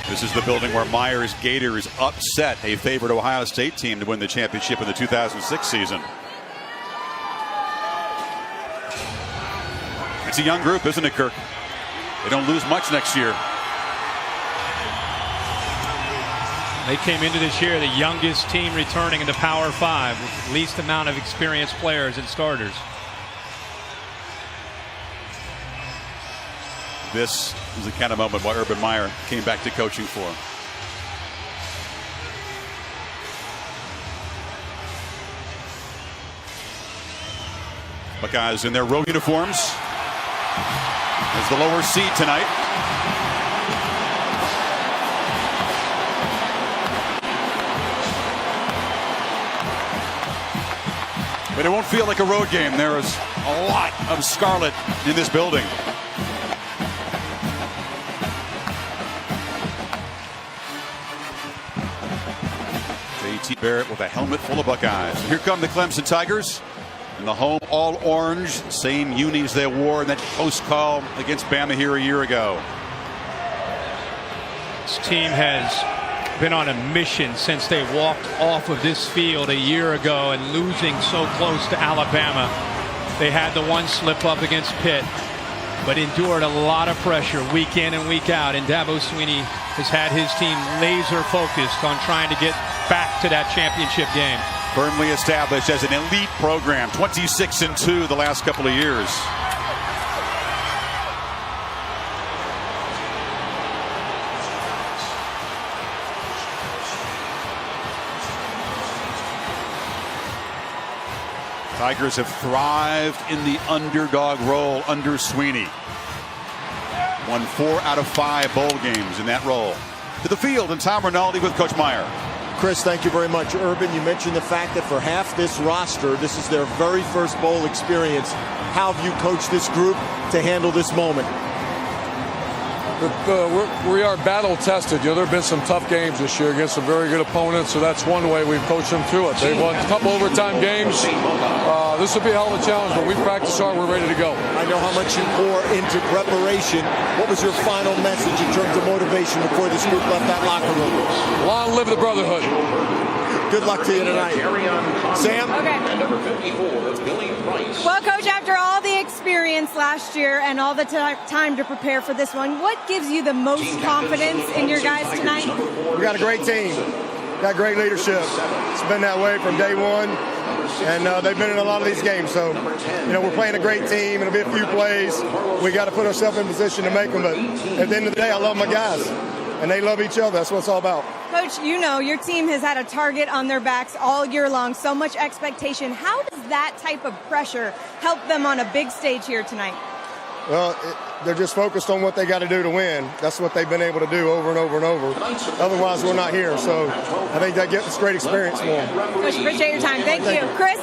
This is the building where Myers Gators upset a favored Ohio State team to win the championship in the 2006 season. It's a young group, isn't it, Kirk? They don't lose much next year. They came into this year the youngest team returning in the Power 5 with the least amount of experienced players and starters. This is the kind of moment what Urban Meyer came back to coaching for. Buckeyes in their road uniforms as the lower seed tonight. But it won't feel like a road game. There is a lot of scarlet in this building. J.T. Barrett with a helmet full of Buckeyes. Here come the Clemson Tigers in the home all orange, same unis they wore in that close call against Bama here a year ago. This team has been on a mission since they walked off of this field a year ago and losing so close to Alabama. They had the one slip up against Pitt, but endured a lot of pressure week in and week out. And Dabo Swinney has had his team laser focused on trying to get back to that championship game. Firmly established as an elite program, 26-2 the last couple of years. Tigers have thrived in the underdog role under Swinney. Won 4 out of 5 bowl games in that role. To the field, and Tom Rinaldi with Coach Meyer. Chris, thank you very much. Urban, you mentioned the fact that for half this roster, this is their very first bowl experience. How have you coached this group to handle this moment? We are battle tested. You know, there have been some tough games this year against some very good opponents, so that's one way we've coached them through it. They've won a couple overtime games. This will be a hell of a challenge, but we practice hard. We're ready to go. I know how much you pour into preparation. What was your final message in terms of motivation before this group left that locker room? Long live the brotherhood. Good luck to you tonight. Sam? Okay. Well, Coach, after all the experience last year and all the time to prepare for this one, what gives you the most confidence in your guys tonight? We got a great team. Got great leadership. It's been that way from day one, and they've been in a lot of these games. So, you know, we're playing a great team. It'll be a few plays. We got to put ourselves in position to make them. But at the end of the day, I love my guys, and they love each other. That's what it's all about. Coach, you know your team has had a target on their backs all year long, so much expectation. How does that type of pressure help them on a big stage here tonight? Well, they're just focused on what they got to do to win. That's what they've been able to do over and over and over. Otherwise, we're not here. So I think that gets great experience for them. Coach, appreciate your time. Thank you. Chris?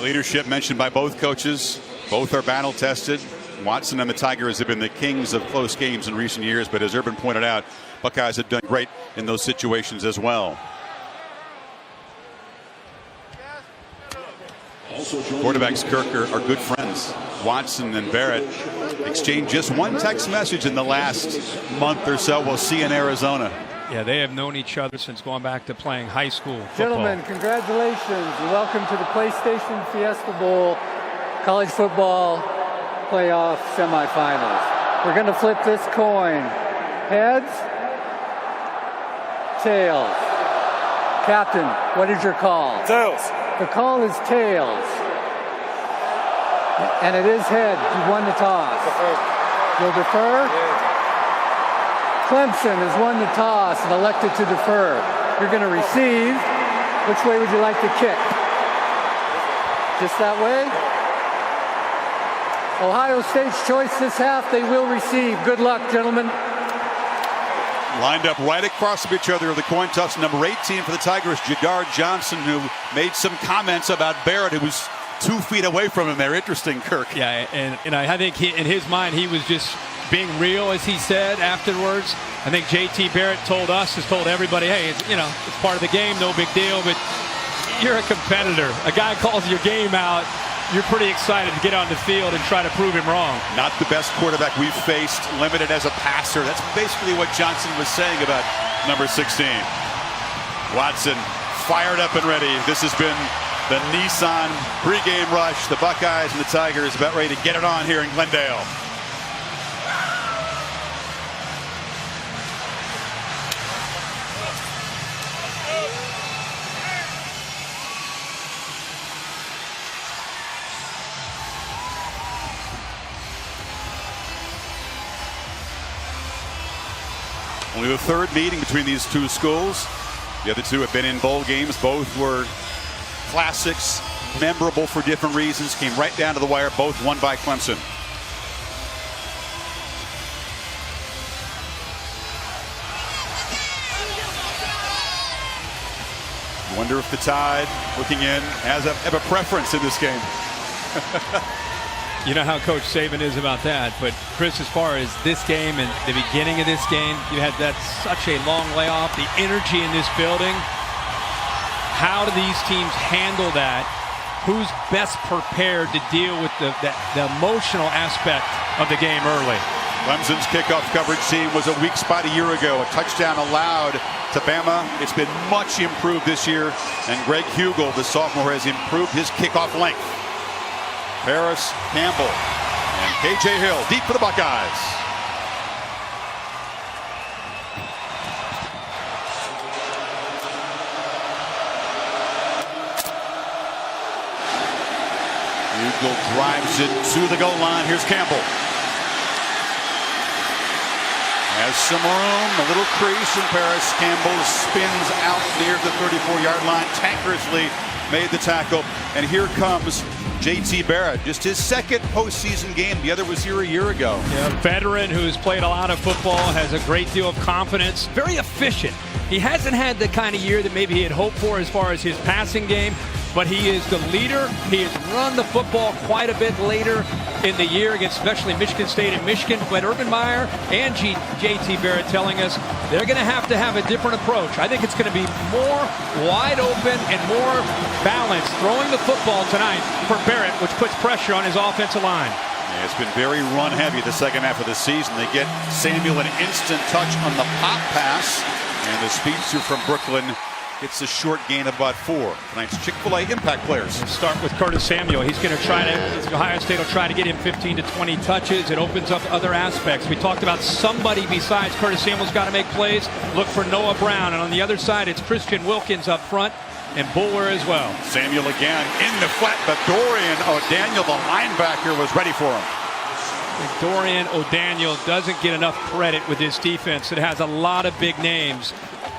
Leadership mentioned by both coaches. Both are battle tested. Watson and the Tigers have been the kings of close games in recent years, but as Urban pointed out, Buckeyes have done great in those situations as well. Quarterbacks, Kirk, are good friends. Watson and Barrett exchanged just one text message in the last month or so. We'll see in Arizona. Yeah, they have known each other since going back to playing high school football. Gentlemen, congratulations and welcome to the PlayStation Fiesta Bowl College Football Playoff Semifinals. We're going to flip this coin. Heads, tails. Captain, what is your call? Tails. The call is tails. And it is head. You won the toss. You'll defer? Clemson has won the toss and elected to defer. You're going to receive. Which way would you like to kick? Just that way? Ohio State's choice this half. They will receive. Good luck, gentlemen. Lined up right across from each other of the coin toss. Number 18 for the Tigers, Jadar Johnson, who made some comments about Barrett, who was 2 feet away from him there. Interesting, Kirk. Yeah, and I think in his mind, he was just being real, as he said afterwards. I think J.T. Barrett told us, has told everybody, hey, it's part of the game, no big deal, but you're a competitor. A guy calls your game out, you're pretty excited to get on the field and try to prove him wrong. Not the best quarterback we've faced, limited as a passer. That's basically what Johnson was saying about number 16. Watson fired up and ready. This has been the Nissan pregame rush. The Buckeyes and the Tigers about ready to get it on here in Glendale. Only the third meeting between these two schools. The other two have been in bowl games. Both were classics, memorable for different reasons. Came right down to the wire. Both won by Clemson. Wonder if the Tide, looking in, have a preference in this game. You know how Coach Saban is about that, but Chris, as far as this game and the beginning of this game, you had that such a long layoff, the energy in this building. How do these teams handle that? Who's best prepared to deal with the emotional aspect of the game early? Clemson's kickoff coverage team was a weak spot a year ago. A touchdown allowed to Bama. It's been much improved this year, and Greg Hugel, the sophomore, has improved his kickoff length. Harris, Campbell, and KJ Hill deep for the Buckeyes. Hugel drives it to the goal line. Here's Campbell. Has some room, a little crease in Paris. Campbell spins out near the 34-yard line. Tankerously made the tackle, and here comes J.T. Barrett, just his second postseason game. The other was here a year ago. Yeah, veteran who's played a lot of football, has a great deal of confidence, very efficient. He hasn't had the kind of year that maybe he had hoped for as far as his passing game, but he is the leader. He has run the football quite a bit later in the year against especially Michigan State and Michigan. But Urban Meyer and J.T. Barrett telling us they're going to have a different approach. I think it's going to be more wide open and more balanced throwing the football tonight for Barrett, which puts pressure on his offensive line. Yeah, it's been very run heavy the second half of the season. They get Samuel an instant touch on the pop pass, and the speedster from Brooklyn gets a short gain of about 4. Tonight's Chick-fil-A impact players. Start with Curtis Samuel. He's going to try to, Ohio State will try to get him 15 to 20 touches. It opens up other aspects. We talked about somebody besides Curtis Samuel's got to make plays. Look for Noah Brown. And on the other side, it's Christian Wilkins up front and Bulwer as well. Samuel again in the flat, but Dorian O'Daniel, the linebacker, was ready for him. Dorian O'Daniel doesn't get enough credit with this defense. It has a lot of big names.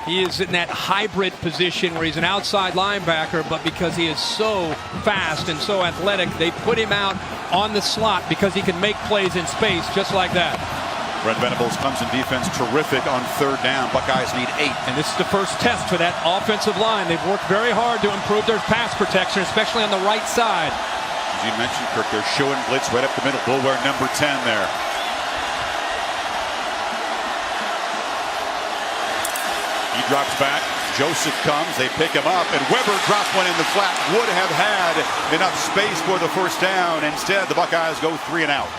He is in that hybrid position where he's an outside linebacker, but because he is so fast and so athletic, they put him out on the slot because he can make plays in space just like that. Brent Venables' Clemson defense terrific on third down. Buckeyes need 8. And this is the first test for that offensive line. They've worked very hard to improve their pass protection, especially on the right side. As you mentioned, Kirk, they're showing blitz right up the middle. Bulwer number 10 there. He drops back. Joseph comes. They pick him up. And Weber drops one in the flat. Would have had enough space for the first down. Instead, the Buckeyes go 3 and out.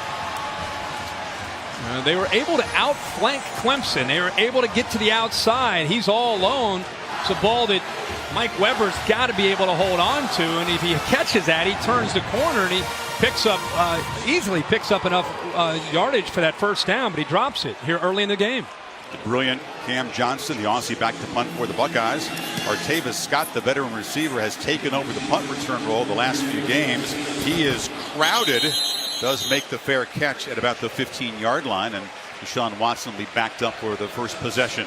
They were able to outflank Clemson. They were able to get to the outside. He's all alone. It's a ball that Mike Weber's got to be able to hold on to. And if he catches that, he turns the corner and he picks up, easily picks up enough yardage for that first down. But he drops it here early in the game. The brilliant Cam Johnston, the Aussie, back to punt for the Buckeyes. Artavis Scott, the veteran receiver, has taken over the punt return role the last few games. He is crowded. Does make the fair catch at about the 15-yard line, and Deshaun Watson will be backed up for the first possession.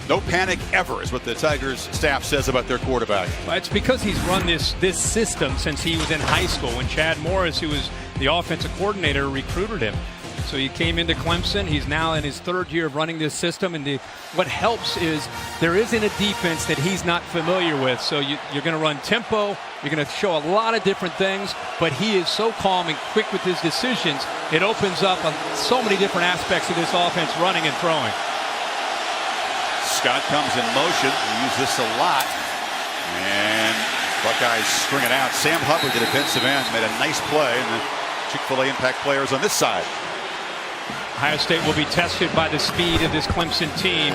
No panic ever is what the Tigers staff says about their quarterback. Well, it's because he's run this system since he was in high school when Chad Morris, who was the offensive coordinator, recruited him. So he came into Clemson. He's now in his 3rd year of running this system. And what helps is there isn't a defense that he's not familiar with. So you're going to run tempo. You're going to show a lot of different things. But he is so calm and quick with his decisions. It opens up so many different aspects of this offense, running and throwing. Scott comes in motion. We use this a lot. And Buckeyes string it out. Sam Hubbard, the defensive end, made a nice play, and the Chick-fil-A impact players on this side. Ohio State will be tested by the speed of this Clemson team.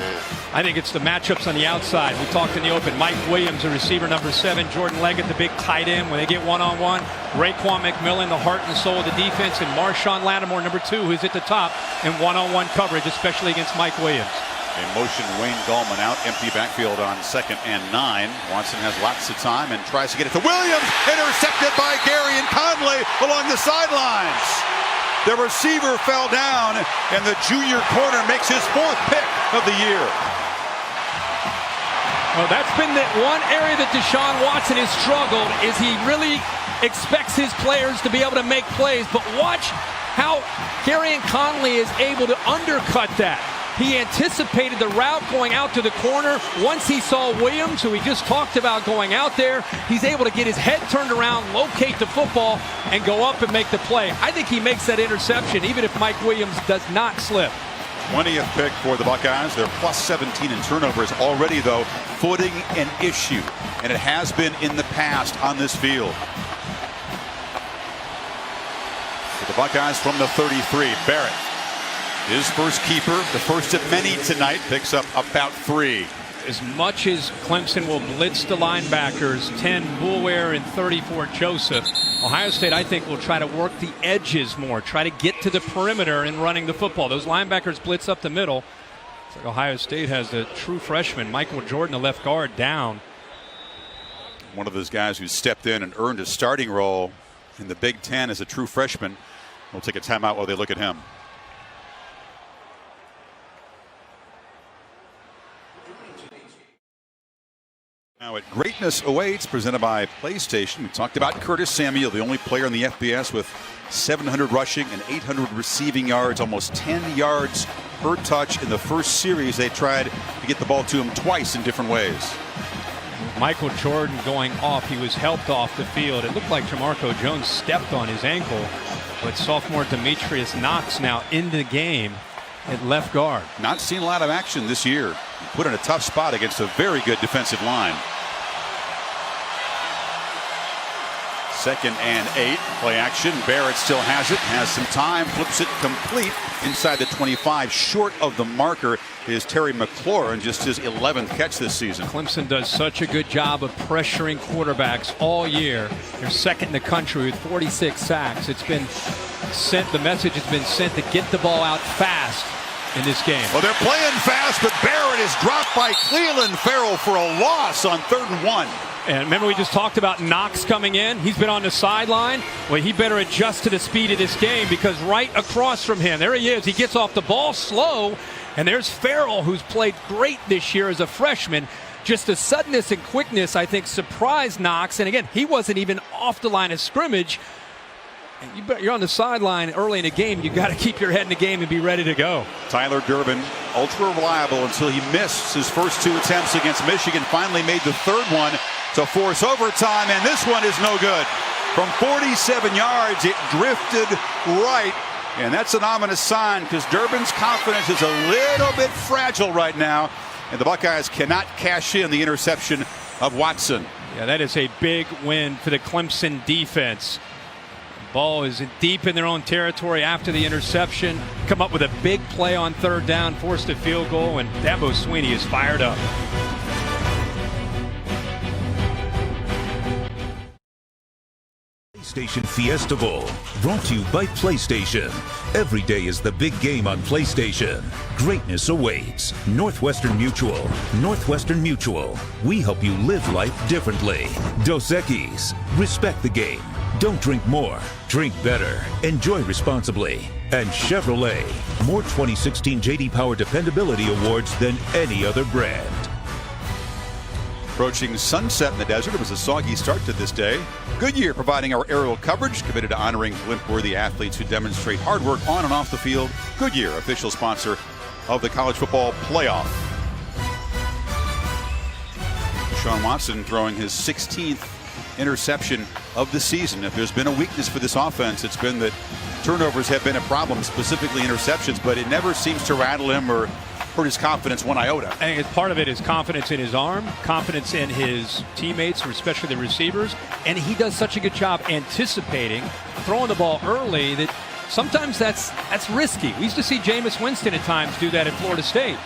I think it's the matchups on the outside. We talked in the open. Mike Williams, the receiver, number 7. Jordan Leggett, the big tight end. When they get one-on-one, Raekwon McMillan, the heart and soul of the defense, and Marshawn Lattimore, number 2, who's at the top in one-on-one coverage, especially against Mike Williams. A motion Wayne Gallman out, empty backfield on 2nd and 9. Watson has lots of time and tries to get it to Williams. Intercepted by Gary and Conley along the sidelines. The receiver fell down, and the junior corner makes his 4th pick of the year. Well, that's been the one area that Deshaun Watson has struggled, is he really expects his players to be able to make plays. But watch how Gary and Conley is able to undercut that. He anticipated the route going out to the corner. Once he saw Williams, who we just talked about going out there, he's able to get his head turned around, locate the football, and go up and make the play. I think he makes that interception, even if Mike Williams does not slip. 20th pick for the Buckeyes. They're plus 17 in turnovers already, though. Footing an issue, and it has been in the past on this field. For the Buckeyes from the 33, Barrett. His first keeper, the first of many tonight, picks up about 3. As much as Clemson will blitz the linebackers, 10 Boulware and 34 Joseph, Ohio State, I think, will try to work the edges more, try to get to the perimeter in running the football. Those linebackers blitz up the middle. It's like Ohio State has a true freshman, Michael Jordan, the left guard, down. One of those guys who stepped in and earned a starting role in the Big Ten as a true freshman. We'll take a timeout while they look at him. Now at Greatness Awaits, presented by PlayStation. We talked about Curtis Samuel, the only player in the FBS with 700 rushing and 800 receiving yards, almost 10 yards per touch in the first series. They tried to get the ball to him twice in different ways. Michael Jordan going off. He was helped off the field. It looked like Jamarco Jones stepped on his ankle, but sophomore Demetrius Knox now in the game at left guard. Not seen a lot of action this year. Put in a tough spot against a very good defensive line. 2nd and 8. Play action. Barrett still has it. Has some time. Flips it complete inside the 25. Short of the marker is Terry McLaurin, just his 11th catch this season. Clemson does such a good job of pressuring quarterbacks all year. They're 2nd in the country with 46 sacks. It's been sent. The message has been sent to get the ball out fast in this game. Well, they're playing fast, but Barrett is dropped by Cleveland Farrell for a loss on 3rd and 1. And remember, we just talked about Knox coming in. He's been on the sideline. Well, he better adjust to the speed of this game, because right across from him, there he is. He gets off the ball slow, and there's Farrell, who's played great this year as a freshman. Just the suddenness and quickness, I think, surprised Knox. And again, he wasn't even off the line of scrimmage. You're on the sideline early in the game. You got to keep your head in the game and be ready to go. Tyler Durbin, ultra reliable until he missed his first 2 attempts against Michigan. Finally made the 3rd one to force overtime, and this one is no good. From 47 yards, it drifted right, and that's an ominous sign, because Durbin's confidence is a little bit fragile right now, and the Buckeyes cannot cash in the interception of Watson. Yeah, that is a big win for the Clemson defense. Ball is deep in their own territory after the interception. Come up with a big play on 3rd down, forced a field goal, and Dabo Swinney is fired up. PlayStation Fiesta Bowl, brought to you by PlayStation. Every day is the big game on PlayStation. Greatness awaits. Northwestern Mutual. Northwestern Mutual. We help you live life differently. Dos Equis. Respect the game. Don't drink more. Drink better. Enjoy responsibly. And Chevrolet. More 2016 J.D. Power Dependability Awards than any other brand. Approaching sunset in the desert. It was a soggy start to this day. Goodyear providing our aerial coverage, committed to honoring blimp-worthy athletes who demonstrate hard work on and off the field. Goodyear, official sponsor of the college football playoff. Deshaun Watson throwing his 16th interception of the season. If there's been a weakness for this offense, it's been that turnovers have been a problem, specifically interceptions, but it never seems to rattle him or hurt his confidence one iota. I think it's part of it is confidence in his arm, confidence in his teammates, or especially the receivers, and he does such a good job anticipating, throwing the ball early that sometimes that's risky. We used to see Jameis Winston at times do that at Florida State.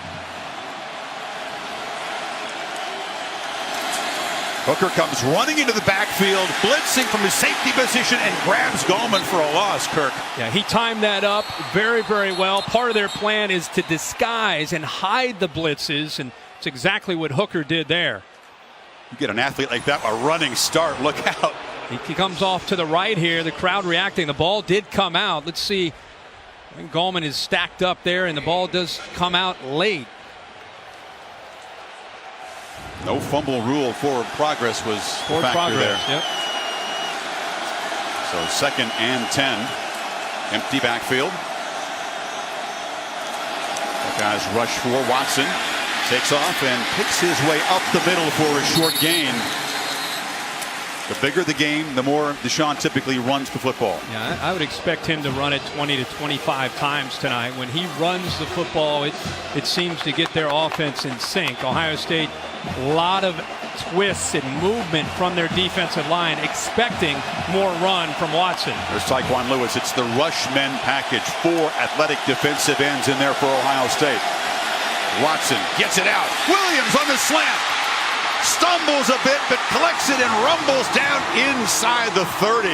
Hooker comes running into the backfield, blitzing from his safety position, and grabs Gallman for a loss, Kirk. Yeah, he timed that up very, very well. Part of their plan is to disguise and hide the blitzes, and it's exactly what Hooker did there. You get an athlete like that, a running start, look out. He comes off to the right here, the crowd reacting. The ball did come out. Let's see. I think Gallman is stacked up there, and the ball does come out late. No fumble rule. Forward progress was a factor there. Yep. So 2nd and 10. Empty backfield. Buckeyes rush for Watson. Takes off and picks his way up the middle for a short gain. The bigger the game, the more Deshaun typically runs the football. Yeah, I would expect him to run it 20 to 25 times tonight. When he runs the football, it seems to get their offense in sync. Ohio State, a lot of twists and movement from their defensive line, expecting more run from Watson. There's Tyquan Lewis. It's the rush men package. 4 athletic defensive ends in there for Ohio State. Watson gets it out. Williams on the slant. Stumbles a bit, but collects it and rumbles down inside the 30.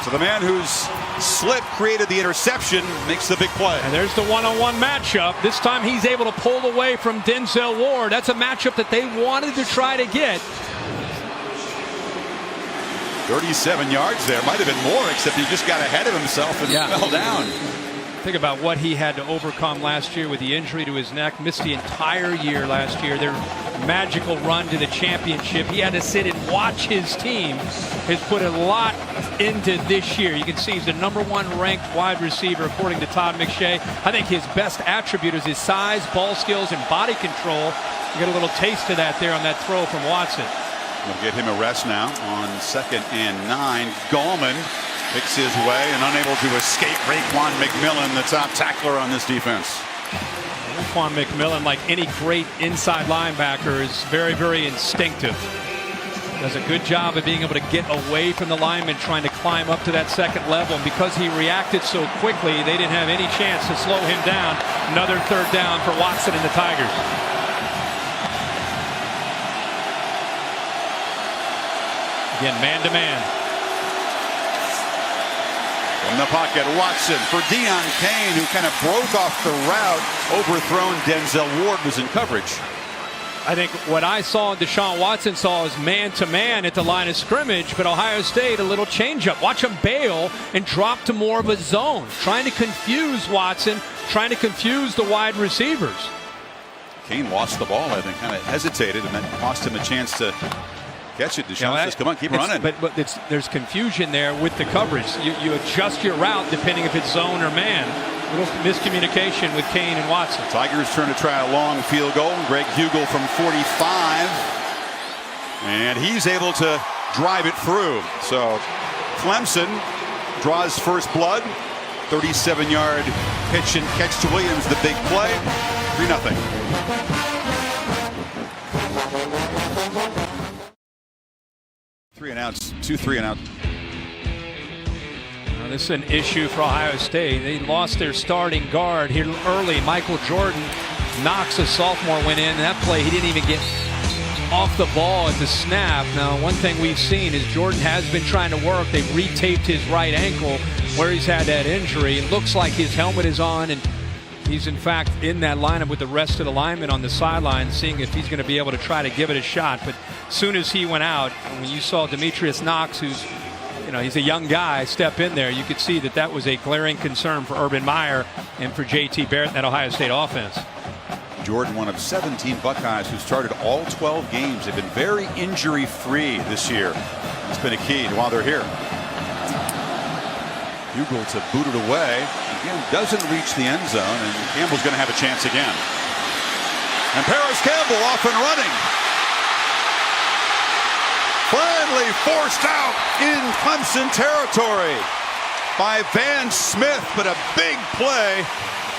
So the man whose slip created the interception makes the big play. And there's the one-on-one matchup. This time he's able to pull away from Denzel Ward. That's a matchup that they wanted to try to get. 37 yards there. Might have been more, except he just got ahead of himself and fell down. Think about what he had to overcome last year with the injury to his neck. Missed the entire year last year. Their magical run to the championship. He had to sit and watch his team. Has put a lot into this year. You can see he's the #1 ranked wide receiver according to Todd McShay. I think his best attribute is his size, ball skills, and body control. You get a little taste of that there on that throw from Watson. We'll get him a rest now on 2nd and 9. Gallman picks his way and unable to escape Raekwon McMillan, the top tackler on this defense. Raekwon McMillan, like any great inside linebacker, is very, very instinctive. Does a good job of being able to get away from the lineman trying to climb up to that 2nd level. And because he reacted so quickly, they didn't have any chance to slow him down. Another 3rd down for Watson and the Tigers. Again, man-to-man. In the pocket, Watson for Deion Kane, who kind of broke off the route, overthrown. Denzel Ward was in coverage. I think what I saw and Deshaun Watson saw is man-to-man at the line of scrimmage, but Ohio State, a little changeup. Watch him bail and drop to more of a zone, trying to confuse Watson, trying to confuse the wide receivers. Kane lost the ball, I think, kind of hesitated, and that cost him a chance to catch it. Deshaun says, come on, keep running. But there's confusion there with the coverage. You adjust your route depending if it's zone or man. Little miscommunication with Kane and Watson. Tigers turn to try a long field goal. Greg Hugel from 45. And he's able to drive it through. So Clemson draws first blood. 37-yard pitch and catch to Williams, the big play. 3-0. Three and outs, 2-3 and out. This is an issue for Ohio State. They lost their starting guard here early. Michael Jordan. Knox, a sophomore, went in. That play, he didn't even get off the ball at the snap. Now, one thing we've seen is Jordan has been trying to work. They've retaped his right ankle where he's had that injury. It looks like his helmet is on, and he's in fact in that lineup with the rest of the linemen on the sideline, seeing if he's going to be able to try to give it a shot. But as soon as he went out, when you saw Demetrius Knox, who's, he's a young guy, step in there, you could see that that was a glaring concern for Urban Meyer and for J.T. Barrett and that Ohio State offense. Jordan, one of 17 Buckeyes who started all 12 games. They've been very injury-free this year. It's been a key while they're here. Hugel to boot it away. Again, doesn't reach the end zone, and Campbell's going to have a chance again. And Paris Campbell off and running. Finally forced out in Clemson territory by Van Smith, but a big play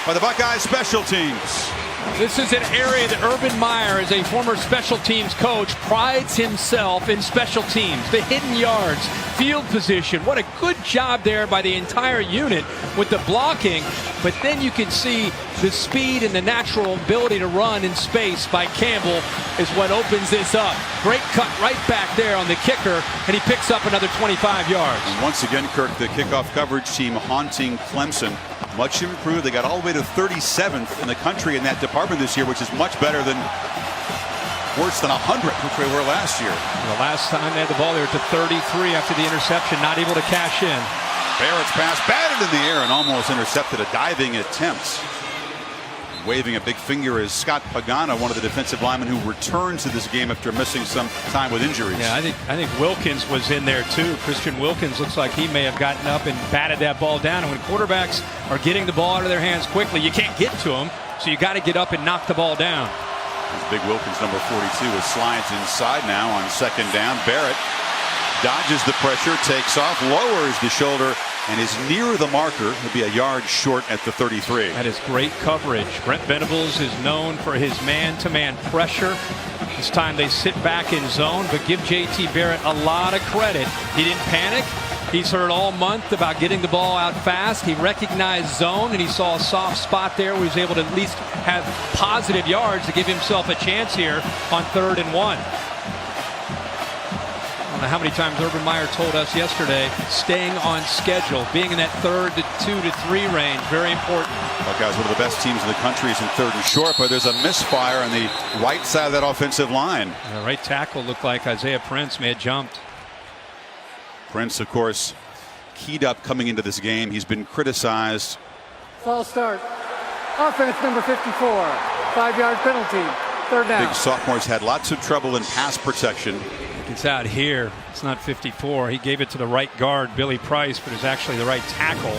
by the Buckeyes special teams. This is an area that Urban Meyer, as a former special teams coach, prides himself in special teams. The hidden yards, field position. What a good job there by the entire unit with the blocking. But then you can see the speed and the natural ability to run in space by Campbell is what opens this up. Great cut right back there on the kicker, and he picks up another 25 yards. And once again, Kirk, the kickoff coverage team haunting Clemson. Much improved. They got all the way to 37th in the country in that department this year, which is much better than worse than 100, which they were last year. The last time they had the ball, they were to 33 after the interception, not able to cash in. Barrett's pass batted in the air and almost intercepted a diving attempt. Waving a big finger is Scott Pagano, one of the defensive linemen who returned to this game after missing some time with injuries. Yeah, I think Wilkins was in there too. Christian Wilkins looks like he may have gotten up and batted that ball down. And when quarterbacks are getting the ball out of their hands quickly, you can't get to them, so you got to get up and knock the ball down. Big Wilkins, number 42, is slides inside now on second down. Barrett dodges the pressure, takes off, lowers the shoulder, and is near the marker. He'll be a yard short at the 33. That is great coverage. Brent Venables is known for his man-to-man pressure. This time they sit back in zone, but give J.T. Barrett a lot of credit. He didn't panic. He's heard all month about getting the ball out fast. He recognized zone, and he saw a soft spot there where he was able to at least have positive yards to give himself a chance here on 3rd and 1. I don't know how many times Urban Meyer told us yesterday, staying on schedule, being in that 3rd to 2 to 3 range, very important. Buckeyes, one of the best teams in the country, is in 3rd and short, but there's a misfire on the right side of that offensive line. The right tackle looked like Isaiah Prince may have jumped. Prince, of course, keyed up coming into this game. He's been criticized. False start. Offense number 54. 5-yard penalty. 3rd down. Big sophomore's had lots of trouble in pass protection. It's out here. It's not 54. He gave it to the right guard, Billy Price, but it's actually the right tackle.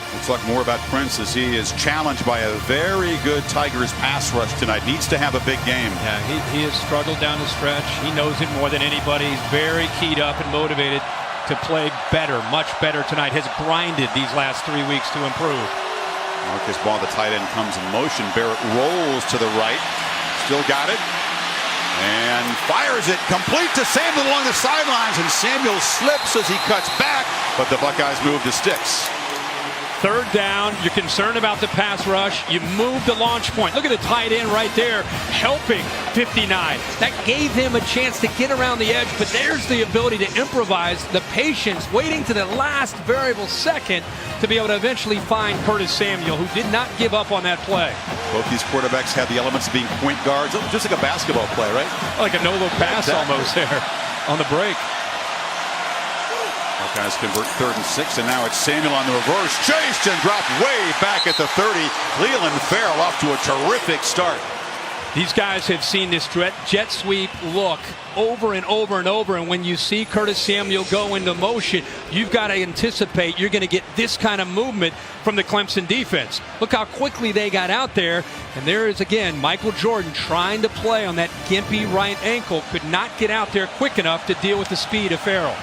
We'll talk more about Prince as he is challenged by a very good Tigers pass rush tonight. Needs to have a big game. Yeah, he has struggled down the stretch. He knows it more than anybody. He's very keyed up and motivated to play better, much better tonight. Has grinded these last 3 weeks to improve. Marcus Ball, the tight end, comes in motion. Barrett rolls to the right. Still got it. And fires it complete to Samuel along the sidelines. And Samuel slips as he cuts back. But the Buckeyes move the sticks. 3rd down, you're concerned about the pass rush. You move the launch point. Look at the tight end right there helping 59. That gave him a chance to get around the edge, but there's the ability to improvise, the patience, waiting to the last variable second to be able to eventually find Curtis Samuel, who did not give up on that play. Both these quarterbacks have the elements of being point guards, just like a basketball play, right? Like a no-look pass almost there on the break. Buckeyes convert 3rd and 6, and now it's Samuel on the reverse. Chased and dropped way back at the 30. Clelin Ferrell off to a terrific start. These guys have seen this jet sweep look over and over and over, and when you see Curtis Samuel go into motion, you've got to anticipate you're going to get this kind of movement from the Clemson defense. Look how quickly they got out there, and there is again Michael Jordan trying to play on that gimpy right ankle, could not get out there quick enough to deal with the speed of Ferrell.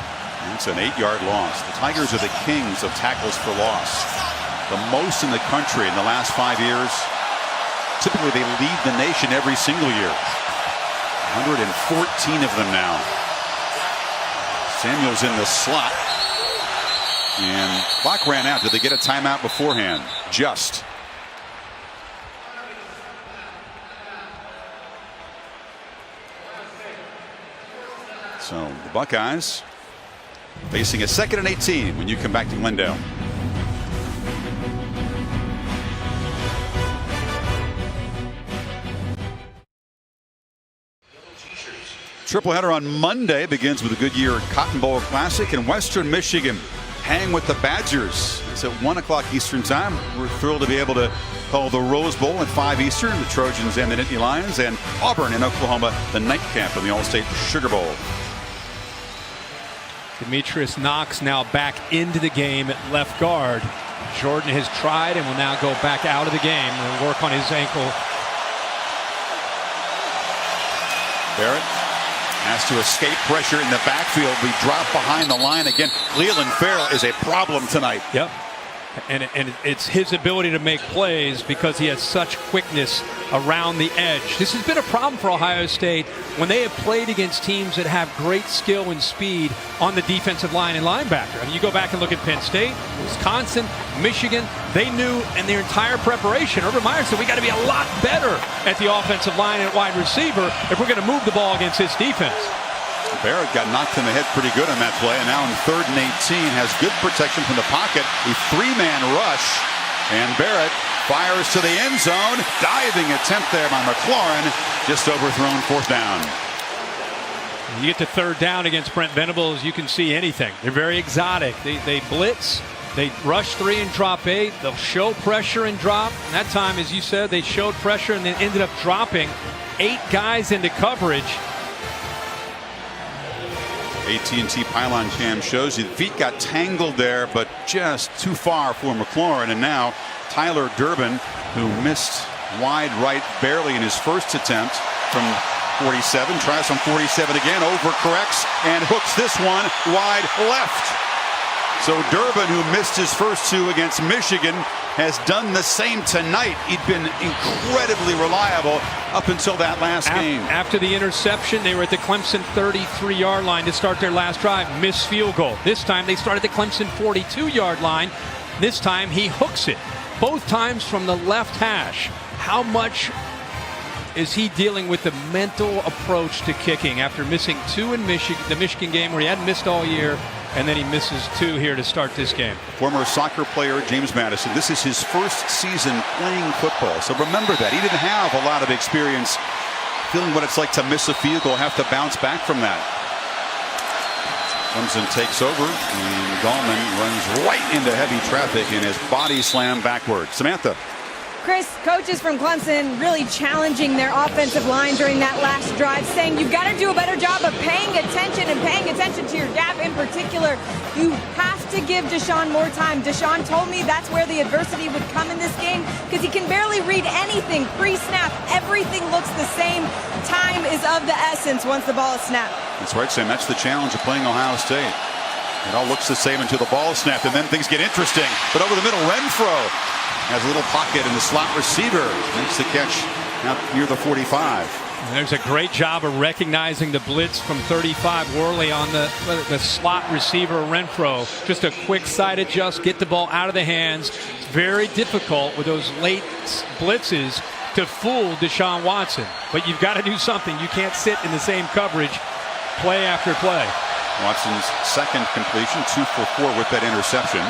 It's an 8-yard loss. The Tigers are the kings of tackles for loss. The most in the country in the last 5 years. Typically, they lead the nation every single year. 114 of them now. Samuel's in the slot. And clock ran out. Did they get a timeout beforehand? Just. So the Buckeyes facing a 2nd and 18 when you come back to Glendale. Triple header on Monday begins with a Goodyear Cotton Bowl Classic, and Western Michigan hang with the Badgers. It's at 1 o'clock Eastern time. We're thrilled to be able to call the Rose Bowl at 5 Eastern, the Trojans and the Nittany Lions, and Auburn in Oklahoma, the nightcap in the All-State Sugar Bowl. Demetrius Knox now back into the game at left guard. Jordan has tried and will now go back out of the game and work on his ankle. Barrett has to escape pressure in the backfield. We drop behind the line again. Clelin Ferrell is a problem tonight. Yep. And it's his ability to make plays because he has such quickness around the edge. This has been a problem for Ohio State when they have played against teams that have great skill and speed on the defensive line and linebacker. I mean, you go back and look at Penn State, Wisconsin, Michigan. They knew in their entire preparation, Urban Meyer said, we got to be a lot better at the offensive line and wide receiver if we're going to move the ball against this defense. Barrett got knocked in the head pretty good on that play, and now in 3rd and 18 has good protection from the pocket. A 3-man rush, and Barrett fires to the end zone. Diving attempt there by McLaurin, just overthrown, 4th down. You get to 3rd down against Brent Venables, you can see anything. They're very exotic. They blitz, they rush 3 and drop 8. They'll show pressure and drop. And that time, as you said, they showed pressure and then ended up dropping 8 guys into coverage. AT&T pylon cam shows you the feet got tangled there, but just too far for McLaurin. And now Tyler Durbin, who missed wide right barely in his first attempt from 47, tries from 47 again, overcorrects and hooks this one wide left. So Durbin, who missed his first 2 against Michigan, has done the same tonight. He'd been incredibly reliable up until that last game. After the interception, they were at the Clemson 33-yard line to start their last drive. Missed field goal. This time they started the Clemson 42-yard line. This time he hooks it. Both times from the left hash. How much is he dealing with the mental approach to kicking after missing 2 in the Michigan game where he hadn't missed all year? And then he misses 2 here to start this game. Former soccer player James Madison. This is his first season playing football. So remember that. He didn't have a lot of experience feeling what it's like to miss a field goal, have to bounce back from that. Clemson takes over, and Gallman runs right into heavy traffic and his body slammed backward. Samantha. Chris, coaches from Clemson really challenging their offensive line during that last drive, saying you've got to do a better job of paying attention and paying attention to your gap in particular. You have to give Deshaun more time. Deshaun told me that's where the adversity would come in this game because he can barely read anything pre-snap. Everything looks the same. Time is of the essence once the ball is snapped. That's right, Sam. That's the challenge of playing Ohio State. It all looks the same until the ball is snapped, and then things get interesting. But over the middle, Renfro has a little pocket, and the slot receiver makes the catch out near the 45. And there's a great job of recognizing the blitz from 35. Worley on the slot receiver, Renfro. Just a quick side adjust, get the ball out of the hands. It's very difficult with those late blitzes to fool Deshaun Watson. But you've got to do something. You can't sit in the same coverage play after play. Watson's second completion, 2 for 4 with that interception.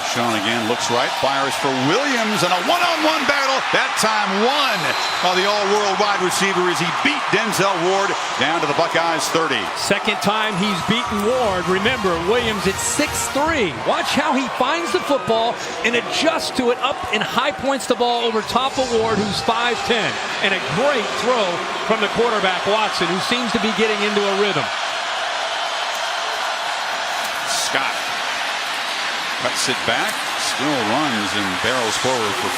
Deshaun again looks right, fires for Williams, and a one-on-one battle. That time won by the all-world wide receiver as he beat Denzel Ward down to the Buckeyes 30. Second time he's beaten Ward. Remember, Williams at 6'3". Watch how he finds the football and adjusts to it up and high points the ball over top of Ward, who's 5'10". And a great throw from the quarterback, Watson, who seems to be getting into a rhythm. Scott cuts it back, still runs and barrels forward for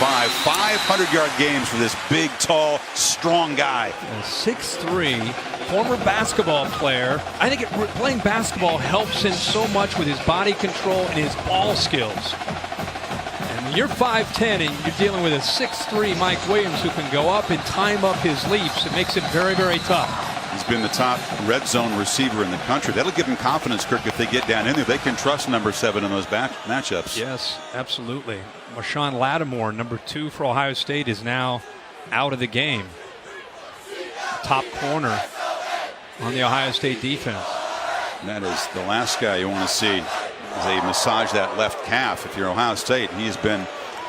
500-yard games for this big, tall, strong guy. 6'3", former basketball player. I think playing basketball helps him so much with his body control and his ball skills. And when you're 5'10" and you're dealing with a 6'3" Mike Williams who can go up and time up his leaps, it makes it very, very tough. He's been the top red zone receiver in the country. That'll give him confidence, Kirk, if they get down in there. They can trust number 7 in those matchups. Yes, absolutely. Marshawn Lattimore, number 2 for Ohio State, is now out of the game. Top corner on the Ohio State defense. That is the last guy you want to see as they massage that left calf. If you're Ohio State, he has been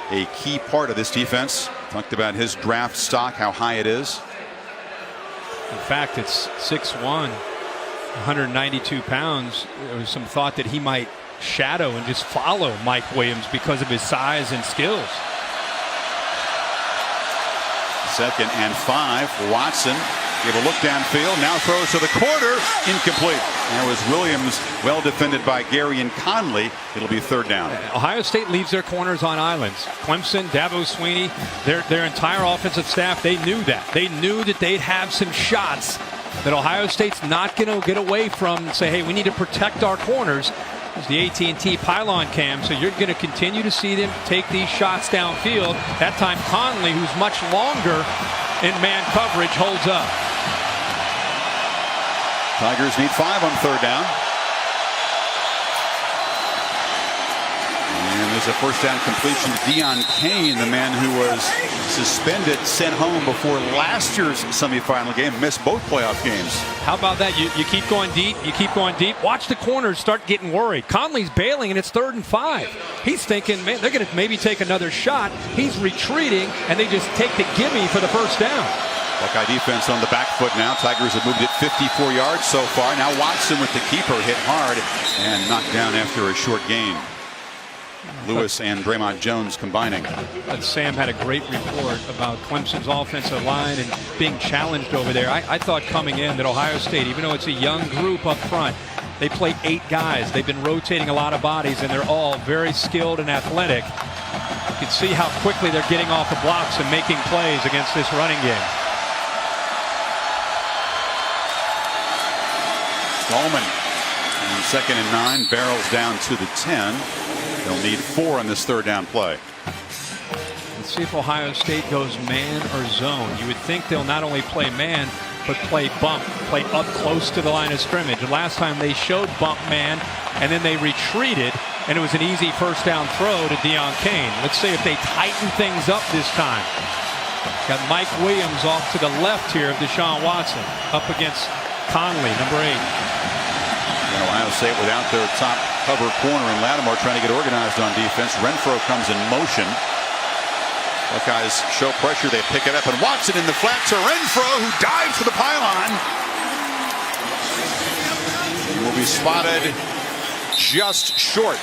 a key part of this defense. Talked about his draft stock, how high it is. In fact, it's 6'1", 192 pounds. There was some thought that he might shadow and just follow Mike Williams because of his size and skills. 2nd and 5. Watson gave a look downfield, now throws to the corner, incomplete. There was Williams, well defended by Gary and Conley. It'll be 3rd down. Ohio State leaves their corners on islands. Clemson, Dabo Swinney, their entire offensive staff, they knew that. They knew that they'd have some shots that Ohio State's not going to get away from and say, hey, we need to protect our corners. is the AT&T pylon cam, so you're going to continue to see them take these shots downfield. That time Conley, who's much longer in man coverage, holds up. Tigers need 5 on third down. And there's a first down completion to Deion Kane, the man who was suspended, sent home before last year's semifinal game, missed both playoff games. How about that? You keep going deep, you keep going deep. Watch the corners start getting worried. Conley's bailing, and it's 3rd and 5. He's thinking, man, they're going to maybe take another shot. He's retreating, and they just take the gimme for the first down. Buckeye defense on the back foot now. Tigers have moved it 54 yards so far. Now Watson with the keeper hit hard and knocked down after a short gain. Lewis and Draymond Jones combining. But Sam had a great report about Clemson's offensive line and being challenged over there. I thought coming in that Ohio State, even though it's a young group up front, they play 8 guys. They've been rotating a lot of bodies, and they're all very skilled and athletic. You can see how quickly they're getting off the blocks and making plays against this running game. Coleman on 2nd and 9, barrels down to the 10. They'll need 4 on this third down play. Let's see if Ohio State goes man or zone. You would think they'll not only play man, but play bump, play up close to the line of scrimmage. The last time they showed bump man, and then they retreated, and it was an easy first down throw to Deion Kane. Let's see if they tighten things up this time. Got Mike Williams off to the left here of Deshaun Watson, up against Conley, number 8. And Ohio State without their top cover corner in Lattimore trying to get organized on defense. Renfro comes in motion. Buckeyes show pressure. They pick it up, and Watson in the flat to Renfro, who dives for the pylon. He will be spotted just short.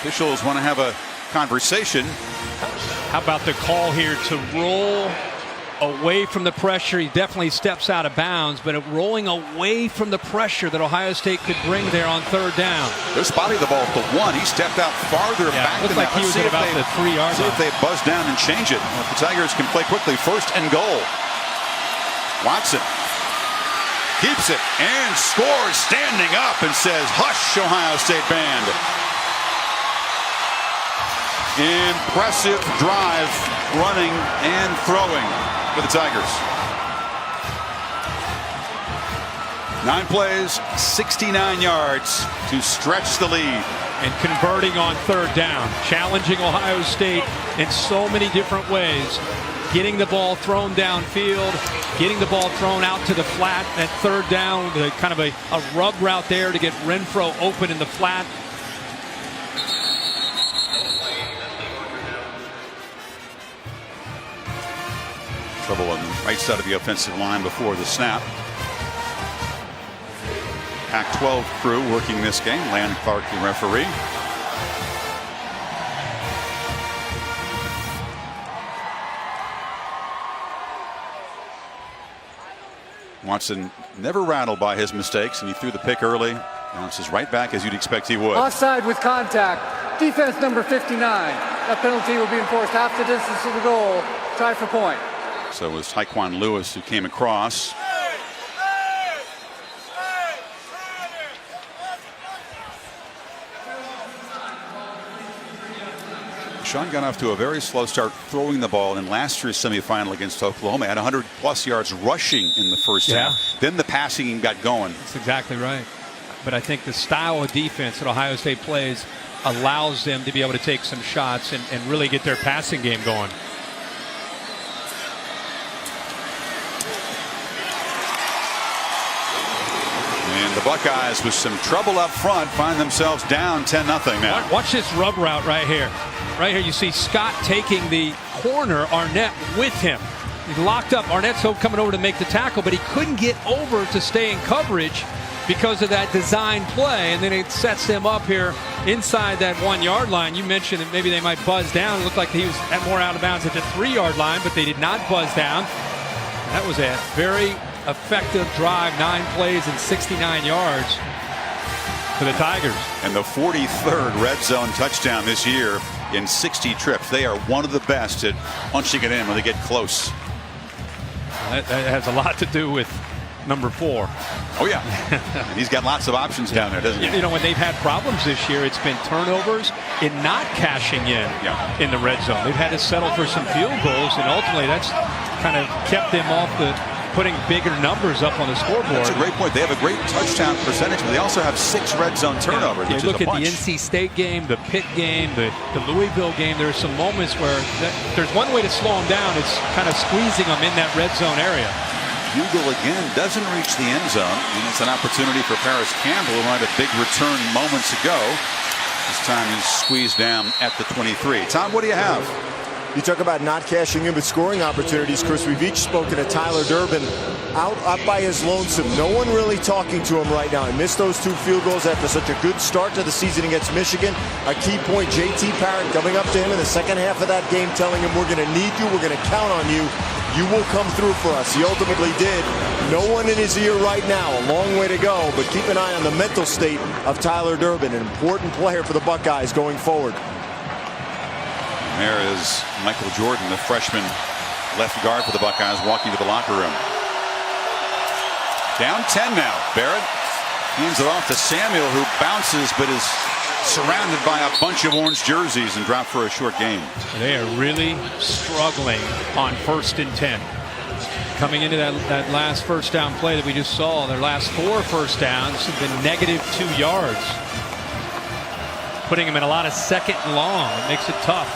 Officials want to have a conversation. How about the call here to roll away from the pressure? He definitely steps out of bounds, but rolling away from the pressure that Ohio State could bring there on third down. They're spotting the ball at the 1. He stepped out farther back looks than like that. he was at about the 3 yard line. See if they buzz down and change it. If the Tigers can play quickly, 1st and goal. Watson keeps it and scores, standing up, and says, "Hush, Ohio State band." Impressive drive, running and throwing for the Tigers. 9 plays, 69 yards to stretch the lead. And converting on third down, challenging Ohio State in so many different ways. Getting the ball thrown downfield, getting the ball thrown out to the flat at third down, kind of a rub route there to get Renfro open in the flat. Trouble on the right side of the offensive line before the snap. Pac-12 crew working this game. Land Clark, the referee. Watson never rattled by his mistakes, and he threw the pick early. Bounces right back as you'd expect he would. Offside with contact. Defense number 59. That penalty will be enforced half the distance of the goal. Try for point. So it was Tyquan Lewis who came across. Sean got off to a very slow start throwing the ball in last year's semifinal against Oklahoma. Had 100+ yards rushing in the first half. Then the passing game got going. That's exactly right. But I think the style of defense that Ohio State plays allows them to be able to take some shots and really get their passing game going. And the Buckeyes, with some trouble up front, find themselves down 10-0 now. Watch this rub route right here. Right here you see Scott taking the corner, Arnett with him. He's locked up. Arnett's coming over to make the tackle, but he couldn't get over to stay in coverage because of that design play, and then it sets him up here inside that 1 yard line. You mentioned that maybe they might buzz down. It looked like he was more out of bounds at the 3 yard line, but they did not buzz down. That was a very effective drive, 9 plays and 69 yards for the Tigers. And the 43rd red zone touchdown this year in 60 trips. They are one of the best at punching it in when they get close. That has a lot to do with number 4. Oh, yeah. And he's got lots of options down there, doesn't he? You know, when they've had problems this year, it's been turnovers in not cashing in the red zone. They've had to settle for some field goals, and ultimately that's kind of kept them off the putting bigger numbers up on the scoreboard. That's a great point. They have a great touchdown percentage, but they also have 6 red zone turnovers, which is a bunch. Look at the NC State game, the Pitt game, the Louisville game. There are some moments where there's one way to slow them down. It's kind of squeezing them in that red zone area. Bugle again doesn't reach the end zone, and it's an opportunity for Paris Campbell, who had a big return moments ago. This time he's squeezed down at the 23. Tom, what do you have? You talk about not cashing in with scoring opportunities, Chris. We've each spoken to Tyler Durbin out by his lonesome. No one really talking to him right now. He missed those 2 field goals after such a good start to the season against Michigan. A key point, J.T. Parrott coming up to him in the second half of that game, telling him, we're going to need you, we're going to count on you. You will come through for us. He ultimately did. No one in his ear right now. A long way to go, but keep an eye on the mental state of Tyler Durbin, an important player for the Buckeyes going forward. There is Michael Jordan, the freshman left guard for the Buckeyes, walking to the locker room. Down 10 now. Barrett hands it off to Samuel, who bounces but is surrounded by a bunch of orange jerseys and dropped for a short gain. They are really struggling on 1st and 10. Coming into that last first down play that we just saw, their last 4 first downs have been negative 2 yards. Putting them in a lot of second and long. It makes it tough.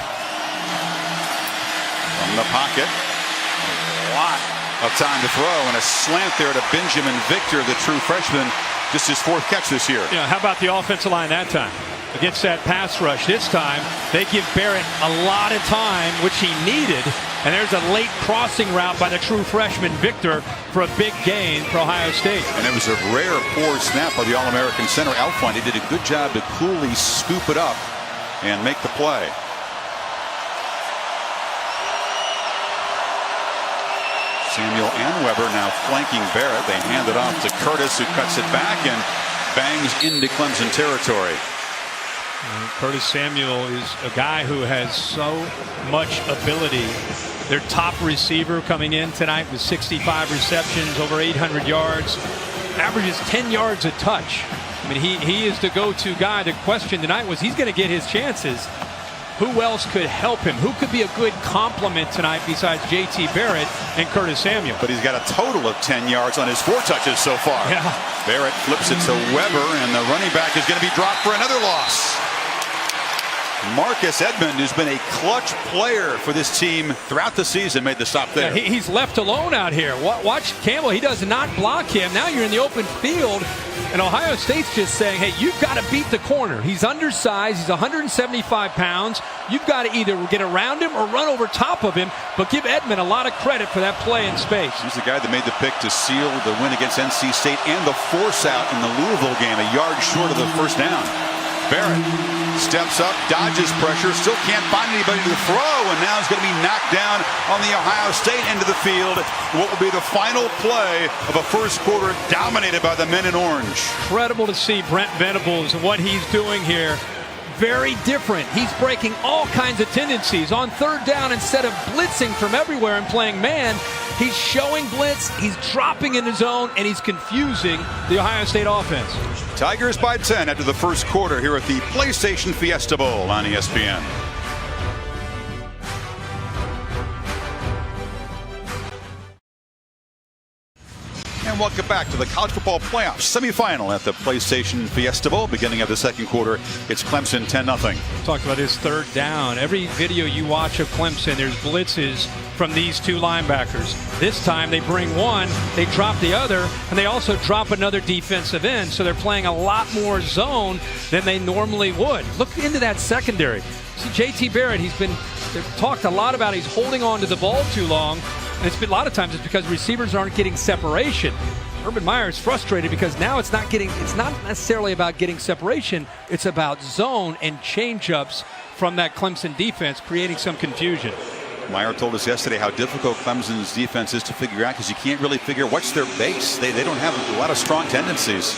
From the pocket, a lot of time to throw, and a slant there to Benjamin Victor, the true freshman, just his 4th catch this year. How about the offensive line that time? Against that pass rush this time, they give Barrett a lot of time, which he needed, and there's a late crossing route by the true freshman Victor for a big gain for Ohio State. And it was a rare poor snap by the All-American center Alphon. He did a good job to coolly scoop it up and make the play. Samuel and Weber now flanking Barrett. They hand it off to Curtis, who cuts it back and bangs into Clemson territory. Curtis Samuel is a guy who has so much ability. Their top receiver coming in tonight with 65 receptions, over 800 yards, averages 10 yards a touch. I mean, he is the go-to guy. The question tonight was, he's going to get his chances. Who else could help him? Who could be a good complement tonight besides J.T. Barrett and Curtis Samuel? But he's got a total of 10 yards on his 4 touches so far. Yeah. Barrett flips it to Weber, and the running back is going to be dropped for another loss. Marcus Edmond, who's been a clutch player for this team throughout the season, made the stop there. Yeah, he's left alone out here. Watch Campbell. He does not block him. Now you're in the open field, and Ohio State's just saying, hey, you've got to beat the corner. He's undersized. He's 175 pounds. You've got to either get around him or run over top of him, but give Edmond a lot of credit for that play in space. He's the guy that made the pick to seal the win against NC State and the force out in the Louisville game, a yard short of the first down. Barrett steps up, dodges pressure, still can't find anybody to throw, and now he's going to be knocked down on the Ohio State end of the field. What will be the final play of a first quarter dominated by the men in orange. Incredible to see Brent Venables and what he's doing here. Very different. He's breaking all kinds of tendencies. On 3rd down, instead of blitzing from everywhere and playing man, he's showing blitz, he's dropping in his zone, and he's confusing the Ohio State offense. Tigers by 10 after the first quarter here at the PlayStation Fiesta Bowl on ESPN. And welcome back to the College Football Playoffs semifinal at the PlayStation Fiesta Bowl. Beginning of the second quarter, it's Clemson 10-0. Talked about his 3rd down. Every video you watch of Clemson, there's blitzes from these 2 linebackers. This time they bring one, they drop the other, and they also drop another defensive end. So they're playing a lot more zone than they normally would. Look into that secondary. See, J.T. Barrett, they've talked a lot about he's holding on to the ball too long. And it's been a lot of times it's because receivers aren't getting separation. Urban Meyer is frustrated because now it's not necessarily about getting separation. It's about zone and change-ups from that Clemson defense, creating some confusion. Meyer told us yesterday how difficult Clemson's defense is to figure out because you can't really figure what's their base. They don't have a lot of strong tendencies.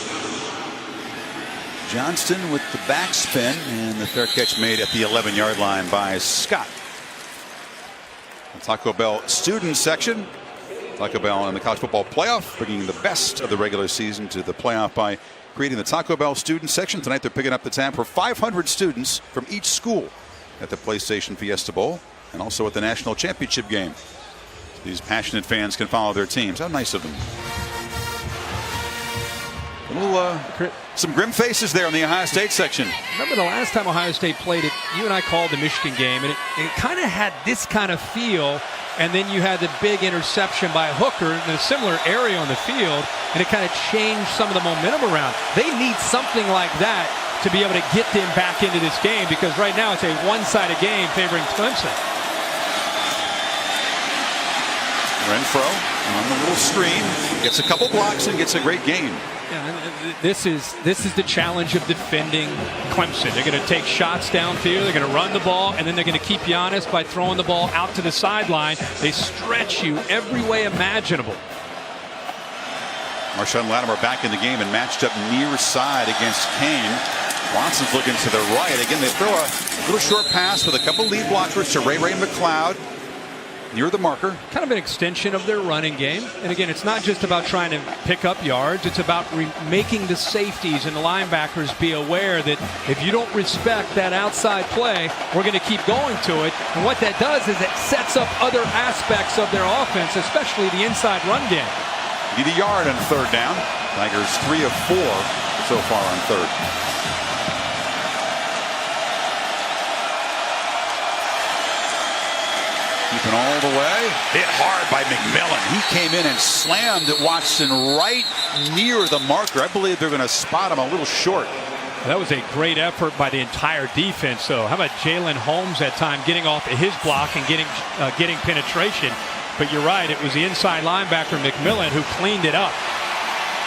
Johnston with the backspin, and the fair catch made at the 11-yard line by Scott. The Taco Bell student section Taco Bell in the college football playoff, bringing the best of the regular season to the playoff by creating the Taco Bell student section. Tonight they're picking up the tab for 500 students from each school at the PlayStation Fiesta Bowl and also at the national championship game. These passionate fans can follow their teams. How nice of them. A little, some grim faces there in the Ohio State section. Remember the last time Ohio State played it, you and I called the Michigan game, and it kind of had this kind of feel, and then you had the big interception by Hooker in a similar area on the field, and it kind of changed some of the momentum around. They need something like that to be able to get them back into this game, because right now it's a one-sided game favoring Clemson. Renfro on the little screen gets a couple blocks and gets a great gain. Yeah, this is the challenge of defending Clemson. They're going to take shots downfield, they're going to run the ball, and then they're going to keep you honest by throwing the ball out to the sideline. They stretch you every way imaginable. Marshawn Lattimore back in the game and matched up near side against Kane. Watson's looking to the right. Again, they throw a little short pass with a couple lead blockers to Ray McLeod. Near the marker. Kind of an extension of their running game. And again, it's not just about trying to pick up yards. It's about making the safeties and the linebackers be aware that if you don't respect that outside play, we're going to keep going to it. And what that does is it sets up other aspects of their offense, especially the inside run game. Need a yard on third down. Tigers 3 of 4 so far on third. Keeping all the way. Hit hard by McMillan. He came in and slammed Watson right near the marker. I believe they're going to spot him a little short. That was a great effort by the entire defense, though. How about Jalen Holmes that time getting off his block and getting penetration? But you're right, it was the inside linebacker McMillan who cleaned it up.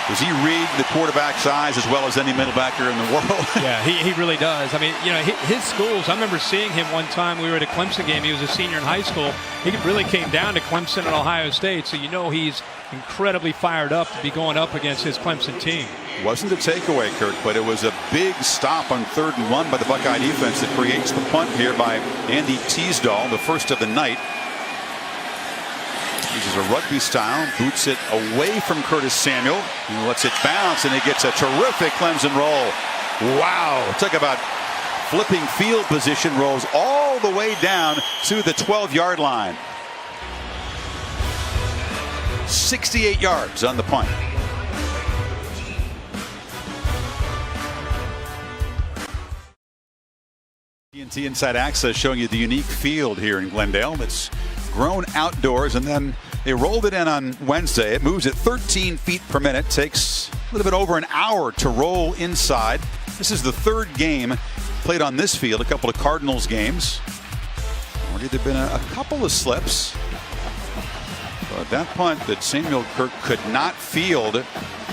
Does he read the quarterback's eyes as well as any middlebacker in the world? Yeah, he really does. I mean, you know, his schools, I remember seeing him one time. We were at a Clemson game. He was a senior in high school. He really came down to Clemson and Ohio State, so you know he's incredibly fired up to be going up against his Clemson team. Wasn't a takeaway, Kirk, but it was a big stop on 3rd and 1 by the Buckeye defense that creates the punt here by Andy Teasdall, the first of the night. Uses a rugby style, boots it away from Curtis Samuel, and lets it bounce, and it gets a terrific Clemson roll. Wow. Talk about flipping field position, rolls all the way down to the 12-yard line. 68 yards on the punt. TNT Inside Access showing you the unique field here in Glendale. It's grown outdoors, and then they rolled it in on Wednesday. It moves at 13 feet per minute. Takes a little bit over an hour to roll inside. This is the 3rd game played on this field. A couple of Cardinals games. Already there have been a couple of slips. But that punt that Samuel Kirk could not field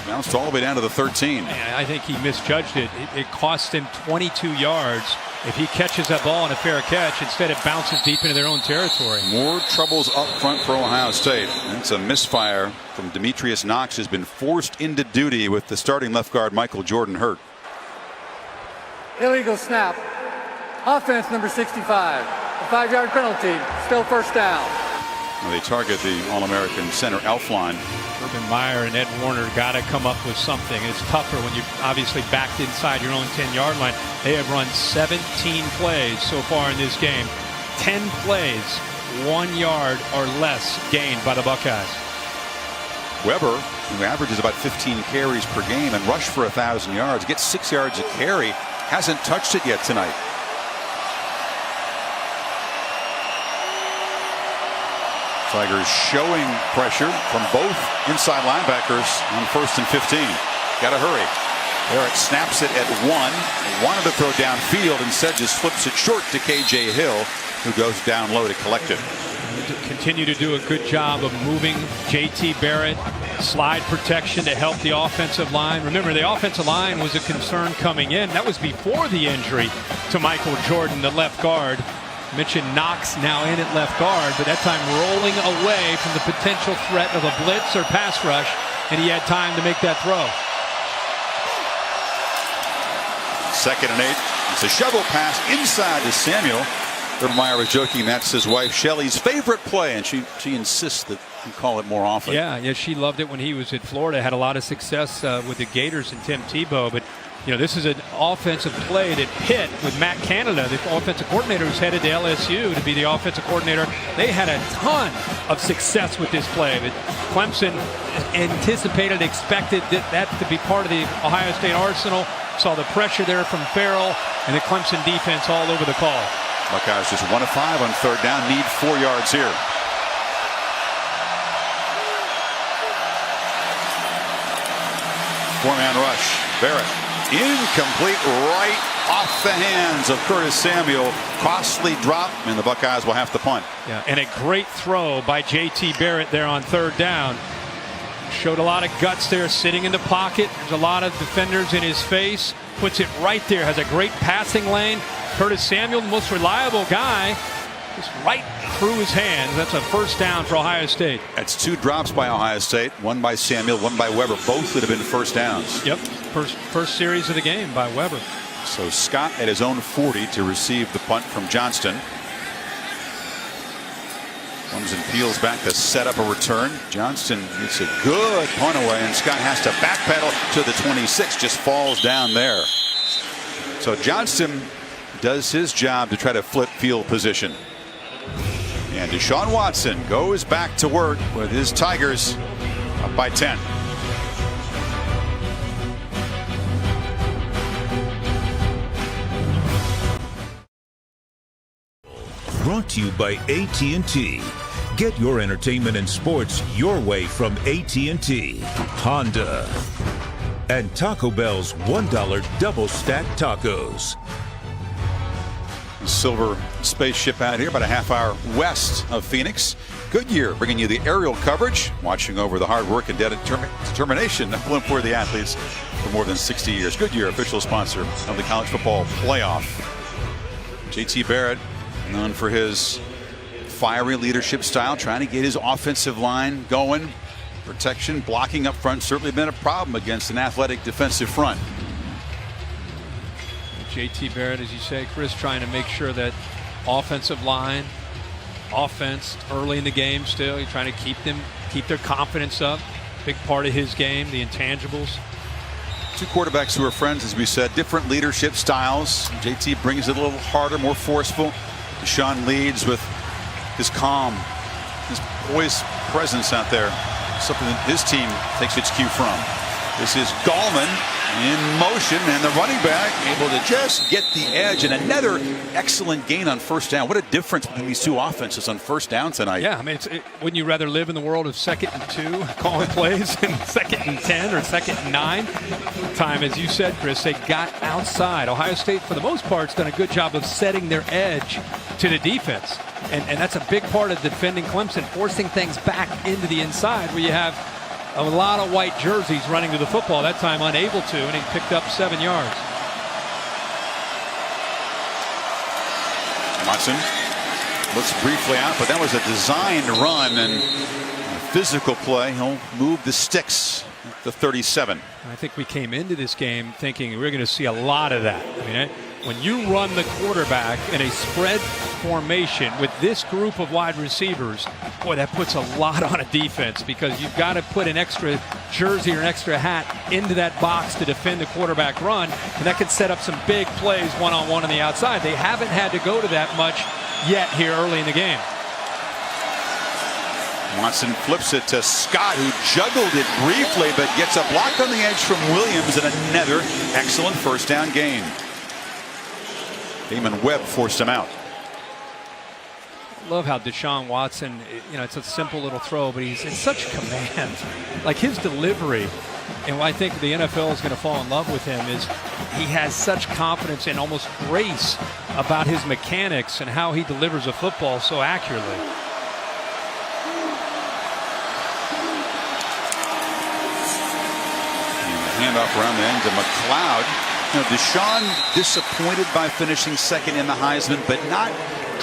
bounced all the way down to the 13. I think he misjudged it. It cost him 22 yards. If he catches that ball on a fair catch, instead it bounces deep into their own territory. More troubles up front for Ohio State. It's a misfire from Demetrius Knox, has been forced into duty with the starting left guard Michael Jordan hurt. Illegal snap. Offense number 65. A 5-yard penalty. Still first down. Well, they target the All-American center Elfline. Urban Meyer and Ed Warner got to come up with something. It's tougher when you're obviously backed inside your own 10-yard line. They have run 17 plays so far in this game. 10 plays, 1 yard or less gained by the Buckeyes. Weber, who averages about 15 carries per game and rushed for 1,000 yards, gets 6 yards a carry, hasn't touched it yet tonight. Tigers showing pressure from both inside linebackers on 1st and 15. Got to hurry. Eric snaps it at 1. Wanted to throw downfield, instead just flips it short to KJ Hill, who goes down low to collect it. Continue to do a good job of moving JT Barrett, slide protection to help the offensive line. Remember, the offensive line was a concern coming in. That was before the injury to Michael Jordan, the left guard. Mentioned Knox now in at left guard, but that time rolling away from the potential threat of a blitz or pass rush, and he had time to make that throw. 2nd and 8. It's a shovel pass inside to Samuel. Urban Meyer was joking that's his wife Shelley's favorite play, and she insists that we call it more often. Yeah, she loved it when he was at Florida. Had a lot of success with the Gators and Tim Tebow. But this is an offensive play that Pitt, with Matt Canada, the offensive coordinator who's headed to LSU to be the offensive coordinator, they had a ton of success with this play. But Clemson anticipated, expected that to be part of the Ohio State arsenal. Saw the pressure there from Farrell and the Clemson defense all over the call. Buckeyes just 1 of 5 on third down. Need 4 yards here. Four-man rush. Barrett. Incomplete, right off the hands of Curtis Samuel. Costly drop, and the Buckeyes will have to punt. Yeah, and a great throw by J.T. Barrett there on third down. Showed a lot of guts there, sitting in the pocket. There's a lot of defenders in his face. Puts it right there. Has a great passing lane. Curtis Samuel, the most reliable guy, just right through his hands. That's a first down for Ohio State. That's 2 drops by Ohio State. One by Samuel, one by Weber. Both would have been first downs. Yep, first series of the game by Weber. So Scott at his own 40 to receive the punt from Johnston. Comes and peels back to set up a return. Johnston gets a good punt away, and Scott has to backpedal to the 26. Just falls down there. So Johnston does his job to try to flip field position. And Deshaun Watson goes back to work with his Tigers up by 10. Brought to you by AT&T. Get your entertainment and sports your way from AT&T. Honda. And Taco Bell's $1 double stack tacos. Silver spaceship out here about a half-hour west of Phoenix. Goodyear bringing you the aerial coverage, watching over the hard work and determination of the athletes for more than 60 years. Goodyear, official sponsor of the college football playoff. J.T. Barrett, known for his fiery leadership style, trying to get his offensive line going. Protection, blocking up front, certainly been a problem against an athletic defensive front. J.T. Barrett, as you say, Chris, trying to make sure that offensive line, offense early in the game still, he's trying to keep their confidence up. Big part of his game, the intangibles. 2 quarterbacks who are friends, as we said, different leadership styles. J.T. brings it a little harder, more forceful. Deshaun leads with his calm, his poised presence out there. Something that his team takes its cue from. This is Gallman in motion, and the running back able to just get the edge, and another excellent gain on first down. What a difference between these two offenses on first down tonight. Yeah, I mean, wouldn't you rather live in the world of 2nd and 2 calling plays and 2nd and 10 or 2nd and 9 time? As you said, Chris, they got outside. Ohio State, for the most part, has done a good job of setting their edge to the defense, and that's a big part of defending Clemson, forcing things back into the inside where you have a lot of white jerseys running to the football. That time unable to, and he picked up 7 yards. Watson looks briefly out, but that was a designed run and a physical play. He'll move the sticks at the 37. I think we came into this game thinking we're going to see a lot of that. I mean, when you run the quarterback in a spread formation with this group of wide receivers, boy, that puts a lot on a defense, because you've got to put an extra jersey or an extra hat into that box to defend the quarterback run, and that could set up some big plays one-on-one on the outside. They haven't had to go to that much yet here early in the game. Watson flips it to Scott, who juggled it briefly but gets a block on the edge from Williams, and another excellent first down gain. Damon Webb forced him out. Love how Deshaun Watson, it's a simple little throw, but he's in such command. Like his delivery, and what I think the NFL is going to fall in love with him is he has such confidence and almost grace about his mechanics and how he delivers a football so accurately. Handoff around the end to McLeod. Deshaun disappointed by finishing second in the Heisman, but not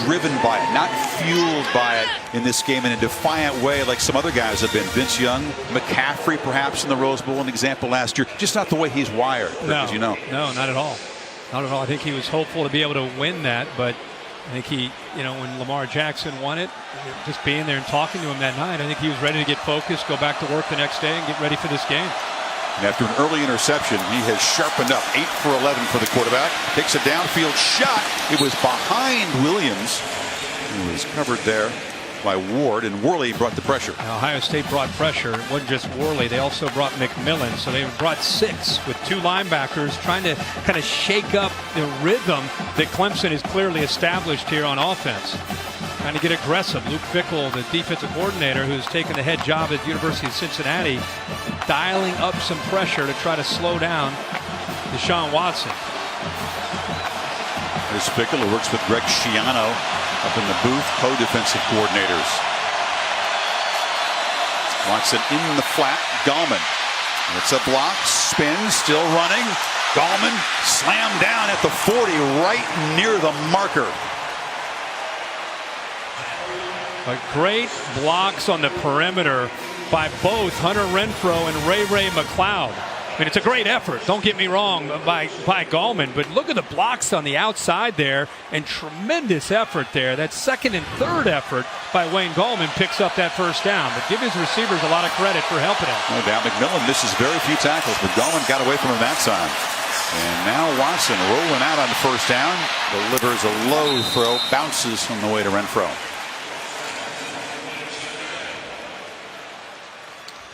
driven by it, not fueled by it in this game in a defiant way like some other guys have been. Vince Young, McCaffrey perhaps in the Rose Bowl, an example last year. Just not the way he's wired, no, as you know. No, not at all. Not at all. I think he was hopeful to be able to win that, but I think he, when Lamar Jackson won it, just being there and talking to him that night, I think he was ready to get focused, go back to work the next day, and get ready for this game. And after an early interception, he has sharpened up. 8 for 11 for the quarterback. Takes a downfield shot. It was behind Williams, who was covered there by Ward, and Worley brought the pressure. Now, Ohio State brought pressure. It wasn't just Worley. They also brought McMillan. So they brought 6 with 2 linebackers trying to kind of shake up the rhythm that Clemson has clearly established here on offense. Trying to get aggressive. Luke Fickell, the defensive coordinator who's taken the head job at the University of Cincinnati, dialing up some pressure to try to slow down Deshaun Watson. There's Fickell, who works with Greg Schiano up in the booth, co-defensive coordinators. Watson in the flat. Gallman. It's a block. Spin. Still running. Gallman slammed down at the 40, right near the marker. But great blocks on the perimeter by both Hunter Renfrow and Ray McLeod. I mean, it's a great effort, don't get me wrong, by Gallman, but look at the blocks on the outside there, and tremendous effort there. That second and third effort by Wayne Gallman picks up that first down, but give his receivers a lot of credit for helping him. No doubt. McMillan misses very few tackles, but Gallman got away from him that time. And now Watson rolling out on the first down, delivers a low throw, bounces on the way to Renfrow.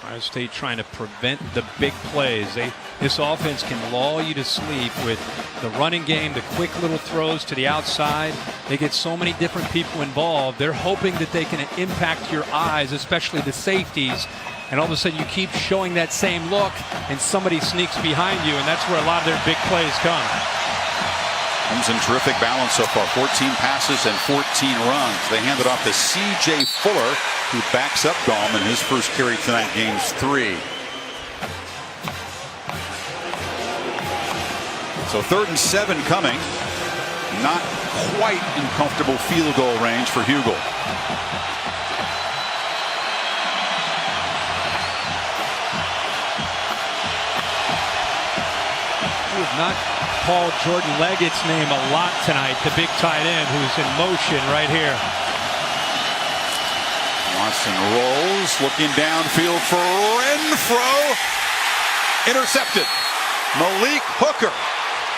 Ohio State trying to prevent the big plays. This offense can lull you to sleep with the running game, the quick little throws to the outside. They get so many different people involved. They're hoping that they can impact your eyes, especially the safeties. And all of a sudden you keep showing that same look and somebody sneaks behind you, and that's where a lot of their big plays come. Clemson terrific balance so far. 14 passes and 14 runs. They hand it off to C.J. Fuller, who backs up Gallman. His first carry tonight, gains 3. So 3rd and 7 coming. Not quite in comfortable field goal range for Hugel. We have not called Jordan Leggett's name a lot tonight, the big tight end who's in motion right here. Watson rolls, looking downfield for Renfrow. Intercepted. Malik Hooker,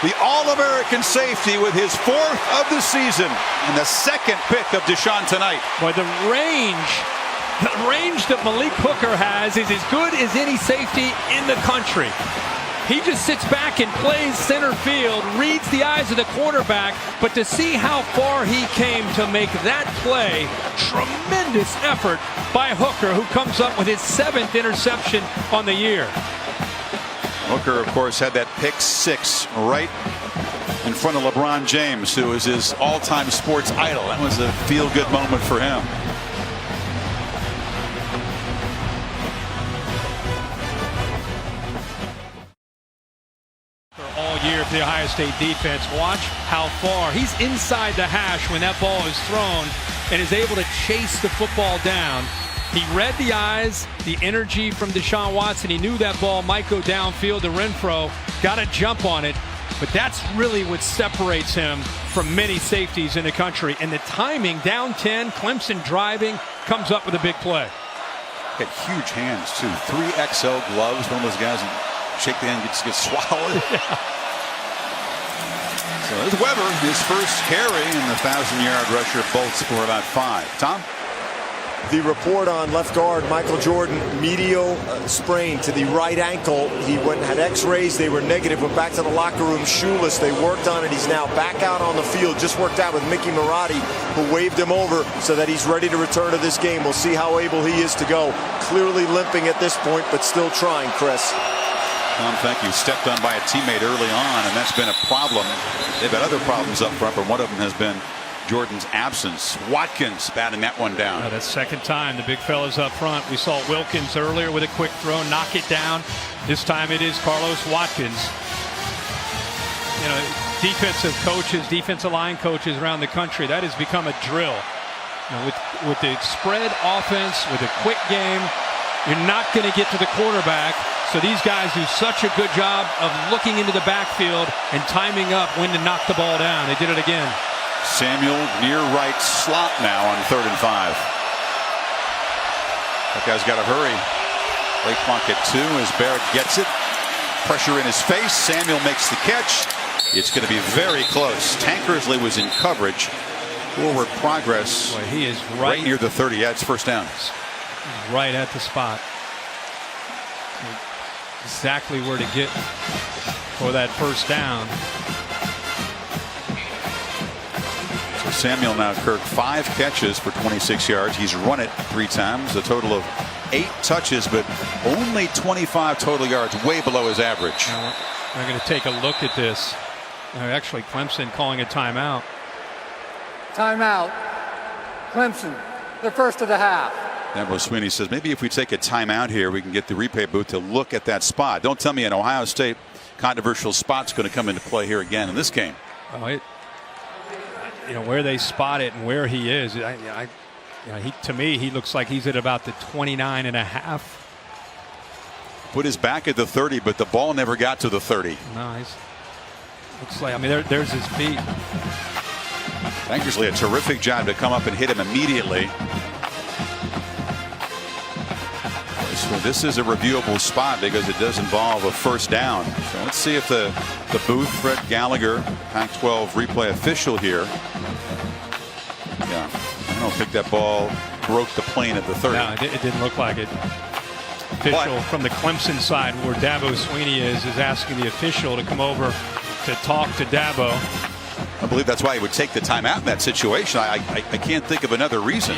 the All-American safety, with his 4th of the season and the 2nd pick of Deshaun tonight. Boy, the range that Malik Hooker has is as good as any safety in the country. He just sits back and plays center field, reads the eyes of the quarterback, but to see how far he came to make that play, tremendous effort by Hooker, who comes up with his 7th interception on the year. Hooker, of course, had that pick 6 right in front of LeBron James, who is his all-time sports idol. That was a feel-good moment for him. Year for the Ohio State defense. Watch how far he's inside the hash when that ball is thrown and is able to chase the football down. He read the eyes, the energy from Deshaun Watson. He knew that ball might go downfield to Renfrow, got a jump on it, but that's really what separates him from many safeties in the country. And the timing, down 10, Clemson driving, comes up with a big play. Got huge hands too. 3XL gloves. One of those guys that shake the hand gets swallowed. Yeah. So there's Weber, his first carry, and the 1,000-yard rusher. Both score about 5. Tom? The report on left guard Michael Jordan, medial sprain to the right ankle. He went and had x-rays. They were negative. Went back to the locker room shoeless. They worked on it. He's now back out on the field. Just worked out with Mickey Marotti, who waved him over so that he's ready to return to this game. We'll see how able he is to go. Clearly limping at this point, but still trying, Chris. Tom, thank you. Stepped on by a teammate early on, and that's been a problem. They've had other problems up front, but one of them has been Jordan's absence. Watkins batting that one down. That's second time the big fella's up front. We saw Wilkins earlier with a quick throw, knock it down. This time it is Carlos Watkins. You know, defensive coaches, defensive line coaches around the country, that has become a drill. You know, with the spread offense, with a quick game, you're not going to get to the quarterback. So these guys do such a good job of looking into the backfield and timing up when to knock the ball down. They did it again. Samuel near right slot now on 3rd and 5. That guy's got to hurry. Late clock at 2 as Barrett gets it. Pressure in his face. Samuel makes the catch. It's going to be very close. Tankersley was in coverage. Forward progress. Boy, he is right near the 30. Yeah, it's first down. Right at the spot. Exactly where to get for that first down. So Samuel now, Kirk, 5 catches for 26 yards. He's run it 3 times, a total of 8 touches, but only 25 total yards, way below his average. Now we're going to take a look at this. Actually, Clemson calling a timeout. Timeout. Clemson, the first of the half. Dabo Swinney says maybe if we take a timeout here, we can get the replay booth to look at that spot. Don't tell me an Ohio State controversial spot's going to come into play here again in this game. Oh, where they spot it and where he is. To me, he looks like he's at about the 29.5. Put his back at the 30, but the ball never got to the 30. No, looks like, there's his feet. Tankersley, a terrific job to come up and hit him immediately. So this is a reviewable spot because it does involve a first down. So let's see if the booth, Fred Gallagher, Pac-12 replay official here. Yeah, I don't think that ball broke the plane at the 30. No, it didn't look like it. Official from the Clemson side, where Dabo Swinney is asking the official to come over to talk to Dabo. I believe that's why he would take the timeout in that situation. I can't think of another reason.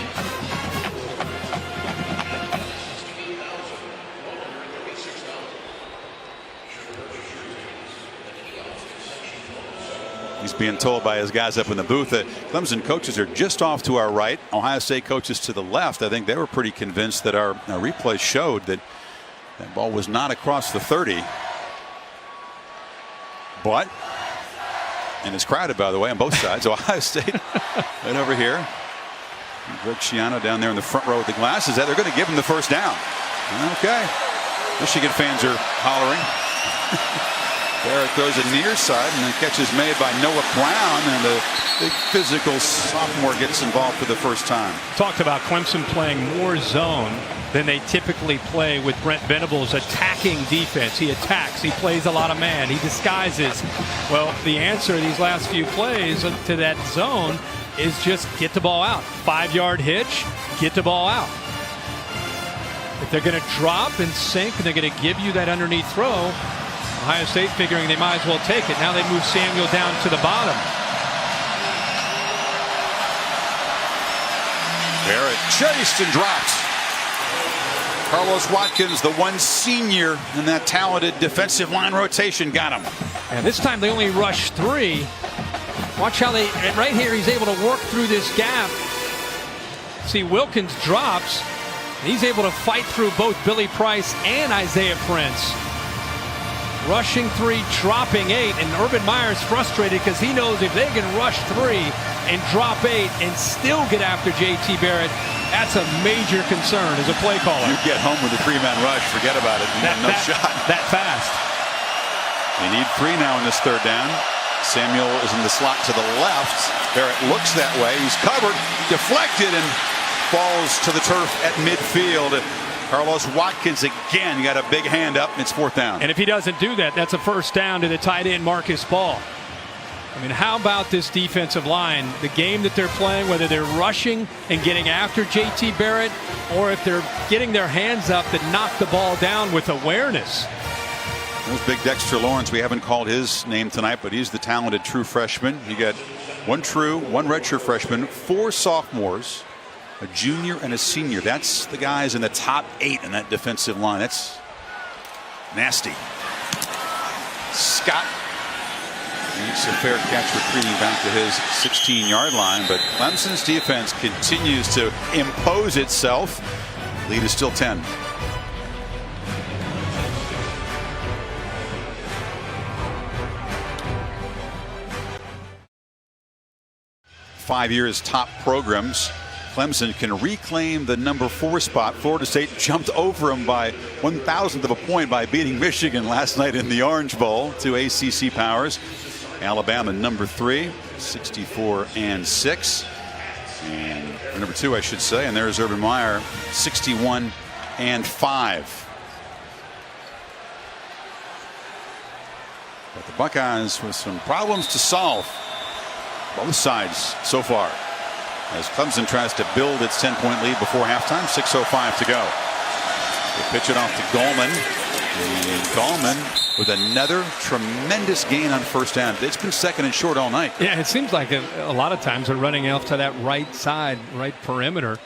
He's being told by his guys up in the booth that Clemson coaches are just off to our right. Ohio State coaches to the left. I think they were pretty convinced that our replay showed that that ball was not across the 30. But, and it's crowded, by the way, on both sides. Ohio State right over here. Greg Schiano down there in the front row with the glasses. They're going to give him the first down. Okay. Michigan fans are hollering. Barrett throws it near side, and the catch is made by Noah Brown, and the big physical sophomore gets involved for the first time. Talked about Clemson playing more zone than they typically play with Brent Venables' attacking defense. He attacks, he plays a lot of man, he disguises. Well, the answer these last few plays to that zone is just get the ball out. 5-yard hitch, get the ball out. If they're going to drop and sink and they're going to give you that underneath throw, Ohio State figuring they might as well take it. Now they move Samuel down to the bottom. Barrett chased and dropped. Carlos Watkins, the one senior in that talented defensive line rotation, got him. And this time they only rush 3. Watch how they, right here, he's able to work through this gap. See, Wilkins drops. And he's able to fight through both Billy Price and Isaiah Prince. Rushing 3, dropping 8, and Urban Meyer's frustrated because he knows if they can rush 3 and drop 8 and still get after J.T. Barrett, that's a major concern as a play caller. You get home with a 3-man rush, forget about it. No shot. That fast. They need 3 now in this third down. Samuel is in the slot to the left. Barrett looks that way. He's covered, deflected, and falls to the turf at midfield. Carlos Watkins again got a big hand up, and it's 4th down. And if he doesn't do that, that's a first down to the tight end Marcus Ball. I mean, how about this defensive line? The game that they're playing, whether they're rushing and getting after J.T. Barrett, or if they're getting their hands up to knock the ball down with awareness. There's big Dexter Lawrence. We haven't called his name tonight, but he's the talented true freshman. You got 1 true, 1 redshirt freshman, 4 sophomores, a junior and a senior. That's the guys in the top 8 in that defensive line. That's nasty. Scott makes a fair catch, retreating back to his 16-yard line, but Clemson's defense continues to impose itself. Lead is still 10. Five years top programs. Clemson can reclaim the number 4 spot. Florida State jumped over them by 1,000th of a point by beating Michigan last night in the Orange Bowl to ACC powers. Alabama number 3. 64-6. And number 2, I should say. And there's Urban Meyer, 61-5. But the Buckeyes with some problems to solve. Both sides so far. As Clemson tries to build its 10-point lead before halftime, 6:05 to go. They pitch it off to Gallman. And Gallman with another tremendous gain on first down. It's been second and short all night. Yeah, it seems like a lot of times they're running off to that right side, right perimeter,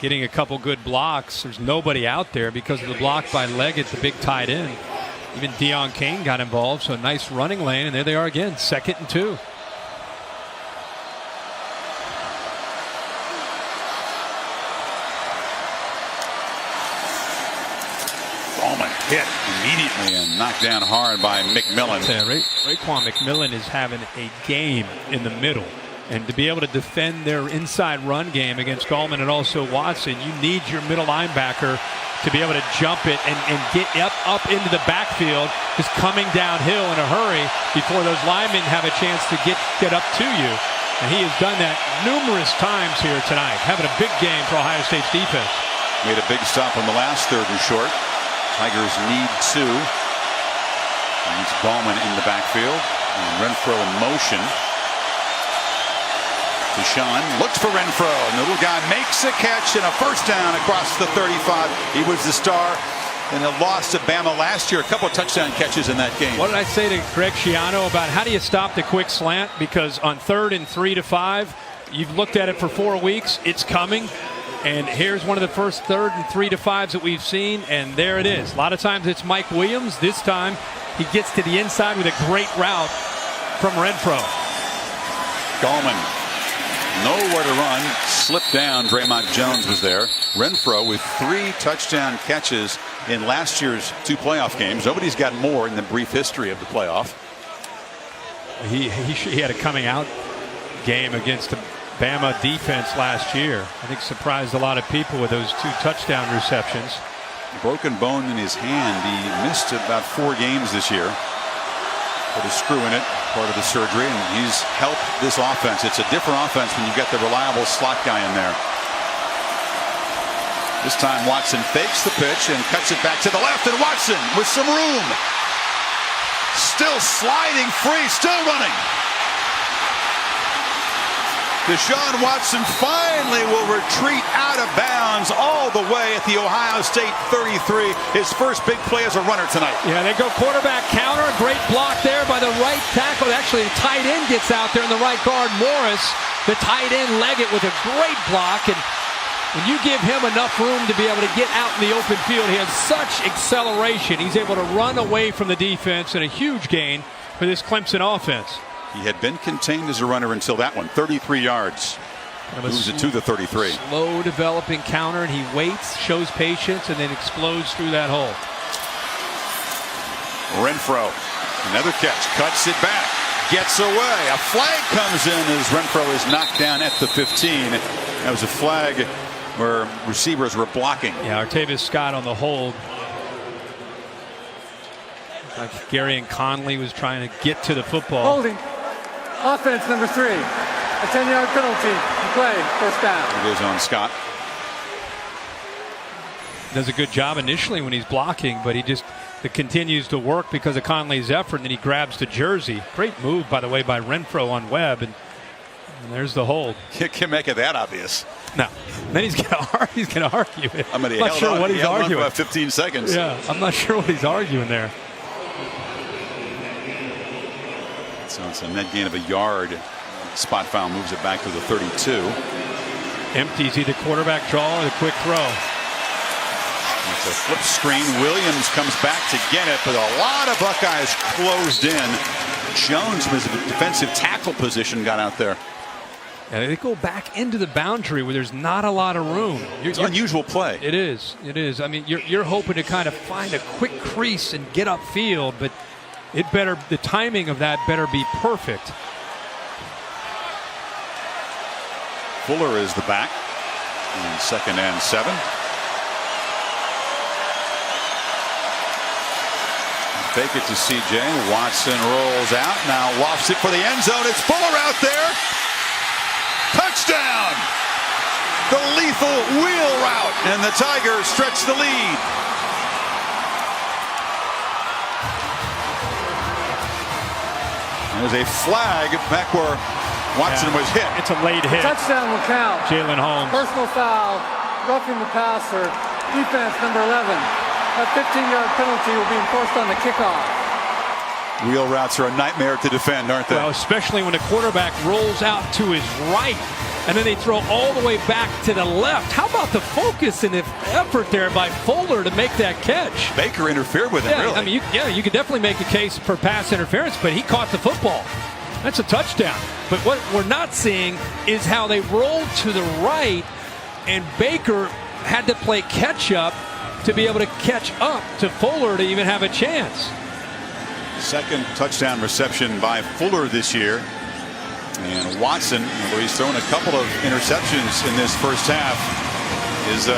getting a couple good blocks. There's nobody out there because of the block by Leggett, the big tight end. Even Deion Kane got involved, so a nice running lane, and there they are again, 2nd and 2. Gallman hit immediately and knocked down hard by McMillan. Yeah, Raekwon McMillan is having a game in the middle. And to be able to defend their inside run game against Gallman and also Watson, you need your middle linebacker to be able to jump it and get up into the backfield, just coming downhill in a hurry before those linemen have a chance to get up to you. And he has done that numerous times here tonight, having a big game for Ohio State's defense. Made a big stop on the last 3rd and short. Tigers need 2. Needs Gallman in the backfield. And Renfro in motion. Deshaun looks for Renfro, and the little guy makes a catch and a first down across the 35. He was the star in a loss to Bama last year. A couple of touchdown catches in that game. What did I say to Greg Schiano about how do you stop the quick slant? Because on 3rd and 3 to 5, you've looked at it for 4 weeks. It's coming. And here's one of the first 3rd and 3 to 5s that we've seen, and there it is. A lot of times it's Mike Williams. This time he gets to the inside with a great route from Renfro. Gallman. Nowhere to run, slipped down. Draymond Jones was there. Renfro with 3 touchdown catches in last year's 2 playoff games. Nobody's got more in the brief history of the playoff. He had a coming out game against the Bama defense last year. I think surprised a lot of people with those 2 touchdown receptions. Broken bone in his hand. He missed about 4 games this year. Put a screw in it, part of the surgery, and he's helped this offense. It's a different offense when you get the reliable slot guy in there. This time Watson fakes the pitch and cuts it back to the left, and Watson with some room. Still sliding free, still running. Deshaun Watson finally will retreat out of bounds all the way at the Ohio State 33. His first big play as a runner tonight. Yeah, they go quarterback counter. Great block there by the right tackle. Actually, the tight end gets out there in the right guard. Morris, the tight end, Leggett with a great block. And when you give him enough room to be able to get out in the open field, he has such acceleration. He's able to run away from the defense, and a huge gain for this Clemson offense. He had been contained as a runner until that one. 33 yards. Moves it to the 33. Slow developing counter, and he waits, shows patience, and then explodes through that hole. Renfro, another catch, cuts it back, gets away. A flag comes in as Renfro is knocked down at the 15. That was a flag where receivers were blocking. Yeah, Artavis Scott on the hold. Like Gary and Conley was trying to get to the football. Holding. Offense number 3. A 10-yard penalty. Play. First down. It goes on Scott. Does a good job initially when he's blocking, but it continues to work because of Conley's effort, and then he grabs the jersey. Great move, by the way, by Renfro on Webb, and there's the hold. You can't make it that obvious. No. Then he's going to argue it. I'm not sure what he's arguing. For about 15 seconds. Yeah, I'm not sure what he's arguing there. So it's a net gain of a yard. Spot foul moves it back to the 32. Empties either quarterback draw or the quick throw. It's a flip screen. Williams comes back to get it, but a lot of Buckeyes closed in. Jones was a defensive tackle position, got out there. Yeah, they go back into the boundary where there's not a lot of room. It's an unusual play. It is. It is. I mean, you're hoping to kind of find a quick crease and get upfield, but the timing of that better be perfect. Fuller is the back. And 2nd and 7. Fake it to CJ. Watson rolls out. Now lofts it for the end zone. It's Fuller out there. Touchdown! The lethal wheel route. And the Tigers stretch the lead. There's a flag back where Watson was hit. It's a late hit. Touchdown will count. Jalen Holmes. Personal foul, roughing the passer. Defense number 11. That 15-yard penalty will be enforced on the kickoff. Wheel routes are a nightmare to defend, aren't they? Well, especially when the quarterback rolls out to his right, and then they throw all the way back to the left. How about the focus and the effort there by Fuller to make that catch? Baker interfered with him, Yeah, really. I mean, you could definitely make a case for pass interference, but he caught the football. That's a touchdown. But what we're not seeing is how they rolled to the right, and Baker had to play catch up to be able to catch up to Fuller to even have a chance. Second touchdown reception by Fuller this year. And Watson, although he's thrown a couple of interceptions in this first half, is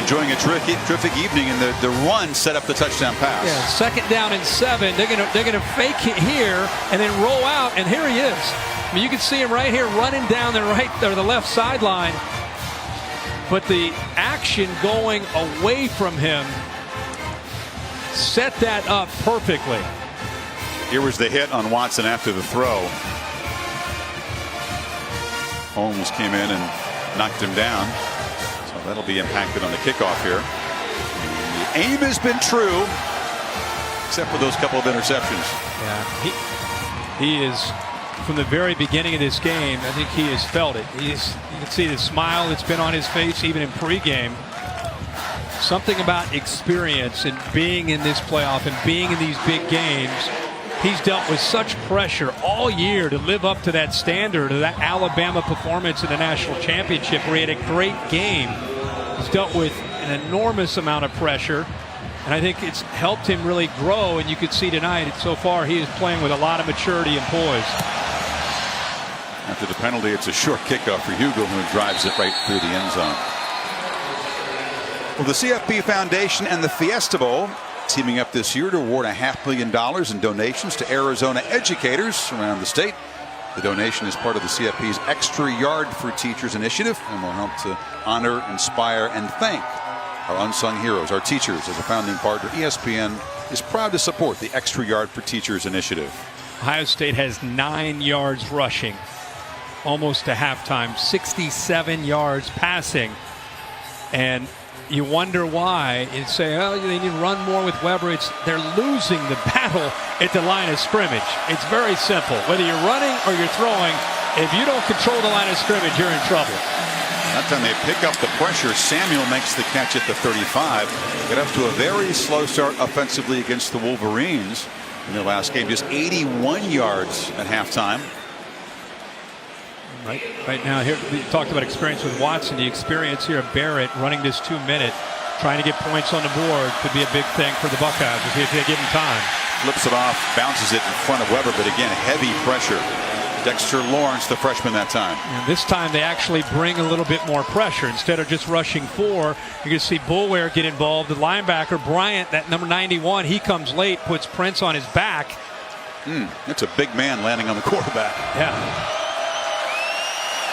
enjoying a terrific evening, and the run set up the touchdown pass. Yeah, 2nd down and 7. They're gonna fake it here and then roll out, and here he is. I mean, you can see him right here running down the right or the left sideline, but the action going away from him set that up perfectly. Here was the hit on Watson after the throw. Holmes came in and knocked him down. So that'll be impacted on the kickoff here. The aim has been true, except for those couple of interceptions. Yeah, he is, from the very beginning of this game, I think he has felt it. You can see the smile that's been on his face even in pregame. Something about experience and being in this playoff and being in these big games. He's dealt with such pressure all year to live up to that standard of that Alabama performance in the national championship where he had a great game. He's dealt with an enormous amount of pressure, and I think it's helped him really grow, and you could see tonight so far he is playing with a lot of maturity and poise. After the penalty, it's a short kickoff for Hugo, who drives it right through the end zone. Well, the CFP Foundation and the Fiesta Bowl teaming up this year to award $500,000 in donations to Arizona educators around the state. The donation is part of the CFP's Extra Yard for Teachers initiative and will help to honor, inspire, and thank our unsung heroes, our teachers. As a founding partner, ESPN is proud to support the Extra Yard for Teachers initiative. Ohio State has 9 yards rushing, almost to halftime, 67 yards passing, and you wonder why. You say, oh, they need to run more with Weber. They're losing the battle at the line of scrimmage. It's very simple. Whether you're running or you're throwing, if you don't control the line of scrimmage, you're in trouble. That time they pick up the pressure. Samuel makes the catch at the 35. Get up to a very slow start offensively against the Wolverines in their last game. Just 81 yards at halftime. Right now, here we talked about experience with Watson. The experience here of Barrett running this 2-minute, trying to get points on the board could be a big thing for the Buckeyes if they give him time. Flips it off, bounces it in front of Weber, but again, heavy pressure. Dexter Lawrence, the freshman that time. And this time they actually bring a little bit more pressure. Instead of just rushing 4, you're going to see Boulware get involved. The linebacker, Bryant, that number 91, he comes late, puts Prince on his back. That's a big man landing on the quarterback. Yeah.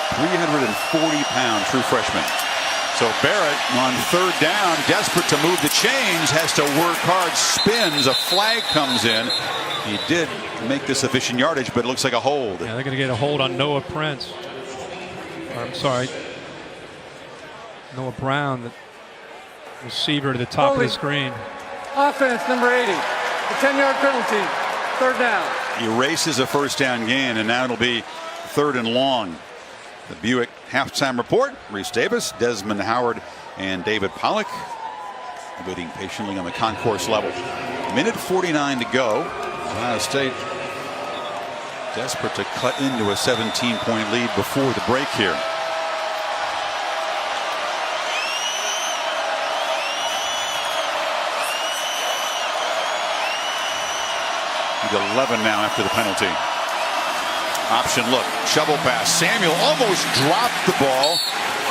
340-pound true freshman. So Barrett on 3rd down, desperate to move the chains, has to work hard, spins, a flag comes in. He did make the sufficient yardage, but it looks like a hold. Yeah, they're going to get a hold on Noah Prince. Or, I'm sorry, Noah Brown, the receiver to the top of the screen. Offense number 80, the 10-yard penalty, 3rd down. He erases a 1st down gain, and now it'll be 3rd and long. The Buick halftime report. Reese Davis, Desmond Howard, and David Pollock waiting patiently on the concourse level. 1:49 to go. Ohio State desperate to cut into a 17-point lead before the break here. He's 11 now after the penalty. Option look, shovel pass. Samuel almost dropped the ball.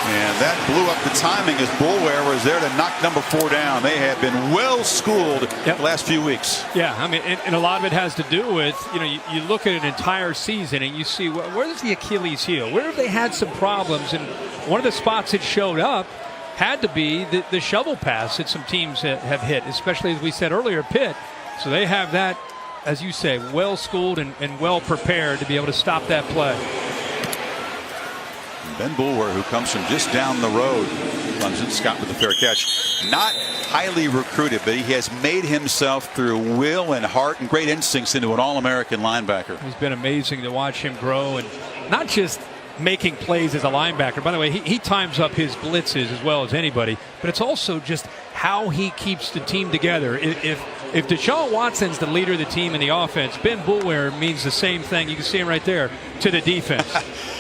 And that blew up the timing as Bulware was there to knock number 4 down. They have been well schooled the last few weeks. Yeah, I mean, and a lot of it has to do with, you look at an entire season and you see where's the Achilles heel? Where have they had some problems? And one of the spots that showed up had to be the shovel pass that some teams have hit, especially as we said earlier, Pitt. So they have that, as you say, well schooled and well prepared to be able to stop that play. Ben Bulwer, who comes from just down the road, Clemson. Scott with a fair catch. Not highly recruited, but he has made himself through will and heart and great instincts into an All-American linebacker. It's been amazing to watch him grow, and not just making plays as a linebacker. By the way, he times up his blitzes as well as anybody, but it's also just how he keeps the team together. If Deshaun Watson's the leader of the team in the offense, Ben Bulwer means the same thing. You can see him right there to the defense.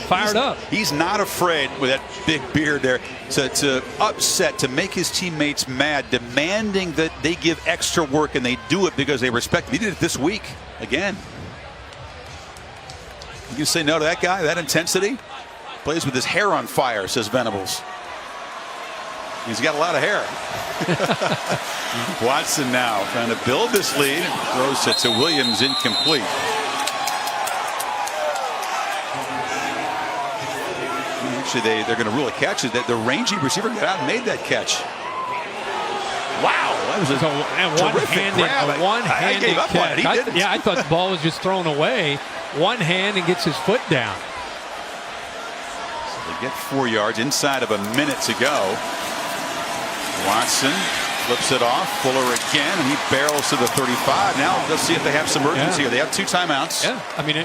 Fired up. He's not afraid with that big beard there to upset, to make his teammates mad, demanding that they give extra work, and they do it because they respect him. He did it this week again. You can say no to that guy, that intensity? Plays with his hair on fire, says Venables. He's got a lot of hair. Watson now trying to build this lead. Throws it to Williams, incomplete. Actually, they're going to rule a catch. The rangy receiver got out and made that catch. Wow, that was a one-handed catch. I thought the ball was just thrown away. One hand and gets his foot down. So they get 4 yards inside of a minute to go. Watson flips it off. Fuller again, and he barrels to the 35. Now let's see if they have some urgency here. They have 2 timeouts. Yeah, I mean,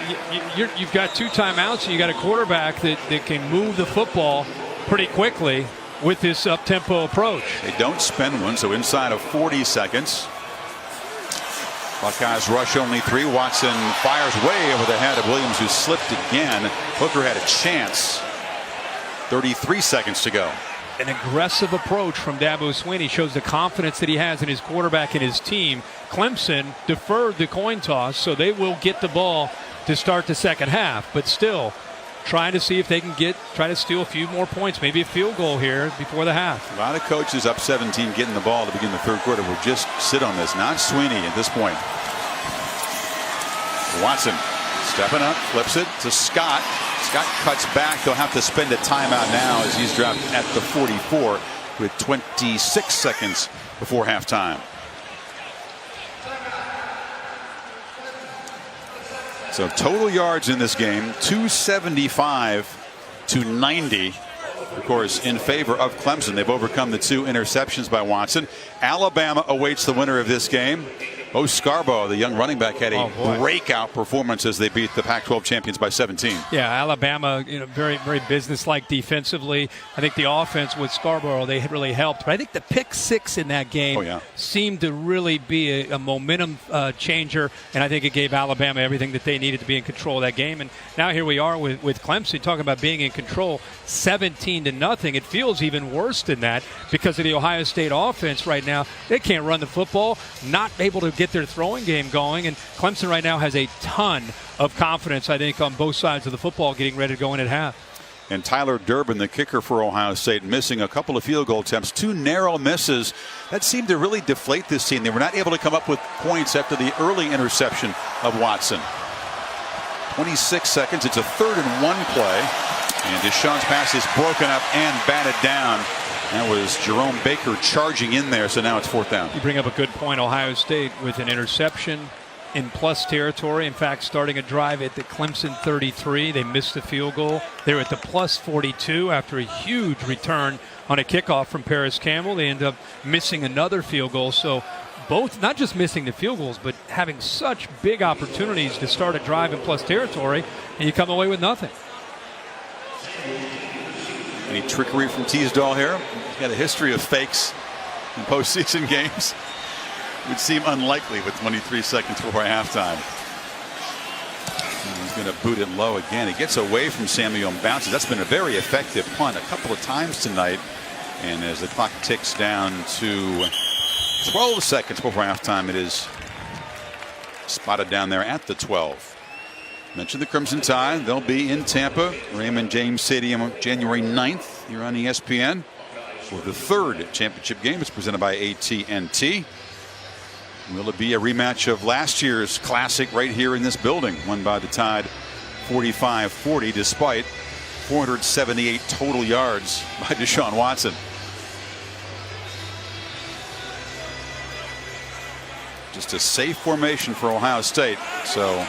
you've got 2 timeouts, and you got a quarterback that can move the football pretty quickly with this up-tempo approach. They don't spend one, so inside of 40 seconds. Buckeyes rush only 3. Watson fires way over the head of Williams, who slipped again. Hooker had a chance. 33 seconds to go. An aggressive approach from Dabo Swinney shows the confidence that he has in his quarterback and his team. Clemson deferred the coin toss, so they will get the ball to start the second half, but still trying to see if they can try to steal a few more points, maybe a field goal here before the half. A lot of coaches up 17 getting the ball to begin the third quarter will just sit on this. Not Swinney at this point. Watson stepping up, flips it to Scott. Scott cuts back. They'll have to spend a timeout now as he's dropped at the 44 with 26 seconds before halftime. So total yards in this game, 275 to 90. Of course, in favor of Clemson. They've overcome the 2 interceptions by Watson. Alabama awaits the winner of this game. Bo Scarborough, the young running back, had a breakout performance as they beat the Pac-12 champions by 17. Yeah, Alabama, very, very businesslike defensively. I think the offense with Scarborough, they really helped. But I think the pick 6 in that game seemed to really be a momentum changer, and I think it gave Alabama everything that they needed to be in control of that game. And now here we are with Clemson talking about being in control, 17-0. It feels even worse than that because of the Ohio State offense right now. They can't run the football, not able to get their throwing game going, and Clemson right now has a ton of confidence, I think, on both sides of the football getting ready to go in at half. And Tyler Durbin, the kicker for Ohio State, missing a couple of field goal attempts, 2 narrow misses. That seemed to really deflate this team. They were not able to come up with points after the early interception of Watson. 26 seconds. It's a 3rd and 1 play. And Deshaun's pass is broken up and batted down. That was Jerome Baker charging in there, so now it's 4th down. You bring up a good point. Ohio State with an interception in plus territory. In fact, starting a drive at the Clemson 33. They missed the field goal. They were at the plus 42 after a huge return on a kickoff from Paris Campbell. They end up missing another field goal. So both not just missing the field goals, but having such big opportunities to start a drive in plus territory, and you come away with nothing. Any trickery from Teasdall here? He's got a history of fakes in postseason games. It would seem unlikely with 23 seconds before halftime. And he's going to boot it low again. He gets away from Samuel and bounces. That's been a very effective punt a couple of times tonight. And as the clock ticks down to 12 seconds before halftime, it is spotted down there at the 12. Mentioned the Crimson Tide. They'll be in Tampa, Raymond James Stadium, January 9th. here on ESPN for the third championship game. It's presented by AT&T. Will it be a rematch of last year's classic right here in this building, won by the Tide 45-40 despite 478 total yards by Deshaun Watson. Just a safe formation for Ohio State. So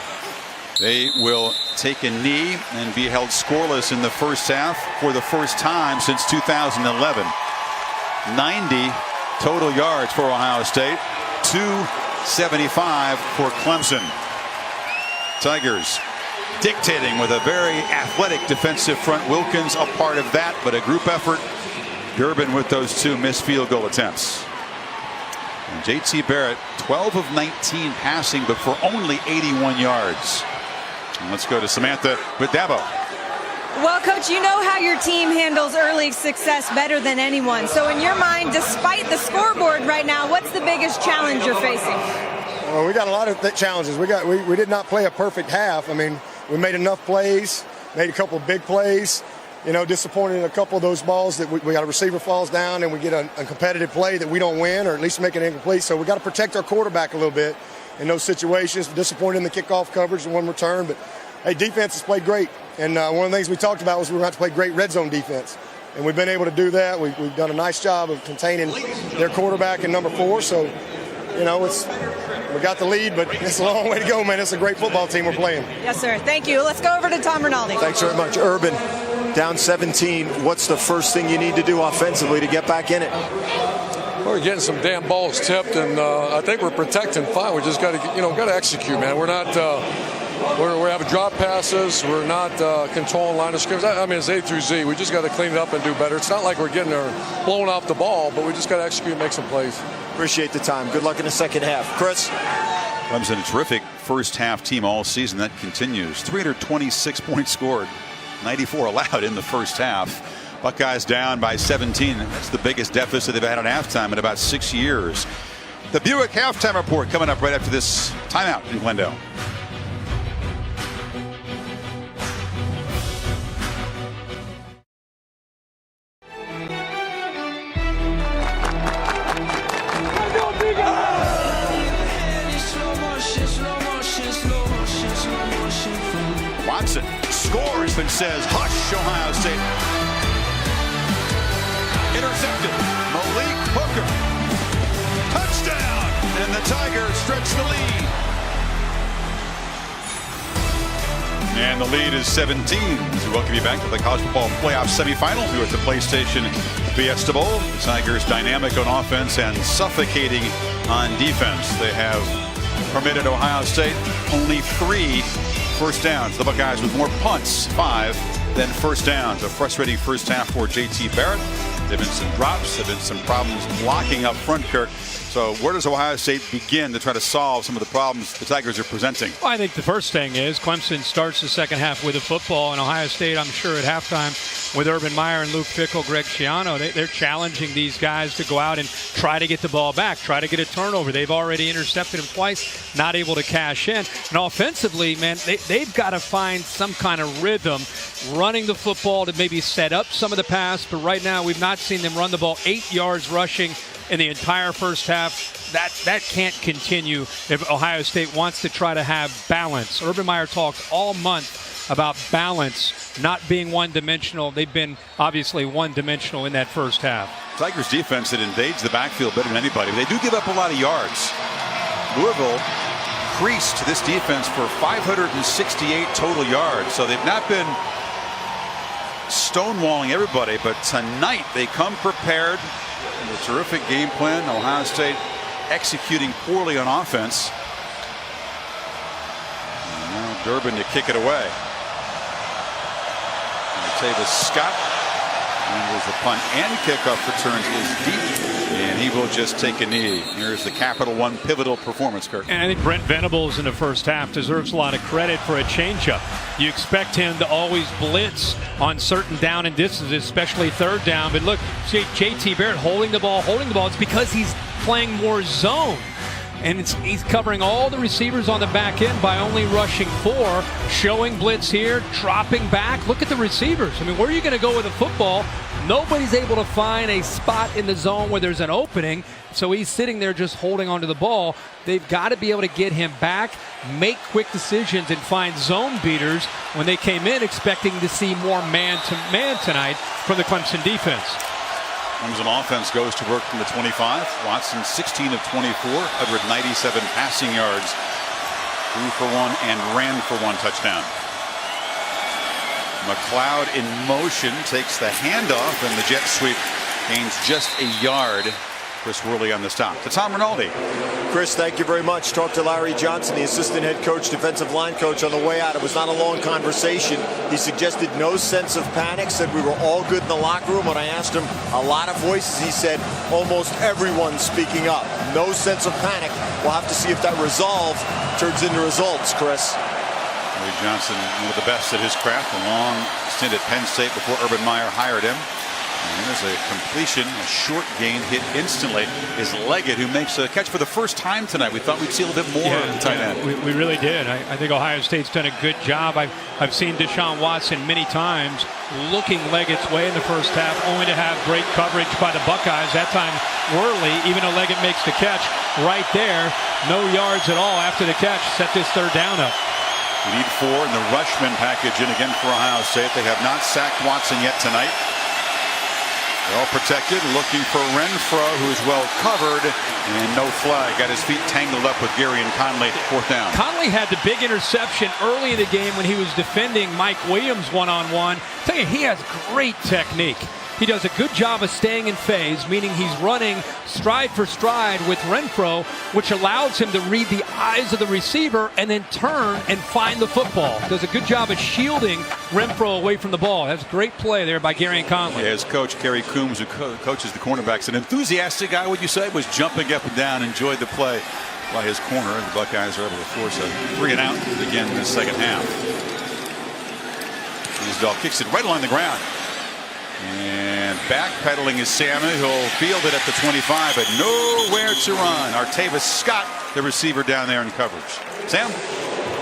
they will take a knee and be held scoreless in the first half for the first time since 2011. 90 total yards for Ohio State, 275 for Clemson. Tigers dictating with a very athletic defensive front. Wilkins a part of that, but a group effort. Durbin with those two missed field goal attempts. And JT Barrett 12 of 19 passing, but for only 81 yards. And let's go to Samantha with Dabo. Well, Coach, you know how your team handles early success better than anyone. So in your mind, despite the scoreboard right now, what's the biggest challenge you're facing? Well, we got a lot of challenges. We did not play a perfect half. I mean, we made enough plays, made a couple of big plays. You know, disappointed in a couple of those balls that we got a receiver falls down and we get a competitive play that we don't win or at least make it incomplete. So we got to protect our quarterback a little bit in those situations. Disappointed in the kickoff coverage and one return, but hey, defense has played great. And one of the things we talked about was we were going to have to play great red zone defense. And we've been able to do that. We've done a nice job of containing their quarterback in number 4. So, you know, we got the lead, but it's a long way to go, man. It's a great football team we're playing. Yes, sir. Thank you. Let's go over to Tom Rinaldi. Thanks very much. Urban, down 17. What's the first thing you need to do offensively to get back in it? We're getting some damn balls tipped, and I think we're protecting fine. We just got to execute, man. We're not. We have drop passes. We're not controlling line of scrimmage. I mean, it's A through Z. We just got to clean it up and do better. It's not like we're getting there blowing off the ball, but we just got to execute and make some plays. Appreciate the time. Good luck in the second half. Chris? Clemson, a terrific first half team all season. That continues. 326 points scored, 94 allowed in the first half. Buckeyes down by 17. That's the biggest deficit they've had at halftime in about 6 years. The Buick halftime report coming up right after this timeout in Glendale. Watson scores but says hush, Ohio State. Intercepted. Malik Hooker. Touchdown. And the Tigers stretch the lead. And the lead is 17. We welcome you back to the college football playoff semifinals here at the PlayStation Fiesta Bowl. The Tigers dynamic on offense and suffocating on defense. They have permitted Ohio State only 3 first downs. The Buckeyes with more punts, 5, than first downs. A frustrating first half for JT Barrett. There have been some drops. There have been some problems blocking up front, Kirk. So where does Ohio State begin to try to solve some of the problems the Tigers are presenting? Well, I think the first thing is Clemson starts the second half with a football, and Ohio State, I'm sure, at halftime with Urban Meyer and Luke Fickell, Greg Schiano, they're challenging these guys to go out and try to get the ball back, try to get a turnover. They've already intercepted him twice, not able to cash in. And offensively, man, they've got to find some kind of rhythm running the football to maybe set up some of the pass. But right now, we've not seen them run the ball 8 yards rushing in the entire first half. That can't continue if Ohio State wants to try to have balance. Urban Meyer talked all month about balance, not being one-dimensional. They've been obviously one-dimensional in that first half. Tigers defense that invades the backfield better than anybody. They do give up a lot of yards. Louisville increased this defense for 568 total yards. So they've not been stonewalling everybody, but tonight they come prepared. A terrific game plan. Ohio State executing poorly on offense. And now Durbin to kick it away. Tavis Scott. And there's the punt and kickoff returns is deep. And he will just take a knee. Here's the Capital One pivotal performance, Kirk. And I think Brent Venables in the first half deserves a lot of credit for a changeup. You expect him to always blitz on certain down and distances, especially third down. But look, JT Barrett holding the ball. It's because he's playing more zone. And he's covering all the receivers on the back end by only rushing 4, showing blitz here, dropping back. Look at the receivers. I mean, where are you going to go with a football? Nobody's able to find a spot in the zone where there's an opening, so he's sitting there just holding onto the ball. They've got to be able to get him back, make quick decisions, and find zone beaters when they came in expecting to see more man-to-man tonight from the Clemson defense. Clemson offense goes to work from the 25. Watson 16 of 24, 197 passing yards, threw for one and ran for one touchdown. McLeod in motion takes the handoff, and the jet sweep gains just a yard. Chris Worley on the stop. To Tom Rinaldi. Chris, thank you very much. Talked to Larry Johnson, the assistant head coach, defensive line coach, on the way out. It was not a long conversation. He suggested no sense of panic, said we were all good in the locker room. When I asked him, a lot of voices, he said almost everyone speaking up. No sense of panic. We'll have to see if that resolve turns into results, Chris. Larry Johnson, one of the best at his craft, a long stint at Penn State before Urban Meyer hired him. And there's a completion, a short gain, hit instantly is Leggett, who makes a catch for the first time tonight. We thought we'd see a little bit more at the tight end. We really did. I think Ohio State's done a good job. I've seen Deshaun Watson many times looking Leggett's way in the first half, only to have great coverage by the Buckeyes. That time, Worley, even though Leggett makes the catch, right there, no yards at all after the catch, set this third down up. We need 4 in the Rushman package in again for Ohio State. They have not sacked Watson yet tonight. Well protected, looking for Renfro, who is well covered, and no flag. Got his feet tangled up with Gary and Conley. 4th down. Conley had the big interception early in the game when he was defending Mike Williams one-on-one. Tell you, he has great technique. He does a good job of staying in phase, meaning he's running stride for stride with Renfro, which allows him to read the eyes of the receiver and then turn and find the football. Does a good job of shielding Renfro away from the ball. That's a great play there by Gary and Conley. Yeah, his coach, Kerry Coombs, who coaches the cornerbacks, an enthusiastic guy, would you say, was jumping up and down, enjoyed the play by his corner. And the Buckeyes are able to force a 3-and-out again in the second half. Isdall kicks it right along the ground. And backpedaling is Salmon, who'll field it at the 25, but nowhere to run. Artavis Scott, the receiver down there in coverage. Sam?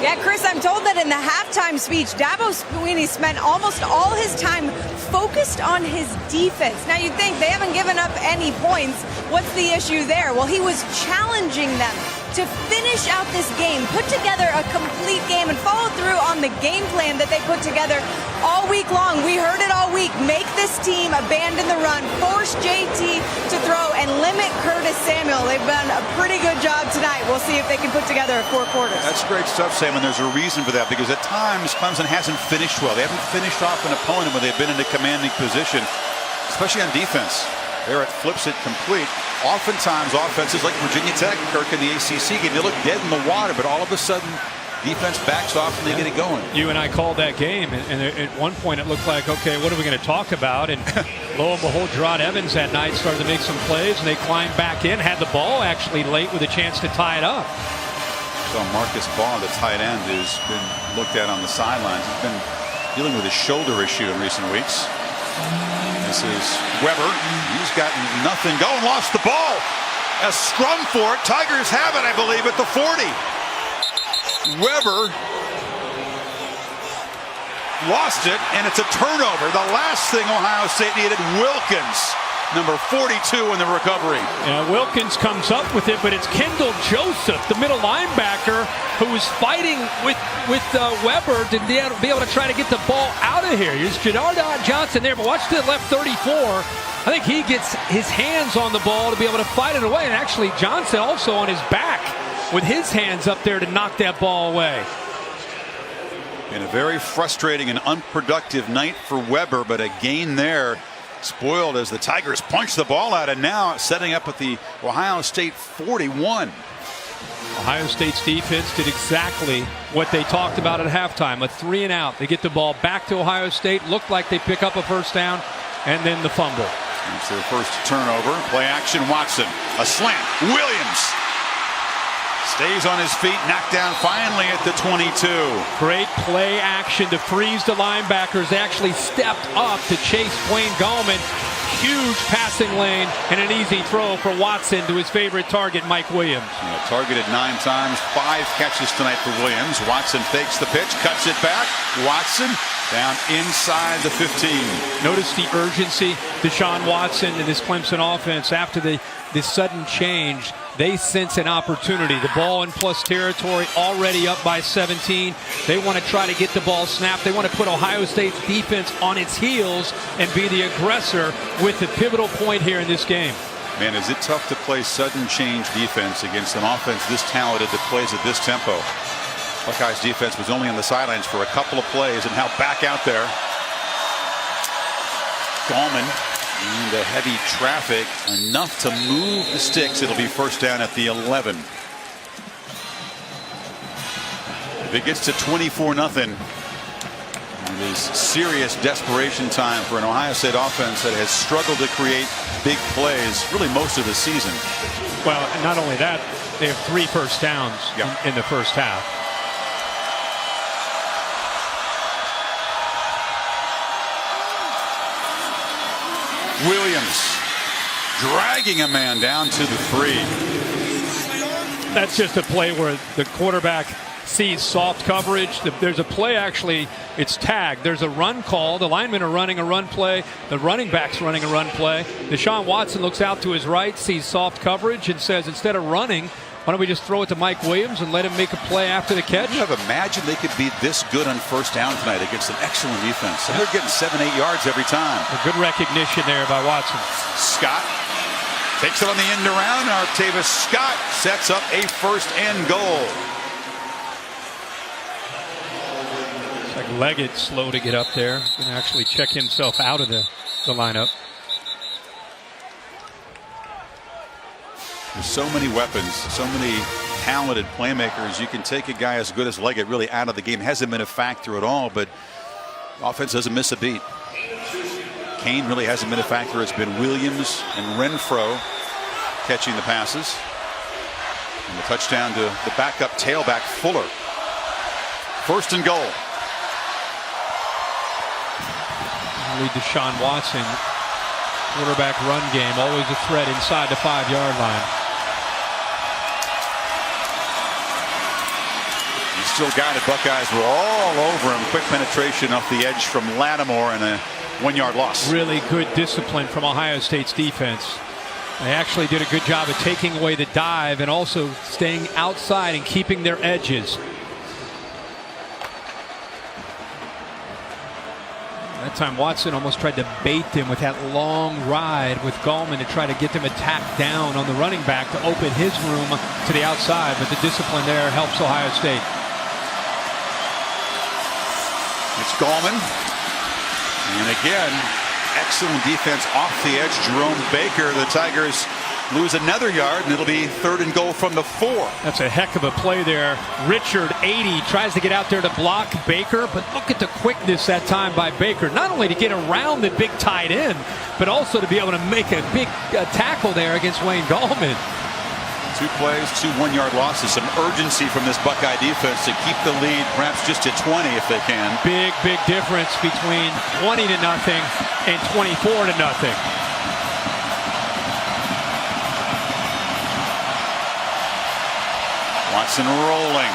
Yeah, Chris, I'm told that in the halftime speech, Dabo Swinney spent almost all his time focused on his defense. Now, you'd think they haven't given up any points. What's the issue there? Well, he was challenging them to finish out this game, put together a complete game, and follow through on the game plan that they put together all week long. We heard it all week. Make this team abandon the run, force JT to throw, and limit Curtis Samuel. They've done a pretty good job tonight. We'll see if they can put together 4 quarters. That's great stuff, Sam, and there's a reason for that, because at times Clemson hasn't finished well. They haven't finished off an opponent when they've been in a commanding position, especially on defense. Barrett flips it complete. Oftentimes, offenses like Virginia Tech, Kirk in the ACC game, they look dead in the water, but all of a sudden, defense backs off and they get it going. You and I called that game, and at one point it looked like, okay, what are we going to talk about? And lo and behold, Gerard Evans that night started to make some plays, and they climbed back in, had the ball actually late with a chance to tie it up. So Marcus Baugh, the tight end, has been looked at on the sidelines. He's been dealing with a shoulder issue in recent weeks. This is Weber. He's got nothing going. Lost the ball. A scrum for it. Tigers have it, I believe, at the 40. Weber lost it, and it's a turnover. The last thing Ohio State needed. Wilkins, number 42 in the recovery. Yeah, Wilkins comes up with it, but it's Kendall Joseph, the middle linebacker, who was fighting with Weber to be able to try to get the ball out of here. Here's Jadard Johnson there, but watch the left 34. I think he gets his hands on the ball to be able to fight it away, and actually Johnson also on his back with his hands up there to knock that ball away. In a very frustrating and unproductive night for Weber, but a gain there spoiled as the Tigers punch the ball out, and now setting up at the Ohio State 41. Ohio State's defense did exactly what they talked about at halftime, a 3-and-out. They get the ball back to Ohio State, looked like they pick up a first down, and then the fumble. It's their first turnover. Play action, Watson. A slant. Williams stays on his feet, knocked down finally at the 22. Great play action to freeze the linebackers. They actually stepped up to chase Wayne Gallman. huge passing lane and an easy throw for Watson to his favorite target, Mike Williams. Yeah, targeted 9 times, 5 catches tonight for Williams. Watson fakes the pitch, cuts it back. Watson down inside the 15. Notice the urgency. Deshaun Watson and this Clemson offense, after this sudden change, they sense an opportunity. The ball in plus territory, already up by 17. They want to try to get the ball snapped. They want to put Ohio State's defense on its heels and be the aggressor with the pivotal point here in this game. Man, is it tough to play sudden change defense against an offense this talented that plays at this tempo. Buckeyes defense was only on the sidelines for a couple of plays and now back out there. Gallman. And the heavy traffic enough to move the sticks. It'll be first down at the 11. If it gets to 24-0, it is serious desperation time for an Ohio State offense that has struggled to create big plays really most of the season. Well, and not only that, they have 3 first downs in the first half. Williams dragging a man down to the 3. That's just a play where the quarterback sees soft coverage. There's a play, actually, it's tagged. There's a run call. The linemen are running a run play. The running back's running a run play. Deshaun Watson looks out to his right, sees soft coverage, and says, instead of running, why don't we just throw it to Mike Williams and let him make a play after the catch? You have imagined they could be this good on first down tonight against an excellent defense. And they're getting 7-8 yards every time. A good recognition there by Watson. Scott takes it on the end around. Artavis Scott sets up a first and goal. It's like Leggett slow to get up there. Going to actually check himself out of the lineup. There's so many weapons, so many talented playmakers. You can take a guy as good as Leggett really out of the game. Hasn't been a factor at all, but offense doesn't miss a beat. Kane really hasn't been a factor. It's been Williams and Renfro catching the passes. And the touchdown to the backup tailback Fuller. First and goal. Lead Deshaun Watson. Quarterback run game, always a threat inside the 5-yard line. He still got it. Buckeyes were all over him. Quick penetration off the edge from Lattimore and a 1-yard loss. Really good discipline from Ohio State's defense. They actually did a good job of taking away the dive and also staying outside and keeping their edges. That time Watson almost tried to bait them with that long ride with Gallman to try to get them attacked down on the running back to open his room to the outside, but the discipline there helps Ohio State. It's Gallman. And again, excellent defense off the edge. Jerome Baker. The Tigers lose another yard, and it'll be third and goal from the 4. That's a heck of a play there. Richard 80 tries to get out there to block Baker, but look at the quickness that time by Baker. Not only to get around the big tight end, but also to be able to make a big tackle there against Wayne Gallman. 2 plays, 2 1-yard losses. Some urgency from this Buckeye defense to keep the lead, perhaps just to 20 if they can. Big difference between 20-0 and 24-0. Watson rolling.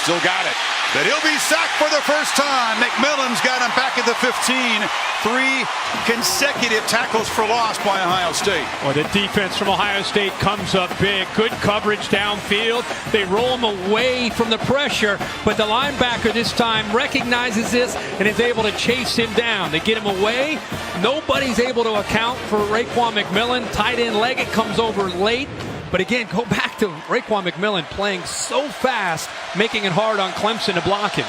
Still got it. But he'll be sacked for the first time. McMillan's got him back at the 15. 3 consecutive tackles for loss by Ohio State. Well, the defense from Ohio State comes up big. Good coverage downfield. They roll him away from the pressure, but the linebacker this time recognizes this and is able to chase him down. They get him away. Nobody's able to account for Raekwon McMillan. Tight end Leggett comes over late. But again, go back to Raekwon McMillan playing so fast, making it hard on Clemson to block him.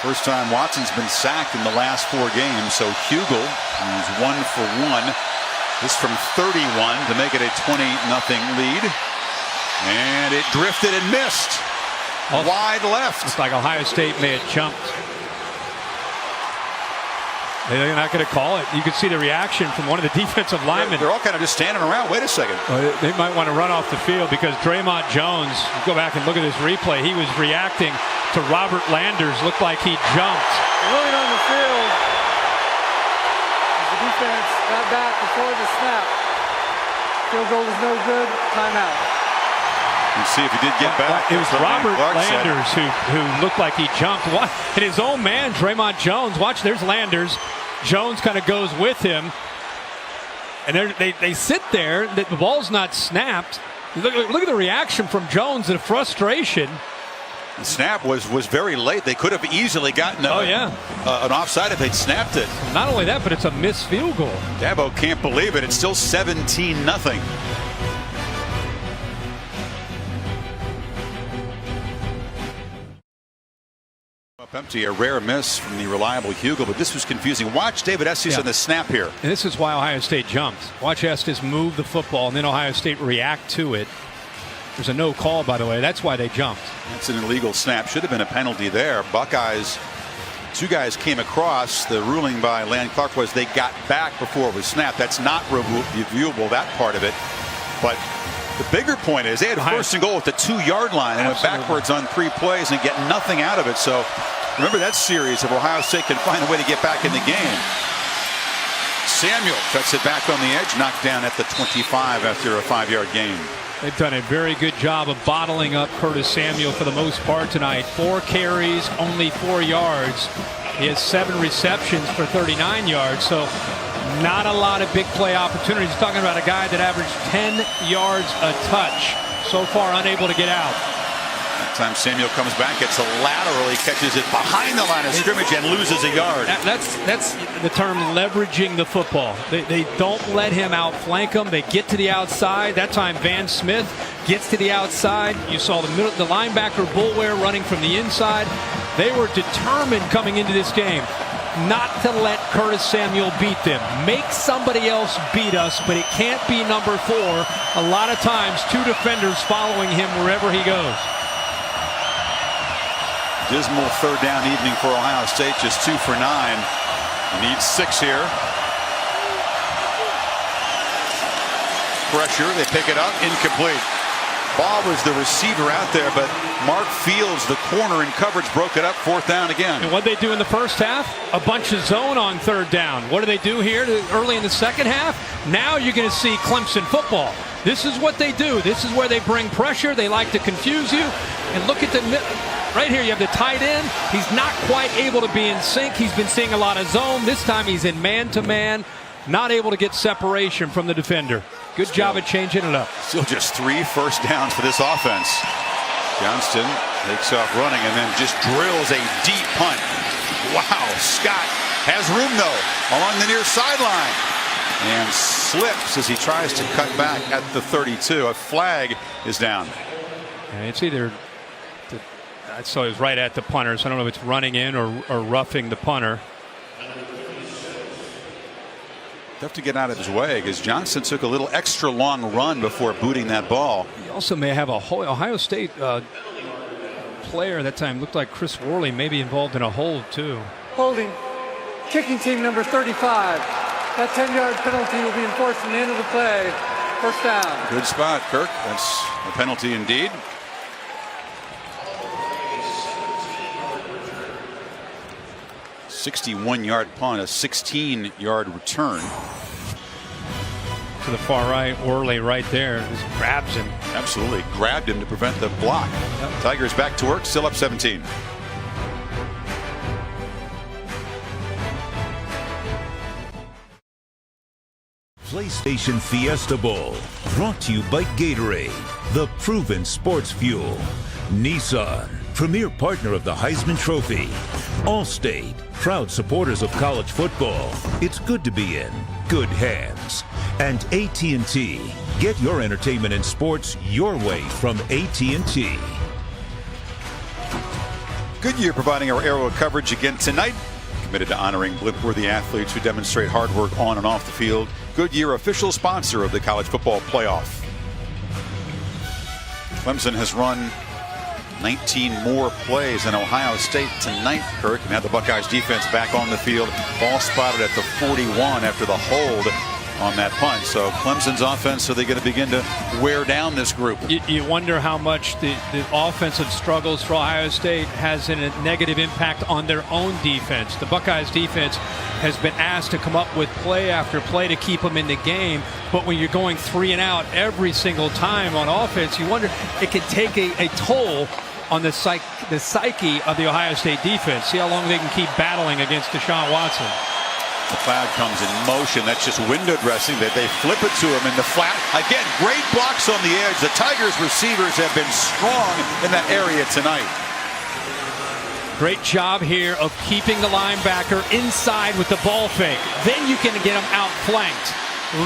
First time Watson's been sacked in the last 4 games. So Hugel, who's 1 for 1, this from 31 to make it a 20-0 lead. And it drifted and missed. Wide left. It's like Ohio State may have jumped. They're not going to call it. You can see the reaction from one of the defensive linemen. They're all kind of just standing around. Wait a second. They might want to run off the field because Draymond Jones, go back and look at this replay, he was reacting to Robert Landers. Looked like he jumped. Ruling on the field is the defense got back before the snap. Field goal is no good. Timeout. Let's see if he did get back. It was That's what Robert Clark said. Landers who looked like he jumped. And his own man, Draymond Jones. Watch, there's Landers. Jones kind of goes with him. And they sit there. The ball's not snapped. Look at the reaction from Jones, the frustration. The snap was very late. They could have easily gotten an offside if they'd snapped it. Not only that, but it's a missed field goal. Dabo can't believe it. It's still 17-0. Up empty, a rare miss from the reliable Hugel, but this was confusing. Watch David Estes on the snap here. And this is why Ohio State jumped. Watch Estes move the football, and then Ohio State react to it. There's a no call, by the way. That's why they jumped. That's an illegal snap. Should have been a penalty there. Buckeyes, two guys came across. The ruling by Land Clark was they got back before it was snapped. That's not reviewable, that part of it. But the bigger point is they had first and goal at the 2-yard line and went backwards on 3 plays and get nothing out of it. So remember that series if Ohio State can find a way to get back in the game. Samuel cuts it back on the edge, knocked down at the 25 after a 5-yard gain. They've done a very good job of bottling up Curtis Samuel for the most part tonight. 4 carries, only 4 yards. He has 7 receptions for 39 yards. So not a lot of big play opportunities. He's talking about a guy that averaged 10 yards a touch. So far unable to get out. That time Samuel comes back, gets a lateral, he catches it behind the line of scrimmage and loses a yard. That's the term leveraging the football. They don't let him outflank them. They get to the outside. That time Van Smith gets to the outside. You saw the linebacker Bulware running from the inside. They were determined coming into this game not to let Curtis Samuel beat them. Make somebody else beat us, but it can't be number 4. A lot of times 2 defenders following him wherever he goes. Dismal third down evening for Ohio State, just 2 for 9. Needs 6 here. Pressure, they pick it up, incomplete. Ball was the receiver out there, but Mark Fields, the corner in coverage, broke it up. 4th down again. And what did they do in the first half? A bunch of zone on 3rd down. What do they do here early in the second half? Now you're going to see Clemson football. This is what they do. This is where they bring pressure. They like to confuse you. And look at the right here. You have the tight end. He's not quite able to be in sync. He's been seeing a lot of zone. This time he's in man-to-man, not able to get separation from the defender. Good job at changing it up. Still just 3 first downs for this offense. Johnston takes off running and then just drills a deep punt. Wow, Scott has room though along the near sideline and slips as he tries to cut back at the 32. A flag is down. And it's either I saw it was right at the punter, so I don't know if it's running in or roughing the punter. Tough to get out of his way because Johnson took a little extra long run before booting that ball. He also may have a Ohio State player that time. Looked like Chris Worley may be involved in a hold too. Holding. Kicking team number 35. That 10-yard penalty will be enforced at the end of the play. First down. Good spot, Kirk. That's a penalty indeed. ...61-yard punt, a 16-yard return. To the far right, Worley right there just grabs him. Absolutely, grabbed him to prevent the block. Yep. Tigers back to work, still up 17. PlayStation Fiesta Bowl, brought to you by Gatorade, the proven sports fuel. Nissan, premier partner of the Heisman Trophy. Allstate, proud supporters of college football. It's good to be in good hands. And AT&T, get your entertainment and sports your way from AT&T. Goodyear providing our aerial coverage again tonight. Committed to honoring blimp-worthy athletes who demonstrate hard work on and off the field. Goodyear, official sponsor of the college football playoff. Clemson has run 19 more plays than Ohio State tonight, Kirk, and had the Buckeyes defense back on the field. Ball spotted at the 41 after the hold on that punt. So Clemson's offense, are they going to begin to wear down this group? You wonder how much the offensive struggles for Ohio State has a negative impact on their own defense. The Buckeyes defense has been asked to come up with play after play to keep them in the game, but when you're going 3 and out every single time on offense, you wonder it can take a toll on the psyche of the Ohio State defense. See how long they can keep battling against Deshaun Watson. McLeod comes in motion. That's just window dressing. That they flip it to him in the flat. Again, great blocks on the edge. The Tigers receivers have been strong in that area tonight. Great job here of keeping the linebacker inside with the ball fake. Then you can get him outflanked.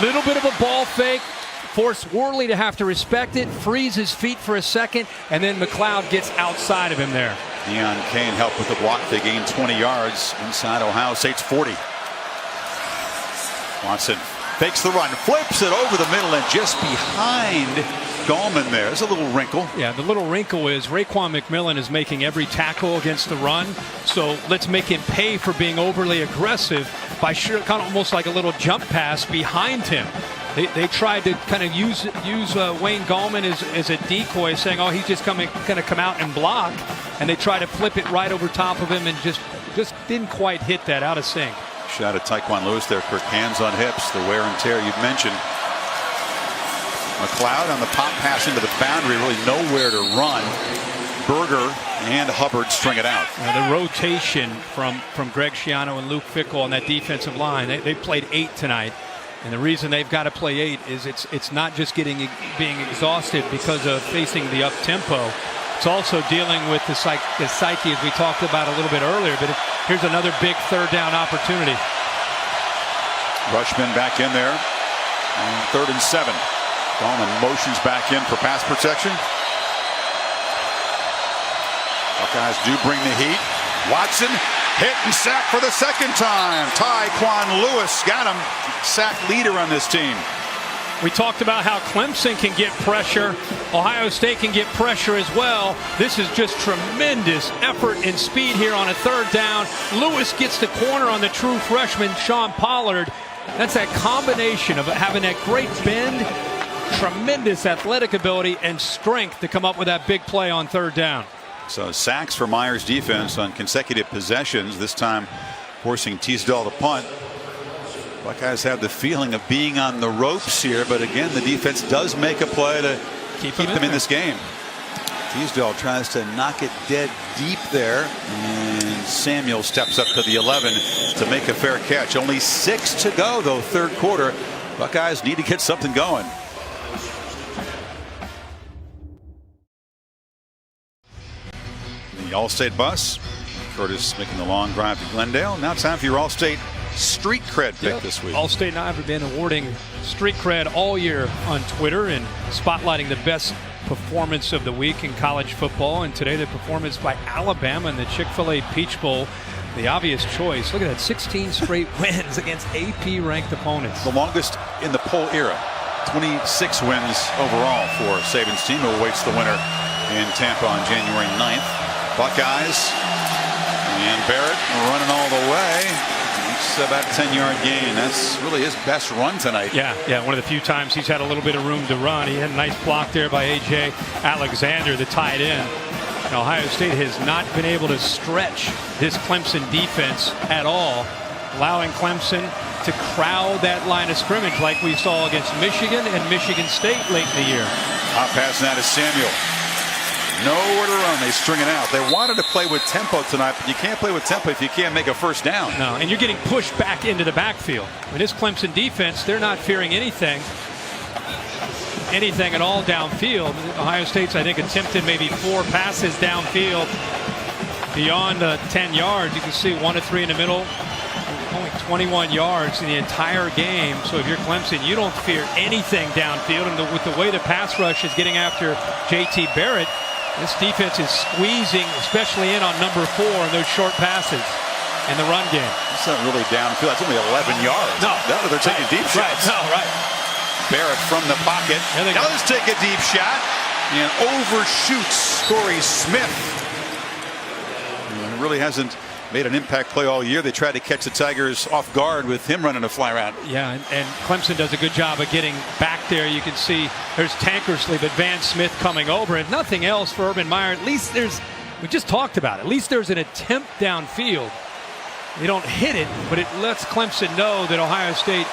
Little bit of a ball fake. Force Worley to have to respect it. Frees his feet for a second. And then McLeod gets outside of him there. Deion Kane helped with the block. They gained 20 yards inside Ohio State's 40. Watson fakes the run, flips it over the middle and just behind Gallman there. There's a little wrinkle. Yeah, the little wrinkle is Raekwon McMillan is making every tackle against the run. So let's make him pay for being overly aggressive by kind of almost like a little jump pass behind him. They tried to kind of use Wayne Gallman as a decoy, saying, oh, he's just going to come out and block. And they try to flip it right over top of him and just didn't quite hit that, out of sync. Shot at Tyquan Lewis there, Kirk. Hands on hips, the wear and tear you've mentioned. McLeod on the pop pass into the boundary, really nowhere to run. Berger and Hubbard string it out. The rotation from Greg Schiano and Luke Fickell on that defensive line, they played 8 tonight. And the reason they've got to play 8 is it's not just being exhausted because of facing the up tempo. It's also dealing with the psyche, as we talked about a little bit earlier. But here's another big 3rd down opportunity. Rushman back in there. And 3rd and 7. Gallman motions back in for pass protection. Buckeyes do bring the heat. Watson hit and sacked for the 2nd time. Tyquan Lewis got him. Sack leader on this team. We talked about how Clemson can get pressure. Ohio State can get pressure as well. This is just tremendous effort and speed here on a 3rd down. Lewis gets the corner on the true freshman, Sean Pollard. That's that combination of having that great bend, tremendous athletic ability, and strength to come up with that big play on 3rd down. So sacks for Myers defense on consecutive possessions, this time forcing Teasdale to punt. Buckeyes have the feeling of being on the ropes here, but again, the defense does make a play to keep them in this game. Teasdale tries to knock it dead deep there, and Samuel steps up to the 11 to make a fair catch. Only 6 to go, though, 3rd quarter. Buckeyes need to get something going. The All-State bus. Curtis making the long drive to Glendale. Now time for your All-State Street Cred pick this week. All-State and I have been awarding Street Cred all year on Twitter and spotlighting the best performance of the week in college football. And today the performance by Alabama in the Chick-fil-A Peach Bowl. The obvious choice. Look at that, 16 straight wins against AP-ranked opponents. The longest in the poll era. 26 wins overall for Saban's team, who awaits the winner in Tampa on January 9th. Buckeyes and Barrett running all the way. It's about a 10-yard gain. That's really his best run tonight. Yeah, one of the few times he's had a little bit of room to run. He had a nice block there by A.J. Alexander, the tight end. And Ohio State has not been able to stretch this Clemson defense at all, allowing Clemson to crowd that line of scrimmage like we saw against Michigan and Michigan State late in the year. Hot pass now to Samuel. Nowhere to run. They string it out. They wanted to play with tempo tonight, but you can't play with tempo if you can't make a 1st down. No, and you're getting pushed back into the backfield. With this Clemson defense, they're not fearing anything at all downfield. Ohio State's, I think, attempted maybe 4 passes downfield beyond 10 yards. You can see 1 of 3 in the middle. Only 21 yards in the entire game. So if you're Clemson, you don't fear anything downfield. And with the way the pass rush is getting after J.T. Barrett, this defense is squeezing, especially in on number 4 in those short passes in the run game. It's not really downfield. That's only 11 yards. No, they're taking deep shots. Right. Barrett from the pocket does take a deep shot and overshoots Corey Smith. He really hasn't made an impact play all year. They tried to catch the Tigers off guard with him running a fly route. Yeah, and Clemson does a good job of getting back there. You can see there's Tankersley, but Van Smith coming over. If nothing else for Urban Meyer, at least we just talked about it, at least there's an attempt downfield. They don't hit it, but it lets Clemson know that Ohio State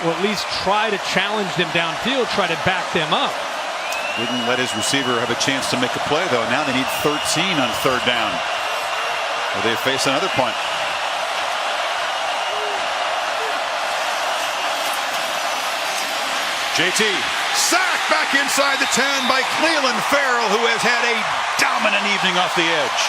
will at least try to challenge them downfield, try to back them up. Didn't let his receiver have a chance to make a play, though. Now they need 13 on third down. Well, they face another punt. JT sacked back inside the 10 by Clelin Ferrell, who has had a dominant evening off the edge.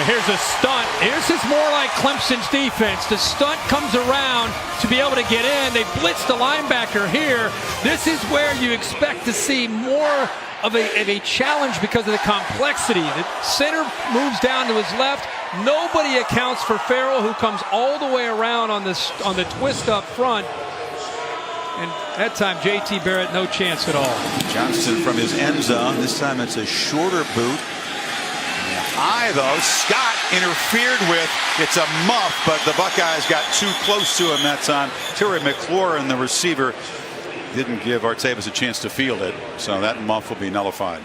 Here's a stunt. Here's just more like Clemson's defense. The stunt comes around to be able to get in. They blitz the linebacker here. This is where you expect to see more of a challenge because of the complexity. The center moves down to his left. Nobody accounts for Ferrell, who comes all the way around on the twist up front. And that time, JT Barrett, no chance at all. Johnston from his end zone. This time it's a shorter boot. High, though. Scott interfered with. It's a muff, but the Buckeyes got too close to him that time. Terry McLaurin, the receiver, didn't give Artavis a chance to field it, so that muff will be nullified.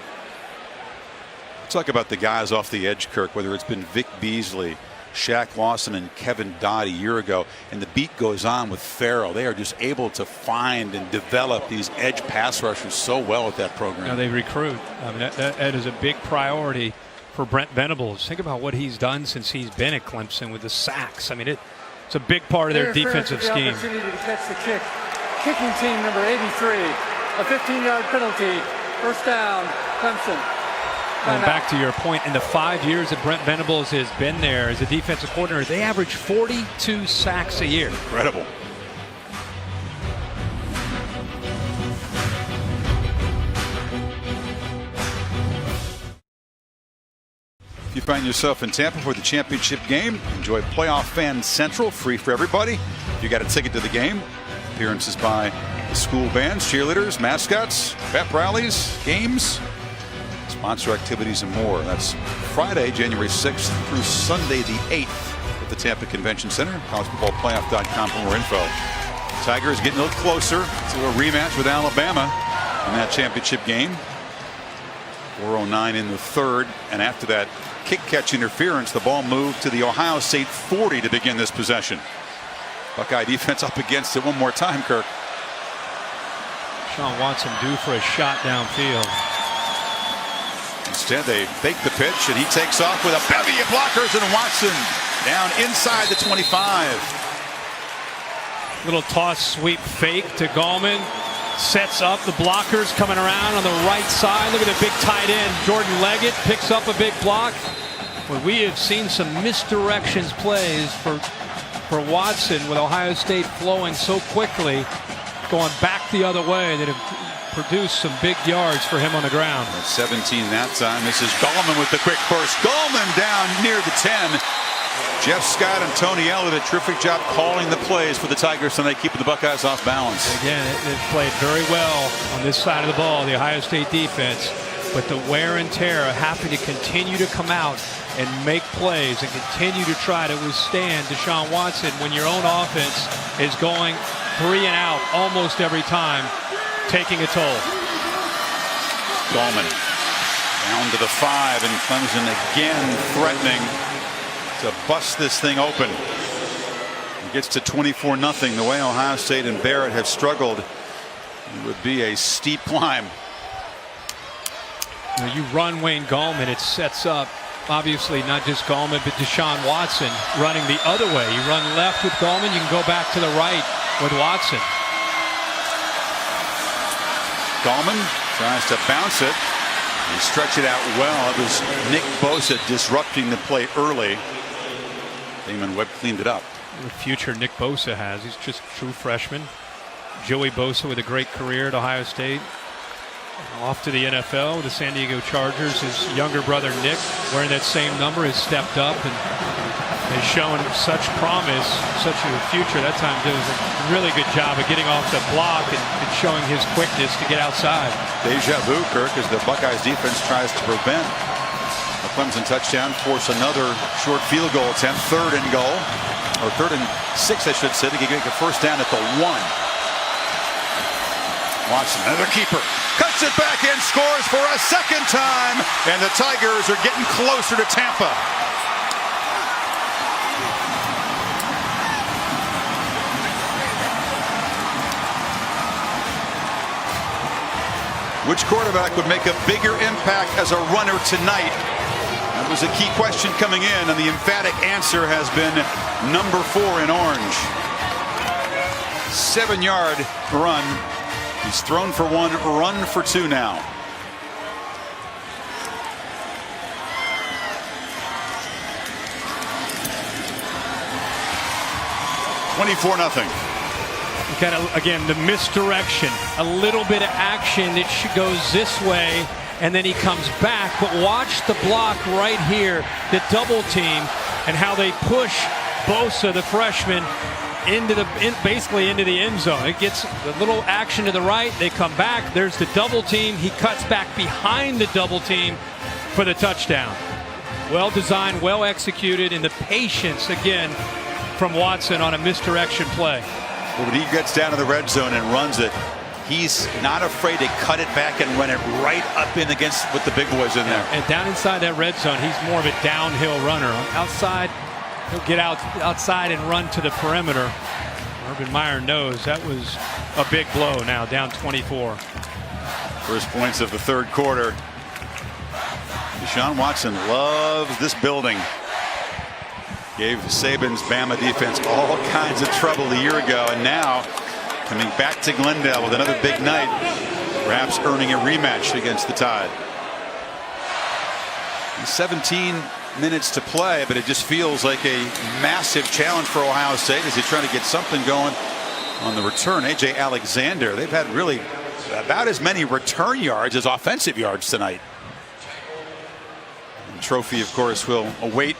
Talk about the guys off the edge, Kirk, whether it's been Vic Beasley, Shaq Lawson, and Kevin Dodd a year ago, and the beat goes on with Ferrell. They are just able to find and develop these edge pass rushers so well at that program. Now they recruit. I mean, that is a big priority for Brent Venables. Think about what he's done since he's been at Clemson with the sacks. I mean, it's a big part of their defensive scheme. Opportunity to catch the kick. Kicking team number 83. A 15-yard penalty. First down, Clemson. And back to your point, in the 5 years that Brent Venables has been there as a defensive coordinator, they average 42 sacks a year. Incredible. If you find yourself in Tampa for the championship game, enjoy Playoff Fan Central, free for everybody. If you got a ticket to the game, appearances by the school bands, cheerleaders, mascots, pep rallies, games, sponsor activities, and more. That's Friday, January 6th through Sunday the 8th at the Tampa Convention Center. CollegeFootballPlayoff.com for more info. Tigers getting a little closer to a rematch with Alabama in that championship game. 4:09 in the third, and after that kick catch interference, the ball moved to the Ohio State 40 to begin this possession. Buckeye defense up against it one more time, Kirk. Sean Watson due for a shot downfield. Instead, they fake the pitch, and he takes off with a bevy of blockers, and Watson down inside the 25. Little toss sweep fake to Gallman. Sets up the blockers coming around on the right side. Look at the big tight end. Jordan Leggett picks up a big block. Well, we have seen some misdirections plays for Watson with Ohio State flowing so quickly, going back the other way, that have produced some big yards for him on the ground. 17 that time. This is Gallman with the quick burst. Gallman down near the 10. Jeff Scott and Tony Elliott, a terrific job calling the plays for the Tigers tonight, keeping the Buckeyes off balance. Again, it played very well on this side of the ball, the Ohio State defense, but the wear and tear of having to continue to come out and make plays and continue to try to withstand Deshaun Watson when your own offense is going 3 and out almost every time, taking a toll. Gallman down to the 5, and Clemson again threatening to bust this thing open. It gets to 24-0. The way Ohio State and Barrett have struggled, it would be a steep climb. You run Wayne Gallman, it sets up obviously not just Gallman but Deshaun Watson running the other way. You run left with Gallman, you can go back to the right with Watson. Gallman tries to bounce it. He stretched it out well. It was Nick Bosa disrupting the play early. Damon Webb cleaned it up. The future Nick Bosa has. He's just a true freshman. Joey Bosa with a great career at Ohio State. Off to the NFL with the San Diego Chargers. His younger brother Nick, wearing that same number, has stepped up and has shown such promise, such a future. That time does a really good job of getting off the block and showing his quickness to get outside. Deja vu, Kirk, as the Buckeyes defense tries to prevent The Clemson touchdown force another short field goal attempt, 3rd and goal, or 3rd and 6, I should say. They can make a first down at the 1. Watson, another keeper, cuts it back and scores for a 2nd time, and the Tigers are getting closer to Tampa. Which quarterback would make a bigger impact as a runner tonight? That was a key question coming in, and the emphatic answer has been number 4 in orange. 7-yard run. He's thrown for 1, run for 2 now. $24-0. Kind of, again, the misdirection, a little bit of action. It goes this way, and then he comes back. But watch the block right here, the double team, and how they push Bosa, the freshman, basically into the end zone. It gets a little action to the right. They come back. There's the double team. He cuts back behind the double team for the touchdown. Well designed, well executed, and the patience again from Watson on a misdirection play. When he gets down to the red zone and runs it, he's not afraid to cut it back and run it right up in against with the big boys in there. And down inside that red zone, he's more of a downhill runner. Outside, he'll get outside and run to the perimeter. Urban Meyer knows that was a big blow now, down 24. First points of the 3rd quarter. Deshaun Watson loves this building. Gave Saban's Bama defense all kinds of trouble a year ago, and now coming back to Glendale with another big night, perhaps earning a rematch against the Tide. 17 minutes to play, but it just feels like a massive challenge for Ohio State as they try to get something going on the return. A.J. Alexander, they've had really about as many return yards as offensive yards tonight. And trophy, of course, will await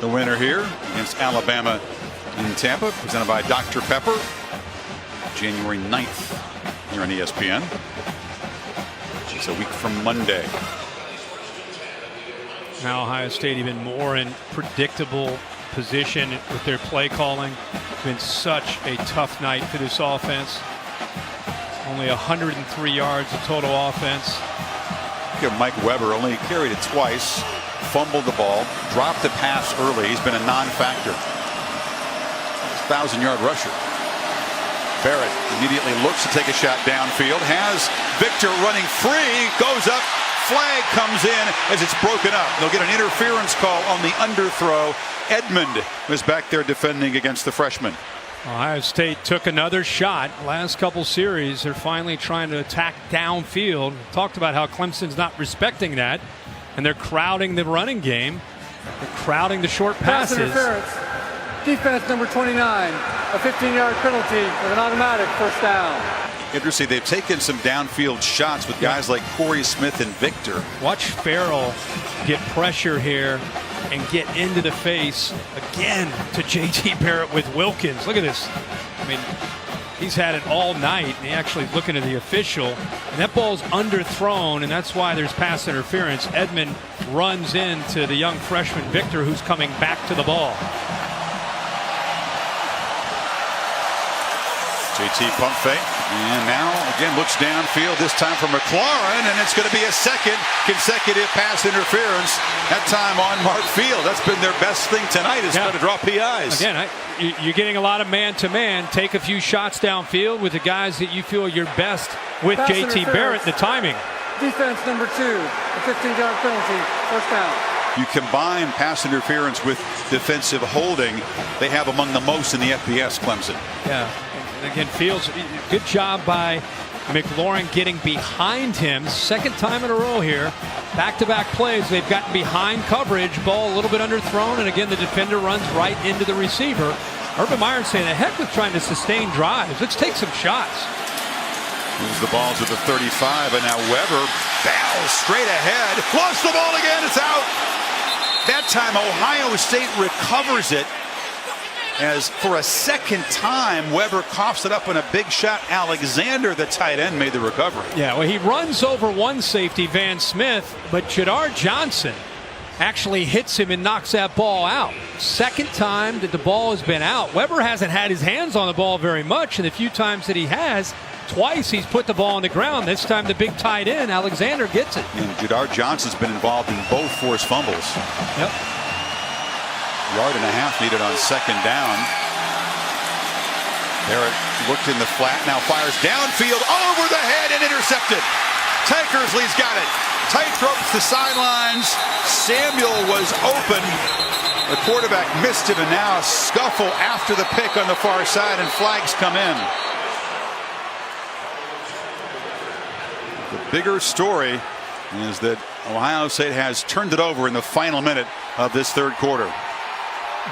the winner here against Alabama in Tampa, presented by Dr. Pepper, January 9th here on ESPN. It's a week from Monday. Now Ohio State even more in predictable position with their play calling. It's been such a tough night for this offense. Only 103 yards of total offense. Look at Mike Weber, only carried it twice. Fumbled the ball, dropped the pass early. He's been a non-factor. 1,000-yard rusher. Barrett immediately looks to take a shot downfield. Has Victor running free. Goes up. Flag comes in as it's broken up. They'll get an interference call on the underthrow. Edmond was back there defending against the freshman. Ohio State took another shot. Last couple series, they're finally trying to attack downfield. Talked about how Clemson's not respecting that. And they're crowding the running game. They're crowding the short passes. Pass interference. Defense number 29. A 15-yard penalty with an automatic first down. Interesting, they've taken some downfield shots with guys like Corey Smith and Victor. Watch Farrell get pressure here and get into the face again to J.T. Barrett with Wilkins. Look at this. I mean, he's had it all night. And he actually looking at the official, and that ball's underthrown, and that's why there's pass interference. Edmond runs into the young freshman Victor, who's coming back to the ball. JT pump fake, and now again looks downfield, this time for McLaurin, and it's going to be a 2nd consecutive pass interference, that time on Mark Field. That's been their best thing tonight, is trying to draw PIs. Again, you're getting a lot of man-to-man. Take a few shots downfield with the guys that you feel you're best with. JT Barrett, the timing. Defense number 2, a 15-yard penalty, first down. You combine pass interference with defensive holding, they have among the most in the FBS, Clemson. Yeah. And again, Fields, good job by McLaurin getting behind him. 2nd time in a row here. Back-to-back plays. They've gotten behind coverage. Ball a little bit underthrown. And again, the defender runs right into the receiver. Urban Meyer saying, the heck with trying to sustain drives. Let's take some shots. Moves the ball to the 35. And now Weber bows straight ahead. Lost the ball again. It's out. That time, Ohio State recovers it. As for a 2nd time, Weber coughs it up in a big shot. Alexander, the tight end, made the recovery. Yeah, well, he runs over one safety, Van Smith, but Jadar Johnson actually hits him and knocks that ball out. Second time that the ball has been out. Weber hasn't had his hands on the ball very much, and the few times that he has, twice he's put the ball on the ground. This time the big tight end, Alexander, gets it. And Jadar Johnson's been involved in both forced fumbles. Yep. Yard and a half needed on second down. Barrett looked in the flat, now fires downfield over the head and intercepted. Tankersley's got it. Tight ropes the sidelines. Samuel was open. The quarterback missed him, and now a scuffle after the pick on the far side, and flags come in. The bigger story is that Ohio State has turned it over in the final minute of this third quarter.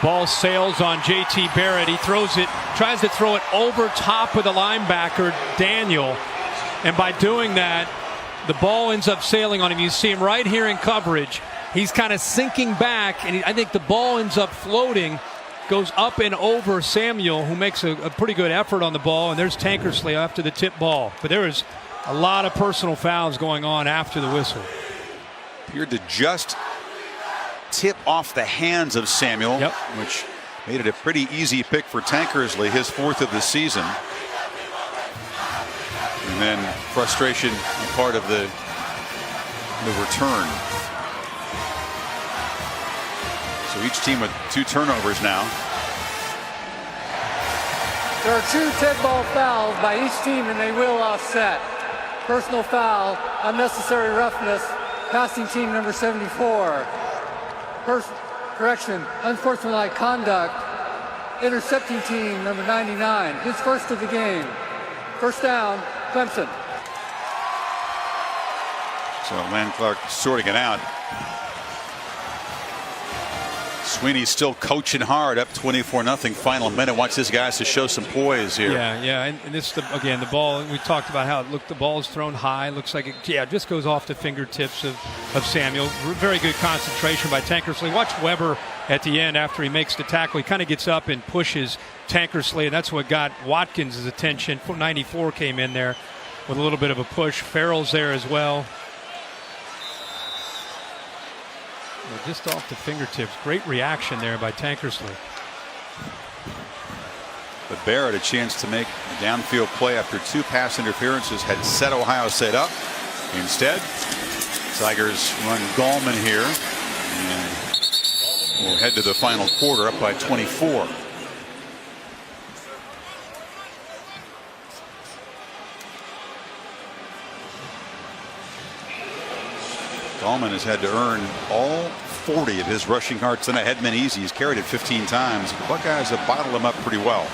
Ball sails on J.T. Barrett. He throws it, tries to throw it over top of the linebacker, Daniel. And by doing that, the ball ends up sailing on him. You see him right here in coverage. He's kind of sinking back, and I think the ball ends up floating, goes up and over Samuel, who makes a pretty good effort on the ball. And there's Tankersley after the tip ball. But there is a lot of personal fouls going on after the whistle. Appeared to just tip off the hands of Samuel, yep, which made it a pretty easy pick for Tankersley, his 4th of the season. And then frustration a part of the return. So each team with 2 turnovers now. There are 2 tip ball fouls by each team, and they will offset. Personal foul, unnecessary roughness, passing team number 74. Unsportsmanlike conduct, intercepting team number 99. His first of the game. First down, Clemson. So Lan Clark sorting it out. Sweeney's still coaching hard, up 24-0 final minute. Wants his guys to show some poise here. Yeah, and this again, the ball, we talked about how it looked, the ball is thrown high. Looks like it just goes off the fingertips of Samuel. Very good concentration by Tankersley. Watch Weber at the end after he makes the tackle. He kind of gets up and pushes Tankersley, and that's what got Watkins' attention. 94 came in there with a little bit of a push. Farrell's there as well. Just off the fingertips. Great reaction there by Tankersley. But Barrett a chance to make a downfield play after 2 pass interferences had set Ohio State up. Instead, Tigers run Gallman here, and we'll head to the final quarter up by 24. Gallman has had to earn all 40 of his rushing yards tonight. Hadn't been easy. He's carried it 15 times. The Buckeyes have bottled him up pretty well.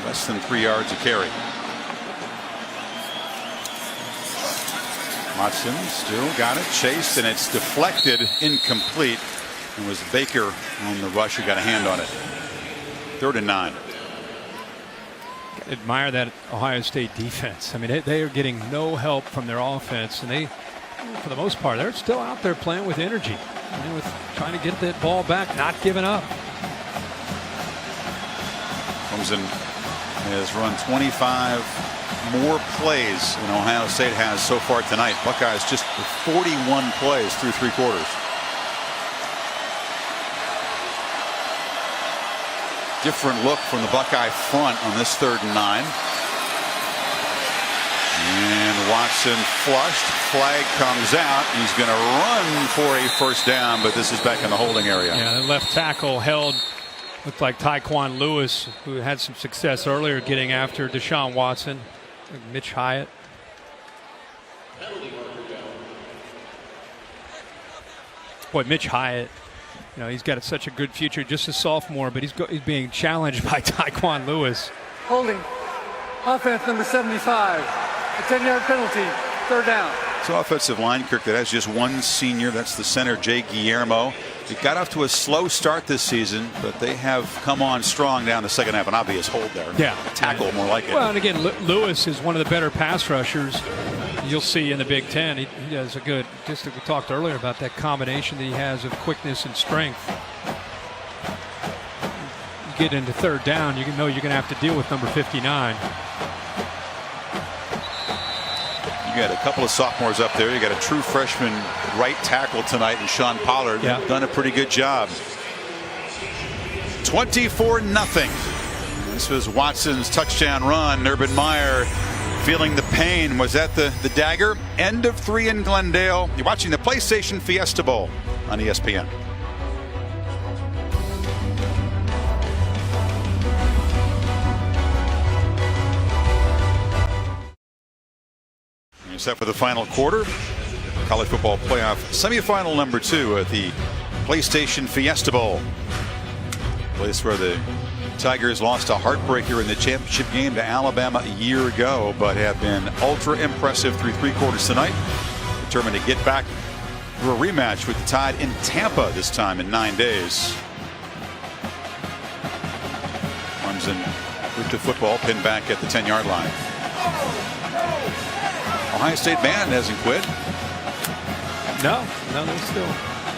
Less than 3 yards a carry. Watson still got it, chased, and it's deflected, incomplete. It was Baker on the rush who got a hand on it. 3rd and 9. Admire that Ohio State defense. I mean, they are getting no help from their offense, and they, for the most part, they're still out there playing with energy, with trying to get that ball back, not giving up. Clemson has run 25 more plays than Ohio State has so far tonight. Buckeyes just 41 plays through 3 quarters. Different look from the Buckeye front on this 3rd and 9. And Watson flushed. Flag comes out. He's going to run for a first down, but this is back in the holding area. Yeah, the left tackle held. Looked like Tyquan Lewis, who had some success earlier getting after Deshaun Watson. Mitch Hyatt. Boy, Mitch Hyatt. You know, he's got such a good future, just a sophomore, but he's being challenged by Tyquan Lewis. Holding. Offense number 75. A 10-yard penalty. 3rd down. So offensive line, Kirk, that has just 1 senior. That's the center, Jay Guillermo. They got off to a slow start this season, but they have come on strong down the second half. An obvious hold there. Yeah. A tackle, more like it. Well, and again, Lewis is one of the better pass rushers you'll see in the Big Ten. He does a good, just like we talked earlier about that combination that he has of quickness and strength. You get into 3rd down, you know you're going to have to deal with number 59. You got a couple of sophomores up there. You got a true freshman right tackle tonight in Sean Pollard. Yeah. Done a pretty good job. 24-0. This was Watson's touchdown run. Urban Meyer feeling the pain. Was that the dagger? End of 3 in Glendale. You're watching the PlayStation Fiesta Bowl on ESPN. Set for the final quarter. College football playoff semifinal number 2 at the PlayStation Fiesta Bowl. Place where the Tigers lost a heartbreaker in the championship game to Alabama a year ago, but have been ultra impressive through 3 quarters tonight. Determined to get back for a rematch with the Tide in Tampa this time in 9 days. Clemson with the football pinned back at the 10-yard line. Ohio State band hasn't quit. No, they're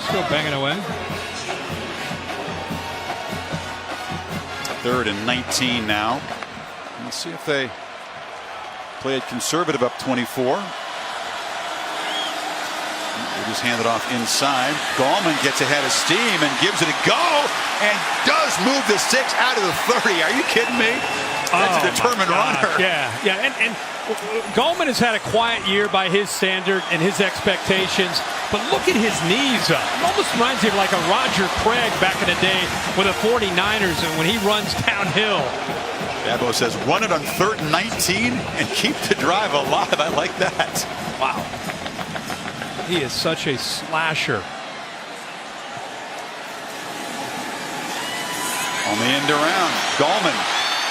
still banging away. 3rd and 19 now. Let's see if they play it conservative up 24. They just hand it off inside. Gallman gets ahead of steam and gives it a go and does move the 6 out of the 30. Are you kidding me? That's a determined runner. Yeah. And Gallman has had a quiet year by his standard and his expectations, but look at his knees up. It almost reminds me of like a Roger Craig back in the day with the 49ers and when he runs downhill. Dabo says run it on 3rd and 19 and keep the drive alive. I like that. Wow. He is such a slasher. On the end around, Gallman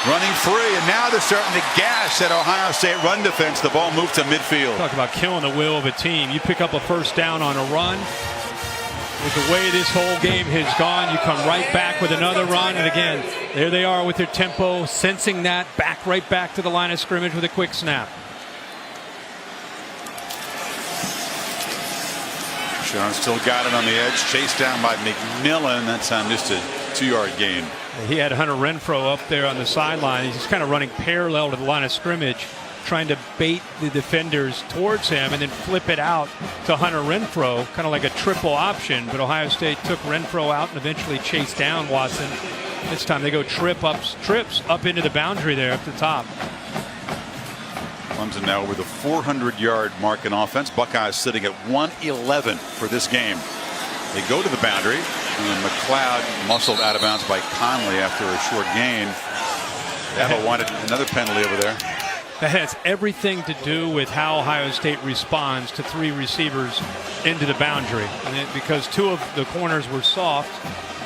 running free, and now they're starting to gash that Ohio State run defense. The ball moved to midfield. Talk about killing the will of a team. You pick up a first down on a run. With the way this whole game has gone, you come right back with another run, and again, there they are with their tempo, sensing that, right back to the line of scrimmage with a quick snap. Sean still got it on the edge, chased down by McMillan. That time just a 2-yard gain. He had Hunter Renfrow up there on the sideline. He's just kind of running parallel to the line of scrimmage, trying to bait the defenders towards him and then flip it out to Hunter Renfrow, kind of like a triple option. But Ohio State took Renfrow out and eventually chased down Watson. This time they go trips up into the boundary there up the top. Clemson now over the 400-yard mark in offense. Buckeyes sitting at 111 for this game. They go to the boundary, and McLeod muscled out of bounds by Conley after a short gain. Dabo wanted another penalty over there. That has everything to do with how Ohio State responds to 3 receivers into the boundary. And because 2 of the corners were soft,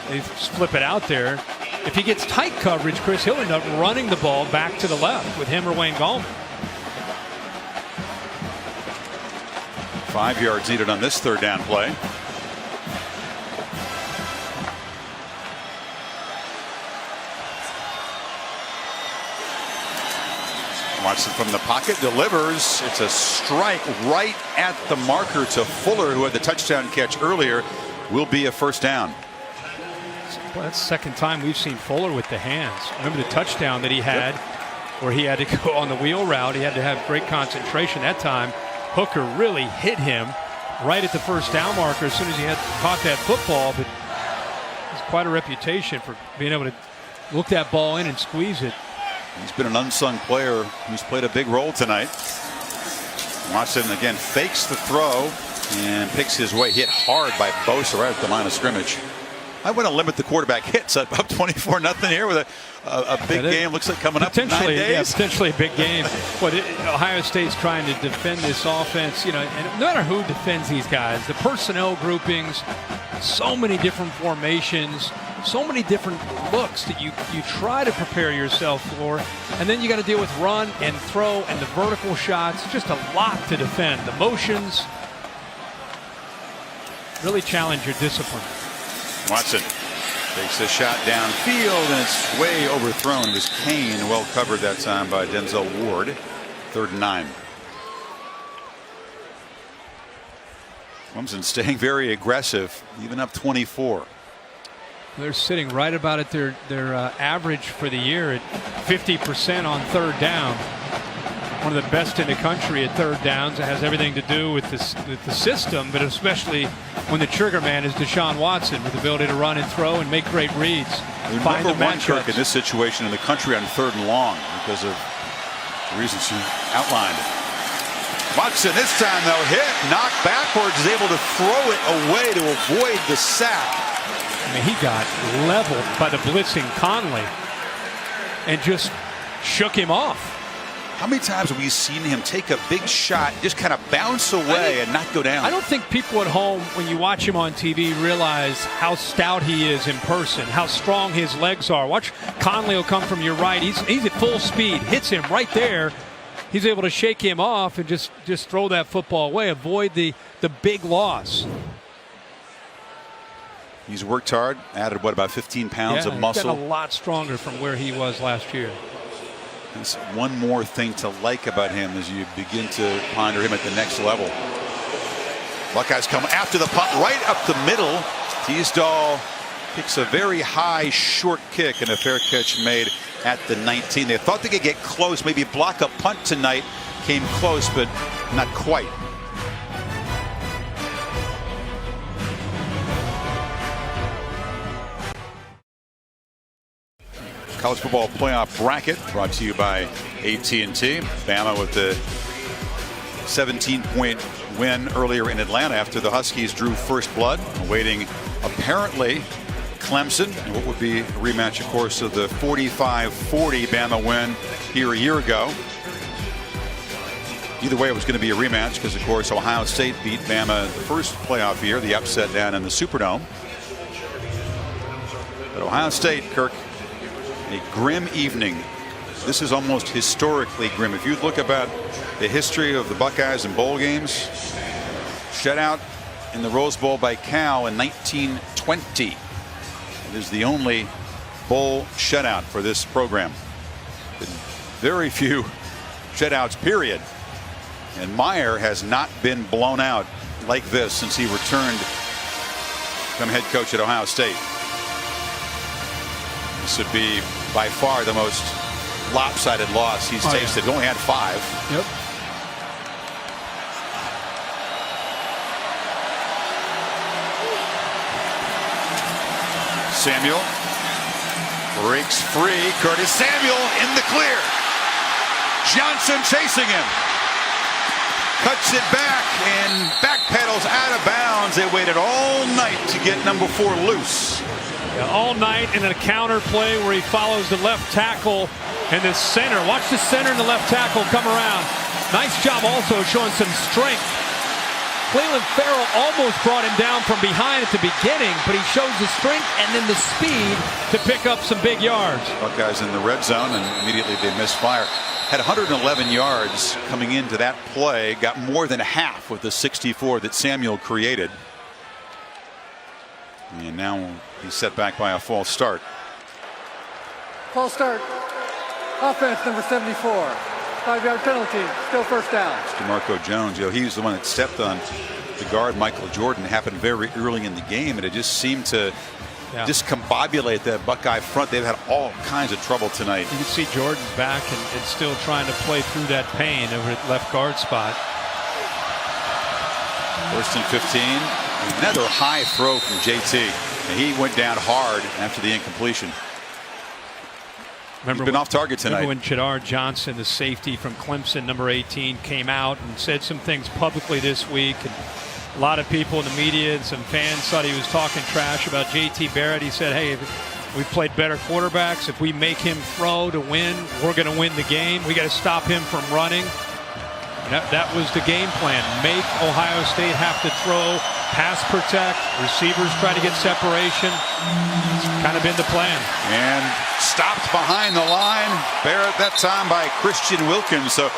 they flip it out there. If he gets tight coverage, Chris, he'll end up running the ball back to the left with him or Wayne Gallman. 5 yards needed on this 3rd down play. Watson from the pocket delivers. It's a strike right at the marker to Fuller, who had the touchdown catch earlier. Will be a first down. Well, that's the second time we've seen Fuller with the hands. Remember the touchdown that he had where he had to go on the wheel route. He had to have great concentration that time. Hooker really hit him right at the first down marker as soon as he had caught that football. But it's quite a reputation for being able to look that ball in and squeeze it. He's been an unsung player who's played a big role tonight. Watson again fakes the throw and picks his way, hit hard by Bosa right at the line of scrimmage. I want to limit the quarterback hits up 24-0 here with a big game. Looks like coming up in 9 days. Yeah, potentially a big game. But Ohio State's trying to defend this offense, you know, and no matter who defends these guys, the personnel groupings, so many different formations, so many different looks that you try to prepare yourself for, and then you got to deal with run and throw and the vertical shots. Just a lot to defend. The motions really challenge your discipline. Watson takes a shot downfield, and it's way overthrown. It was Kane, well covered that time by Denzel Ward. 3rd and 9. Clemson staying very aggressive, even up 24. They're sitting right about at their average for the year at 50% on 3rd down. one of the best in the country at third downs. It has everything to do with the system, but especially when the trigger man is Deshaun Watson, with the ability to run and throw and make great reads. Find the Number one, Kirk, matchups. in this situation in the country on 3rd and long because of the reasons you outlined. Watson this time, though, hit, knocked backwards, is able to throw it away to avoid the sack. I mean, he got leveled by the blitzing Conley and just shook him off. How many times have we seen him take a big shot, just kind of bounce away and not go down? I don't think people at home, when you watch him on TV, realize how stout he is in person, how strong his legs are. Watch Conley will come from your right. He's at full speed, hits him right there. He's able to shake him off and just throw that football away, avoid the big loss. He's worked hard, added, what, about 15 pounds of muscle? He's gotten a lot stronger from where he was last year. There's one more thing to like about him as you begin to ponder him at the next level. Buckeyes come after the punt right up the middle. Teasdall kicks a very high short kick and a fair catch made at the 19. They thought they could get close, maybe block a punt tonight. Came close, but not quite. College football playoff bracket brought to you by AT&T. Bama with the 17-point win earlier in Atlanta after the Huskies drew first blood, awaiting apparently Clemson, and what would be a rematch, of course, of the 45-40 Bama win here a year ago. Either way, it was going to be a rematch because, of course, Ohio State beat Bama the first playoff year, the upset down in the Superdome. But Ohio State, Kirk, a grim evening. This is almost historically grim. If you look about the history of the Buckeyes in bowl games, shutout in the Rose Bowl by Cal in 1920. It is the only bowl shutout for this program. Been very few shutouts, period. And Meyer has not been blown out like this since he returned to become head coach at Ohio State. This would be by far the most lopsided loss he's tasted. He only had 5. Yep. Samuel breaks free. Curtis Samuel in the clear. Johnson chasing him. Cuts it back and backpedals out of bounds. They waited all night to get number 4 loose. All night in a counter play where he follows the left tackle and the center. Watch the center and the left tackle come around. Nice job also showing some strength. Cleveland Farrell almost brought him down from behind at the beginning, but he shows the strength and then the speed to pick up some big yards. Buckeyes in the red zone, and immediately they missed fire. Had 111 yards coming into that play. Got more than half with the 64 that Samuel created. And now he's set back by a false start. False start. Offense number 74. 5-yard penalty. Still first down. It's DeMarco Jones. You know, he's the one that stepped on the guard, Michael Jordan. Happened very early in the game, and it just seemed to discombobulate that Buckeye front. They've had all kinds of trouble tonight. You can see Jordan back and still trying to play through that pain over at left guard spot. 1st and 15. Another high throw from JT. And he went down hard after the incompletion. He's been off target tonight. Remember when Chidar Johnson, the safety from Clemson, number 18, came out and said some things publicly this week. And a lot of people in the media and some fans thought he was talking trash about JT Barrett. He said, hey, we played better quarterbacks. If we make him throw to win, we're going to win the game. We got to stop him from running. That was the game plan. Make Ohio State have to throw, pass protect, receivers try to get separation. It's kind of been the plan. And stopped behind the line. Barrett that time by Christian Wilkins. So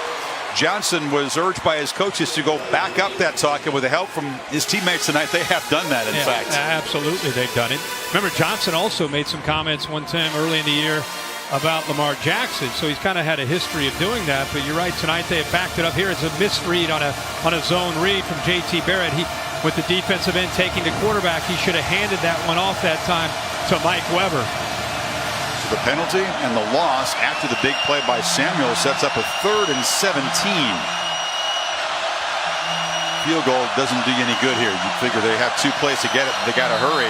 Johnson was urged by his coaches to go back up that socket with the help from his teammates tonight. They have done that, in fact. Absolutely, they've done it. Remember, Johnson also made some comments one time early in the year about Lamar Jackson, so he's kind of had a history of doing that. But you're right, tonight they have backed it up. Here it's a misread on a zone read from JT Barrett. With the defensive end taking the quarterback, he should have handed that one off that time to Mike Weber. the penalty and the loss after the big play by Samuel sets up a 3rd and 17. Field goal doesn't do you any good here. You figure they have 2 plays to get it. They got to hurry,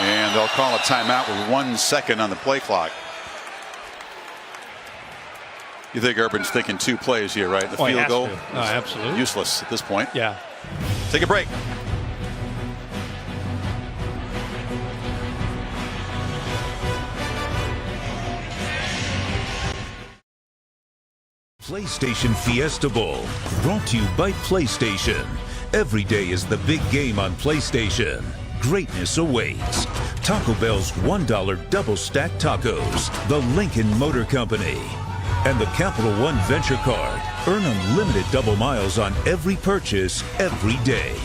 and they'll call a timeout with 1 second on the play clock. You think Urban's thinking 2 plays here, right? The field goal, absolutely useless at this point. Yeah. Take a break. PlayStation Fiesta Bowl, brought to you by PlayStation. Every day is the big game on PlayStation. Greatness awaits. Taco Bell's $1 double stack tacos, the Lincoln Motor Company, and the Capital One Venture Card. Earn unlimited double miles on every purchase every day.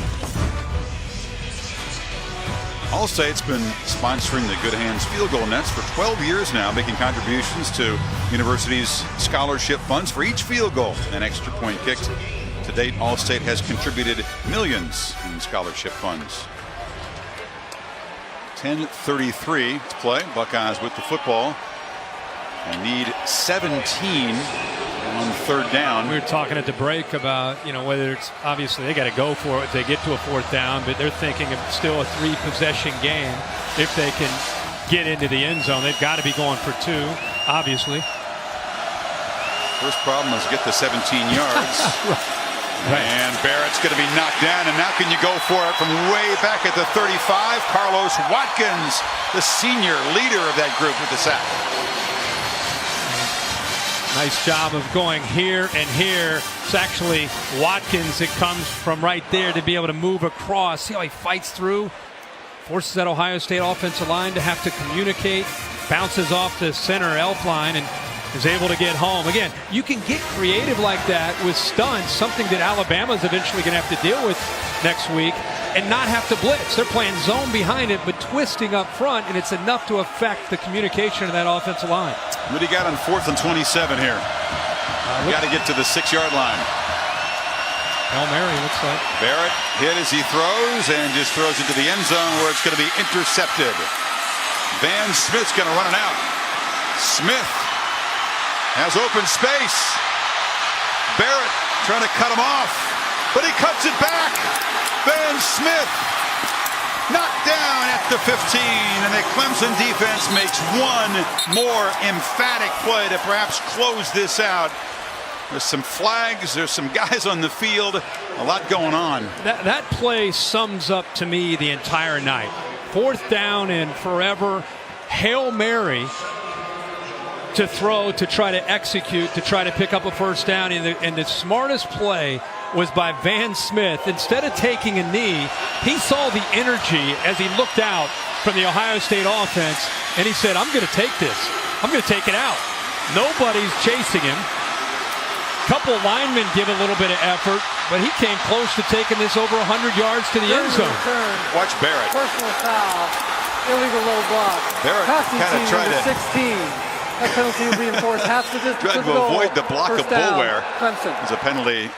Allstate's been sponsoring the Good Hands Field Goal Nets for 12 years now, making contributions to universities' scholarship funds for each field goal and extra point kicked. To date, Allstate has contributed millions in scholarship funds. 10:33 to play. Buckeyes with the football and need 17 on 3rd down. We were talking at the break about, whether it's obviously they got to go for it if they get to a 4th down, but they're thinking of still a 3-possession game. If they can get into the end zone, they've got to be going for 2, obviously. First problem is get the 17 yards. Right. And Barrett's going to be knocked down, and now can you go for it from way back at the 35? Carlos Watkins, the senior leader of that group, with the sack. Nice job of going here and here. It's actually Watkins that comes from right there to be able to move across. See how he fights through? Forces that Ohio State offensive line to have to communicate. Bounces off the center elf line and is able to get home. Again, you can get creative like that with stunts, something that Alabama's eventually going to have to deal with next week, and not have to blitz. They're playing zone behind it, but twisting up front, and it's enough to affect the communication of that offensive line. What do you got on 4th and 27 here? Got to get to the 6-yard line. Hail Mary, looks like. Barrett hit as he throws and just throws into the end zone where it's going to be intercepted. Van Smith's going to run it out. Smith has open space. Barrett trying to cut him off, but he cuts it back. Van Smith knocked down at the 15, and the Clemson defense makes one more emphatic play to perhaps close this out. There's some flags, there's some guys on the field, a lot going on. That play sums up to me the entire night. 4th down and forever. Hail Mary to throw, to try to execute, to try to pick up a 1st down. And the smartest play was by Van Smith. Instead of taking a knee, he saw the energy as he looked out from the Ohio State offense, and he said, I'm going to take this. I'm going to take it out. Nobody's chasing him. Couple linemen give a little bit of effort, but he came close to taking this over 100 yards to the end zone. Watch Barrett. Personal foul. Illegal low block. Barrett kind of tried to 16. That penalty will be enforced half the distance. Tried to avoid the block of Bullware. Clemson. It was a penalty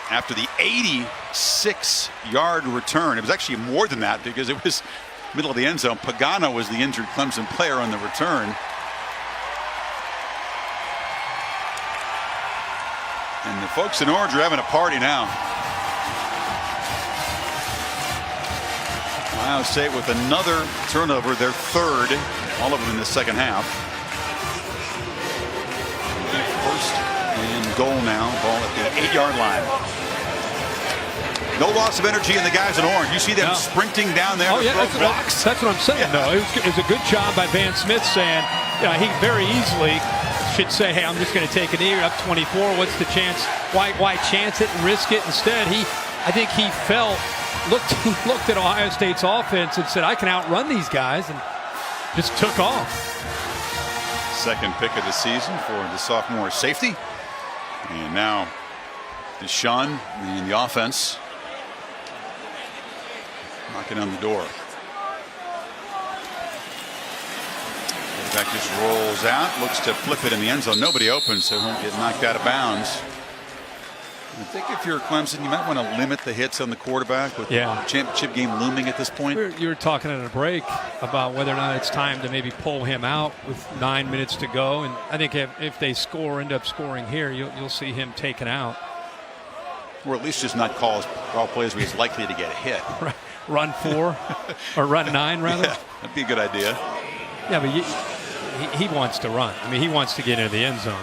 after the 86-yard return. It was actually more than that because it was middle of the end zone. Pagano was the injured Clemson player on the return. And the folks in orange are having a party now. Ohio State with another turnover, their 3rd, all of them in the second half. 1st and goal now, ball at the 8-yard line. No loss of energy in the guys in orange. You see them sprinting down there to throw blocks. That's what I'm saying, though. It was a good job by Van Smith saying, he very easily should say, hey, I'm just going to take a knee. You're up 24. What's the chance? Why chance it and risk it? Instead, I think he looked at Ohio State's offense and said, I can outrun these guys, and just took off. 2nd pick of the season for the sophomore safety. And now Deshaun in the offense knocking on the door. Quarterback just rolls out, looks to flip it in the end zone. Nobody open, so he won't get knocked out of bounds. I think if you're Clemson, you might want to limit the hits on the quarterback with the championship game looming at this point. You were talking at a break about whether or not it's time to maybe pull him out with 9 minutes to go. And I think if they end up scoring here, you'll see him taken out. Or at least just not call plays where he's likely to get hit. Right. Run 4 or run 9, rather. Yeah, that'd be a good idea. Yeah, but he wants to run. I mean, he wants to get into the end zone.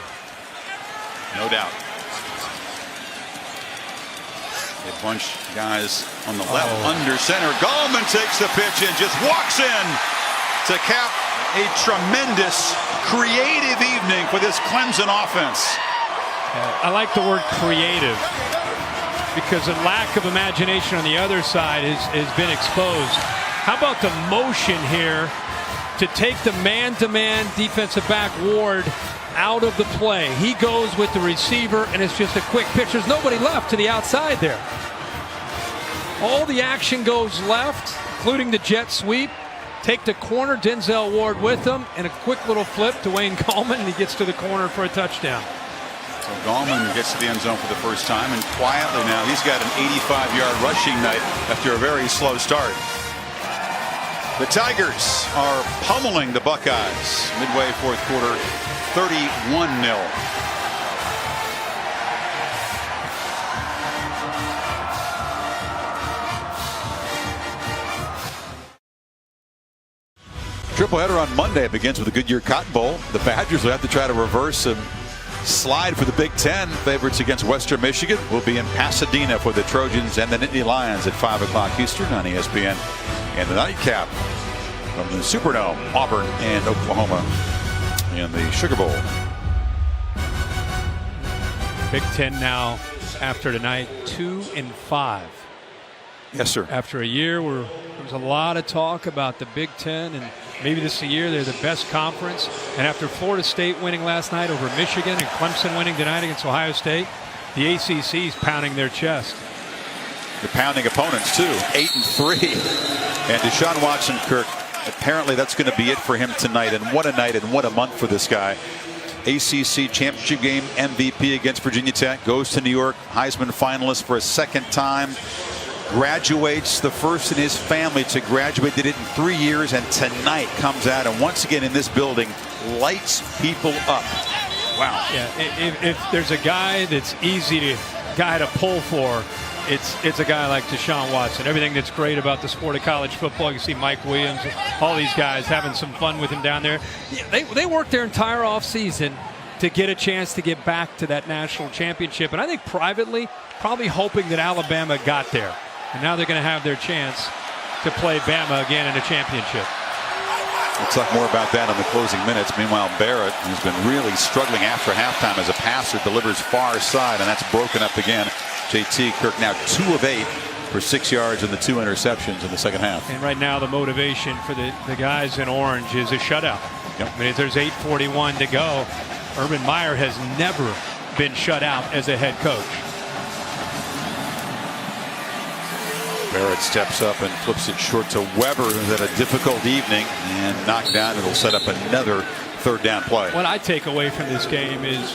No doubt. A bunch of guys on the left under center. Gallman takes the pitch and just walks in to cap a tremendous creative evening for this Clemson offense. I like the word creative because the lack of imagination on the other side has been exposed. How about the motion here to take the man-to-man defensive back Ward out of the play? He goes with the receiver, and it's just a quick pitch. There's nobody left to the outside there. All the action goes left, including the jet sweep. Take the corner, Denzel Ward with him, and a quick little flip to Wayne Gallman, and he gets to the corner for a touchdown. So Gallman gets to the end zone for the first time, and quietly now he's got an 85-yard rushing night after a very slow start. The Tigers are pummeling the Buckeyes midway fourth quarter, 31-0. Triple header on Monday begins with the Goodyear Cotton Bowl. The Badgers will have to try to reverse and slide for the Big Ten. Favorites against Western Michigan will be in Pasadena for the Trojans and the Nittany Lions at 5 o'clock Eastern on ESPN. And the nightcap from the Superdome, Auburn and Oklahoma in the Sugar Bowl. Big Ten now after tonight 2-5. Yes, sir. After a year where there was a lot of talk about the Big Ten and maybe this is the year they're the best conference. And after Florida State winning last night over Michigan and Clemson winning tonight against Ohio State, the ACC is pounding their chest. They're pounding opponents too, 8-3. And Deshaun Watson, Kirk, apparently that's going to be it for him tonight. And what a night and what a month for this guy. ACC championship game MVP against Virginia Tech, goes to New York, Heisman finalist for a second time. Graduates, the first in his family to graduate. Did it in 3 years, and tonight comes out and once again in this building lights people up. Wow. Yeah, if there's a guy that's easy to pull for, it's a guy like Deshaun Watson. Everything that's great about the sport of college football. You see Mike Williams, all these guys having some fun with him down there. They worked their entire offseason to get a chance to get back to that national championship, and I think privately probably hoping that Alabama got there. And now they're going to have their chance to play Bama again in a championship. We'll talk more about that in the closing minutes. Meanwhile, Barrett, who's been really struggling after halftime as a passer, delivers far side, and that's broken up again. JT Kirk now 2 of 8 for 6 yards and the 2 interceptions in the second half. And right now the motivation for the guys in orange is a shutout. Yep. I mean, if there's 8:41 to go, Urban Meyer has never been shut out as a head coach. Barrett steps up and flips it short to Weber, who's had a difficult evening, and knocked down. It'll set up another third down play. What I take away from this game is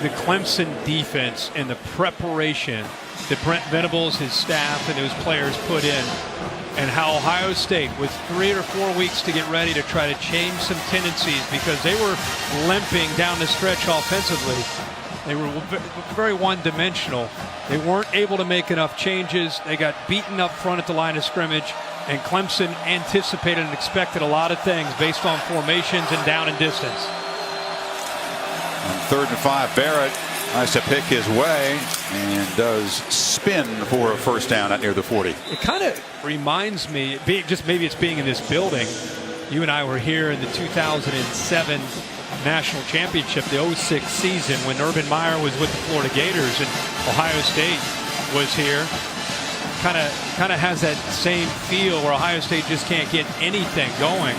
the Clemson defense and the preparation that Brent Venables, his staff, and those players put in, and how Ohio State, with 3 or 4 weeks to get ready to try to change some tendencies because they were limping down the stretch offensively. They were very one-dimensional. They weren't able to make enough changes. They got beaten up front at the line of scrimmage, and Clemson anticipated and expected a lot of things based on formations and down and distance. On 3rd and 5, Barrett tries to pick his way and does spin for a first down out near the 40. It kind of reminds me, just maybe it's being in this building. You and I were here in the 2007 National Championship, the 06 season, when Urban Meyer was with the Florida Gators and Ohio State was here. Kind of has that same feel where Ohio State just can't get anything going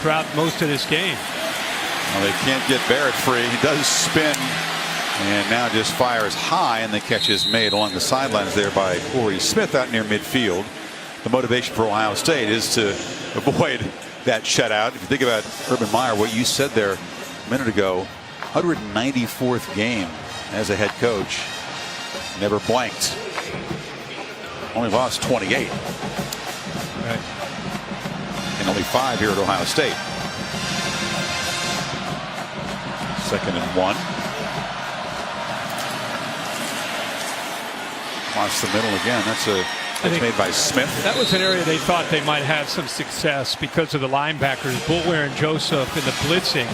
throughout most of this game. Well, they can't get Barrett free. He does spin and now just fires high, and the catch is made along the sidelines there by Corey Smith out near midfield. The motivation for Ohio State is to avoid that shutout. If you think about Urban Meyer, what you said there a minute ago, 194th game as a head coach. never blanked. Only lost 28. Right. And only 5 here at Ohio State. 2nd and 1. Across the middle again. That's made by Smith. That was an area they thought they might have some success because of the linebackers, Boulware and Joseph, in the blitzing.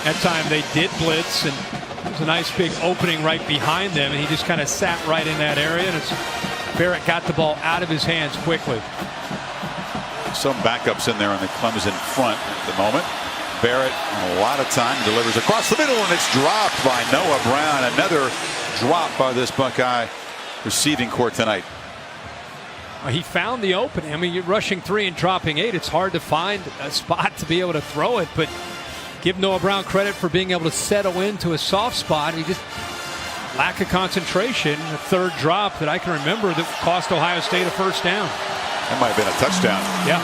That time they did blitz, and there was a nice big opening right behind them, and he just kind of sat right in that area, and Barrett got the ball out of his hands quickly. Some backups in there on the Clemson front at the moment. Barrett, a lot of time, delivers across the middle, and it's dropped by Noah Brown. Another drop by this Buckeye receiving corps tonight. He found the opening. I mean, you're rushing 3 and dropping 8. It's hard to find a spot to be able to throw it, but give Noah Brown credit for being able to settle into a soft spot. He just lack of concentration. The 3rd drop that I can remember that cost Ohio State a first down. That might have been a touchdown. Yeah.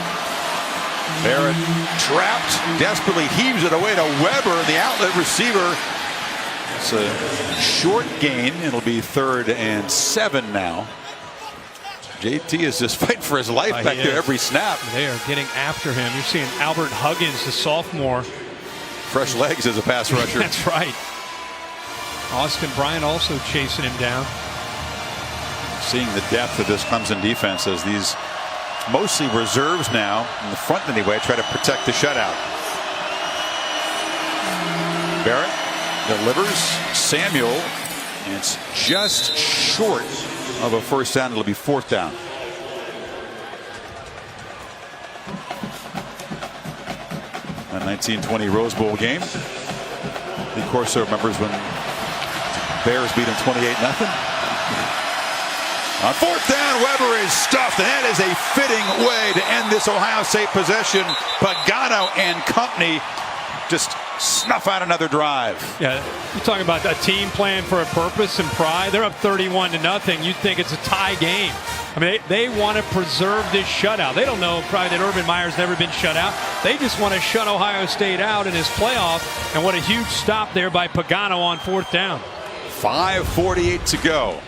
Barrett trapped, desperately heaves it away to Weber, the outlet receiver. It's a short gain. It'll be 3rd and 7 now. JT is just fighting for his life back there every snap. They are getting after him. You're seeing Albert Huggins, the sophomore. Fresh legs as a pass rusher. That's right. Austin Bryant also chasing him down. Seeing the depth of this Clemson defense as these mostly reserves now, in the front anyway, try to protect the shutout. Barrett delivers. Samuel, and it's just short of a first down. It'll be 4th down. A 1920 Rose Bowl game. Lee Corso remembers when Bears beat them 28-0. On 4th down, Weber is stuffed, and that is a fitting way to end this Ohio State possession. Pagano and company just snuff out another drive. Yeah, you're talking about a team playing for a purpose and pride. They're up 31-0. You'd think it's a tie game. I mean, they want to preserve this shutout. They don't know probably that Urban Meyer's never been shut out. They just want to shut Ohio State out in this playoff. And what a huge stop there by Pagano on 4th down. 5:48 to go.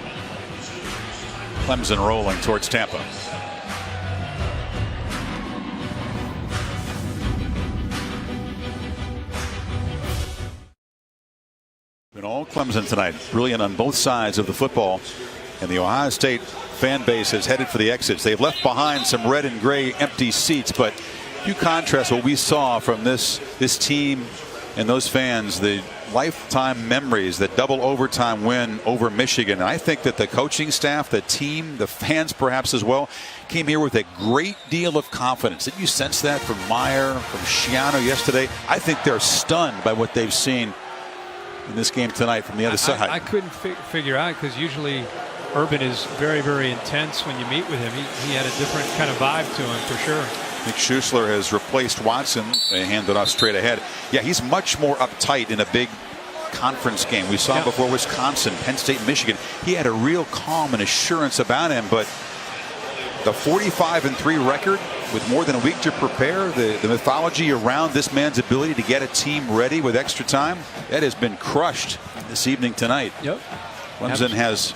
Clemson rolling towards Tampa. Been all Clemson tonight, brilliant on both sides of the football, and the Ohio State fan base is headed for the exits. They've left behind some red and gray empty seats, but you contrast what we saw from this team and those fans, the lifetime memories, that double overtime win over Michigan. And I think that the coaching staff, the team, the fans perhaps as well, came here with a great deal of confidence. Did you sense that from Meyer, from Schiano yesterday? I think they're stunned by what they've seen in this game tonight from the other side. I couldn't figure out, because usually Urban is very, very intense when you meet with him. He had a different kind of vibe to him for sure. Nick Schuessler has replaced Watson. They hand it off straight ahead. Yeah, he's much more uptight in a big conference game. We saw him before Wisconsin, Penn State, Michigan. He had a real calm and assurance about him, but the 45-3 record with more than a week to prepare, the mythology around this man's ability to get a team ready with extra time, that has been crushed this evening tonight. Yep. Clemson has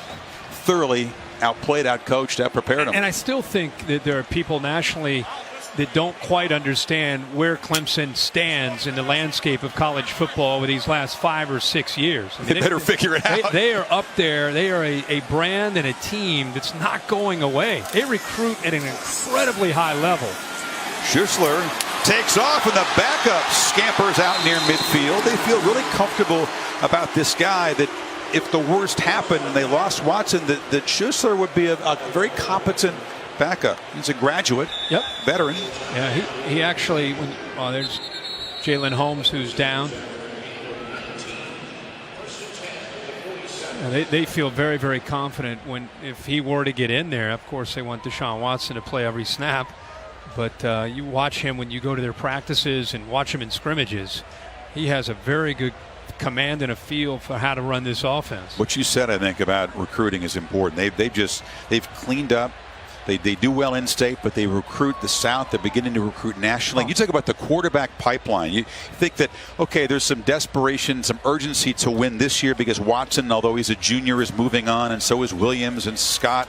thoroughly outplayed, outcoached, outprepared him. And I still think that there are people nationally that don't quite understand where Clemson stands in the landscape of college football with these last 5 or 6 years. I mean, they better figure it out. They are up there. They are a brand and a team that's not going away. They recruit at an incredibly high level. Schuessler takes off, and the backup scampers out near midfield. They feel really comfortable about this guy, that if the worst happened and they lost Watson, that Schuessler would be a very competent backup. He's a graduate, veteran. Yeah, he actually, there's Jalen Holmes, who's down. They feel very, very confident if he were to get in there. Of course, they want Deshaun Watson to play every snap, but you watch him when you go to their practices and watch him in scrimmages. He has a very good command and a feel for how to run this offense. What you said, I think, about recruiting is important. They've cleaned up They do well in state, but they recruit the South. They're beginning to recruit nationally. You talk about the quarterback pipeline. You think that, okay, there's some desperation, some urgency to win this year because Watson, although he's a junior, is moving on, and so is Williams and Scott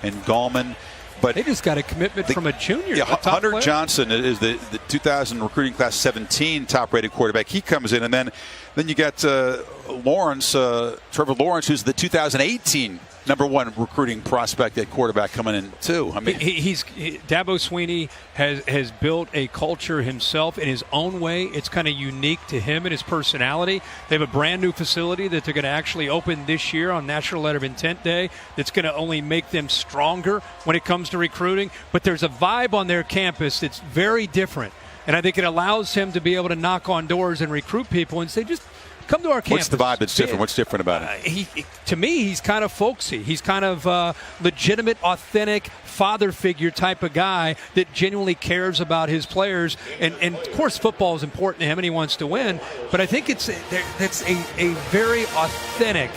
and Gallman. But they just got a commitment from a junior. Yeah, Hunter Johnson is the 2000 recruiting class 17 top-rated quarterback. He comes in, and then you got Lawrence, Trevor Lawrence, who's the 2018 #1 recruiting prospect at quarterback coming in too. I mean, Dabo Swinney has built a culture himself in his own way. It's kind of unique to him and his personality. They have a brand new facility that they're going to actually open this year on National Letter of Intent Day. That's going to only make them stronger when it comes to recruiting. But there's a vibe on their campus that's very different, and I think it allows him to be able to knock on doors and recruit people and say, just come to our campus. What's the vibe that's different? What's different about it? To me, he's kind of folksy. He's kind of legitimate, authentic, father figure type of guy that genuinely cares about his players. And of course, football is important to him, and he wants to win. But I think it's a very authentic,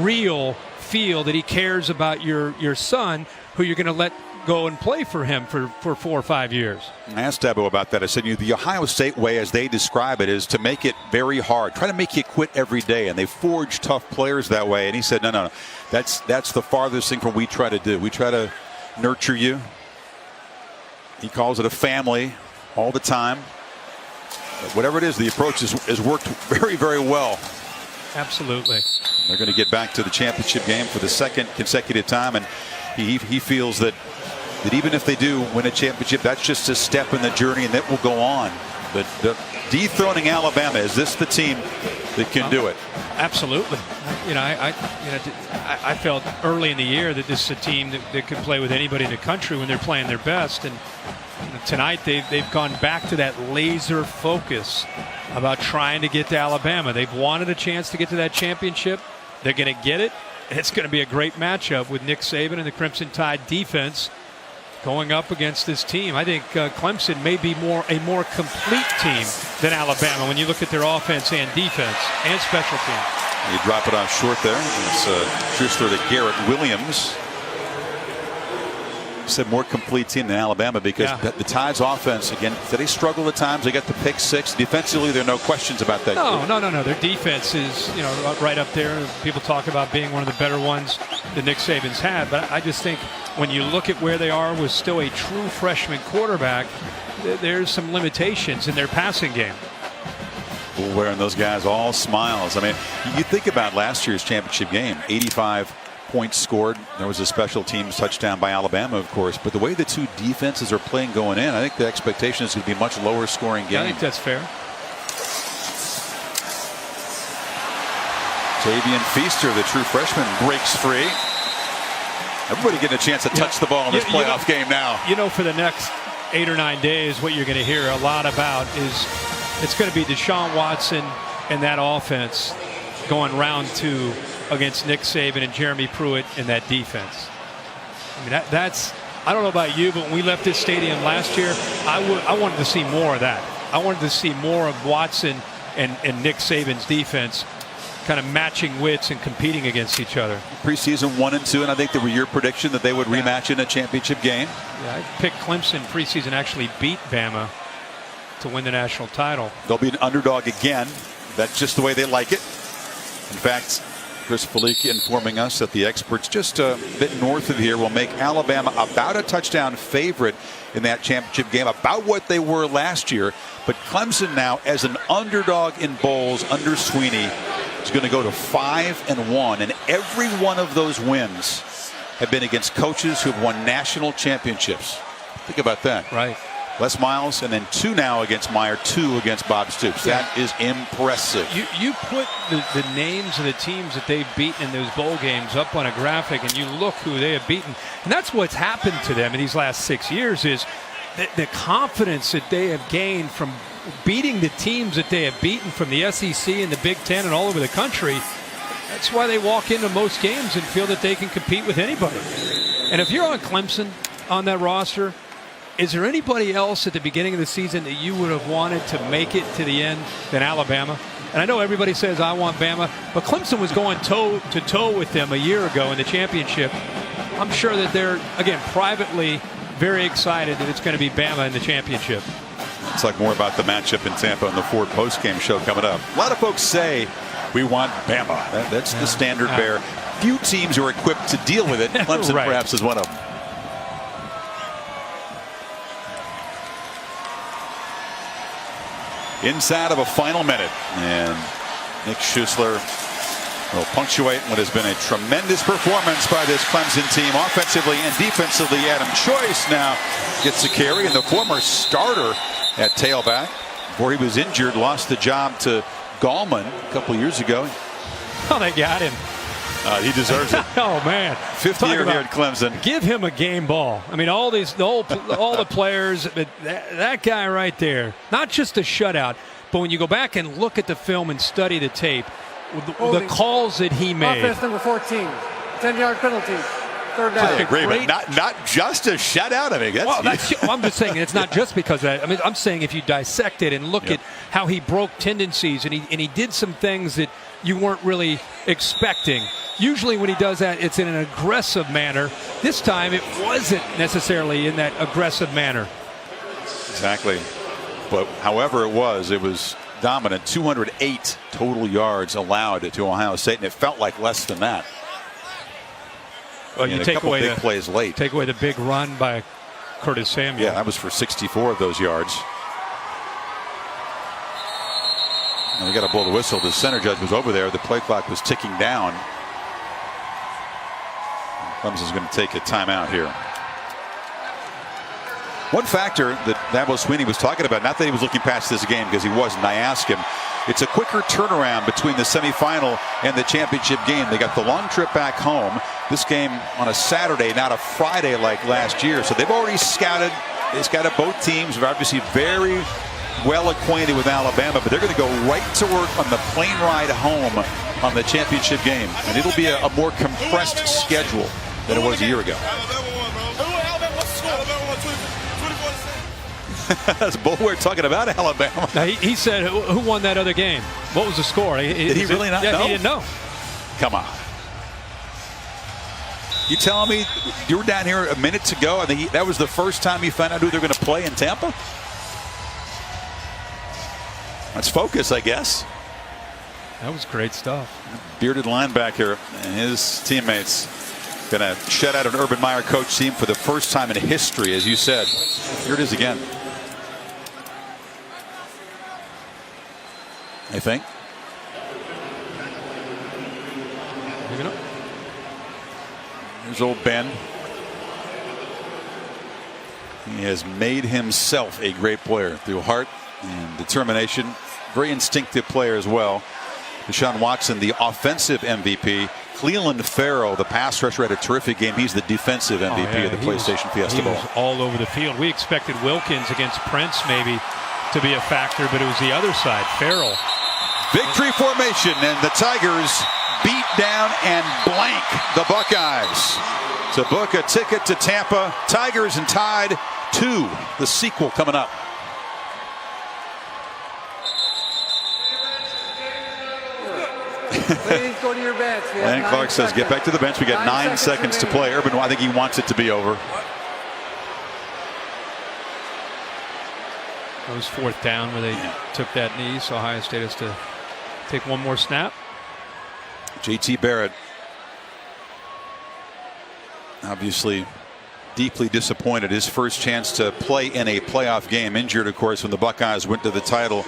real feel that he cares about your son, who you're going to let go and play for him for 4 or 5 years. I asked Dabo about that. I said, the Ohio State way, as they describe it, is to make it very hard. Try to make you quit every day, and they forge tough players that way. And he said, no. That's the farthest thing from what we try to do. We try to nurture you. He calls it a family all the time. But whatever it is, the approach has worked very, very well. Absolutely. They're going to get back to the championship game for the second consecutive time, and he feels that even if they do win a championship, that's just a step in the journey, and that will go on. But dethroning Alabama, is this the team that can do it? Absolutely. I felt early in the year that this is a team that could play with anybody in the country when they're playing their best. And tonight they've gone back to that laser focus about trying to get to Alabama. They've wanted a chance to get to that championship. They're going to get it. It's going to be a great matchup with Nick Saban and the Crimson Tide defense going up against this team. I think Clemson may be a more complete team than Alabama when you look at their offense and defense and special teams. You drop it off short there. It's Tristler to Garrett Williams. Said more complete team than Alabama because the Tide's offense, again, did they struggle at times? They got the pick six. Defensively, there are no questions about that. No. Their defense is right up there. People talk about being one of the better ones that Nick Saban's had. But I just think when you look at where they are with still a true freshman quarterback, there's some limitations in their passing game. Wearing those guys all smiles. I mean, you think about last year's championship game, 85 points scored. There was a special teams touchdown by Alabama, of course, but the way the two defenses are playing going in, I think the expectation is going to be a much lower scoring game. I think that's fair. Tavian Feaster, the true freshman, breaks free. Everybody getting a chance to touch the ball in this playoff game now. For the next 8 or 9 days, what you're going to hear a lot about is it's going to be Deshaun Watson and that offense going round 2 against Nick Saban and Jeremy Pruitt in that defense. I mean, that's I don't know about you, but when we left this stadium last year, I wanted to see more of that. I wanted to see more of Watson and Nick Saban's defense kind of matching wits and competing against each other. Preseason 1 and 2, and I think they were your prediction that they would rematch in a championship game. Yeah, I picked Clemson preseason, actually beat Bama to win the national title. They'll be an underdog again. That's just the way they like it. In fact, Chris Fallica informing us that the experts just a bit north of here will make Alabama about a touchdown favorite in that championship game, about what they were last year. But Clemson now, as an underdog in bowls under Swinney, is going to go to 5-1, and every one of those wins have been against coaches who have won national championships. Think about that. Right. Les Miles, and then 2 now against Meyer, 2 against Bob Stoops. Yeah. That is impressive. You put the names of the teams that they've beaten in those bowl games up on a graphic, and you look who they have beaten. And that's what's happened to them in these last 6 years is the confidence that they have gained from beating the teams that they have beaten from the SEC and the Big Ten and all over the country. That's why they walk into most games and feel that they can compete with anybody. And if you're on Clemson on that roster, is there anybody else at the beginning of the season that you would have wanted to make it to the end than Alabama? And I know everybody says I want Bama, but Clemson was going toe-to-toe with them a year ago in the championship. I'm sure that they're, again, privately very excited that it's going to be Bama in the championship. Let's talk more about the matchup in Tampa on the Ford postgame show coming up. A lot of folks say we want Bama. That's the standard bearer. Few teams are equipped to deal with it. Clemson Right. perhaps is one of them. Inside of a final minute, and Nick Schuessler will punctuate what has been a tremendous performance by this Clemson team, offensively and defensively. Adam Choice now gets the carry, and the former starter at tailback, before he was injured, lost the job to Gallman a couple years ago. Oh, they got him. He deserves it. Oh man, Fifth year here at Clemson. Give him a game ball. I mean, all the players, but that guy right there, not just a shutout, but when you go back and look at the film and study the tape, the calls that he made. Offense number 14, 10-yard penalty, third down. I agree, but not just a shutout. I mean, I'm just saying it's not just because of that. I mean, I'm saying if you dissect it and look at how he broke tendencies and he did some things that you weren't really expecting. Usually when he does that, it's in an aggressive manner. This time it wasn't necessarily in that aggressive manner. Exactly. But however it was dominant. 208 total yards allowed to Ohio State, and it felt like less than that. Well, you take away big plays late. Take away the big run by Curtis Samuel. Yeah, that was for 64 of those yards. And we got to blow the whistle. The center judge was over there. The play clock was ticking down. Clemson's going to take a timeout here. One factor that Dabo Swinney was talking about, not that he was looking past this game because he wasn't, I asked him, it's a quicker turnaround between the semifinal and the championship game. They got the long trip back home. This game on a Saturday, not a Friday like last year. So they've already scouted. They scouted both teams. They're obviously very well acquainted with Alabama, but they're going to go right to work on the plane ride home on the championship game. And it'll be a more compressed schedule than it was a year ago. That's Bullware talking about Alabama. Now, he said, who won that other game? What was the score? Did he really not know? He didn't know. Come on. You telling me you were down here a minute ago? I think that was the first time you found out who they're going to play in Tampa? That's focus, I guess. That was great stuff. Bearded linebacker and his teammates going to shut out an Urban Meyer coach team for the first time in history, as you said. Here it is again. I think. Here's old Ben. He has made himself a great player through heart and determination. Very instinctive player as well. Deshaun Watson, the offensive MVP. Cleveland Farrell, the pass rusher, had a terrific game. He's the defensive MVP of the PlayStation Fiesta Bowl. He was all over the field. We expected Wilkins against Prince maybe to be a factor, but it was the other side. Farrell. Victory formation, and the Tigers beat down and blank the Buckeyes to book a ticket to Tampa. Tigers and Tide 2, the sequel coming up. Please go to your bench. And Clark says, get back to the bench. We got 9 seconds to play. Urban, I think he wants it to be over. It was fourth down where they took that knee, so Ohio State has to take one more snap. JT Barrett, obviously deeply disappointed. His first chance to play in a playoff game. Injured, of course, when the Buckeyes went to the title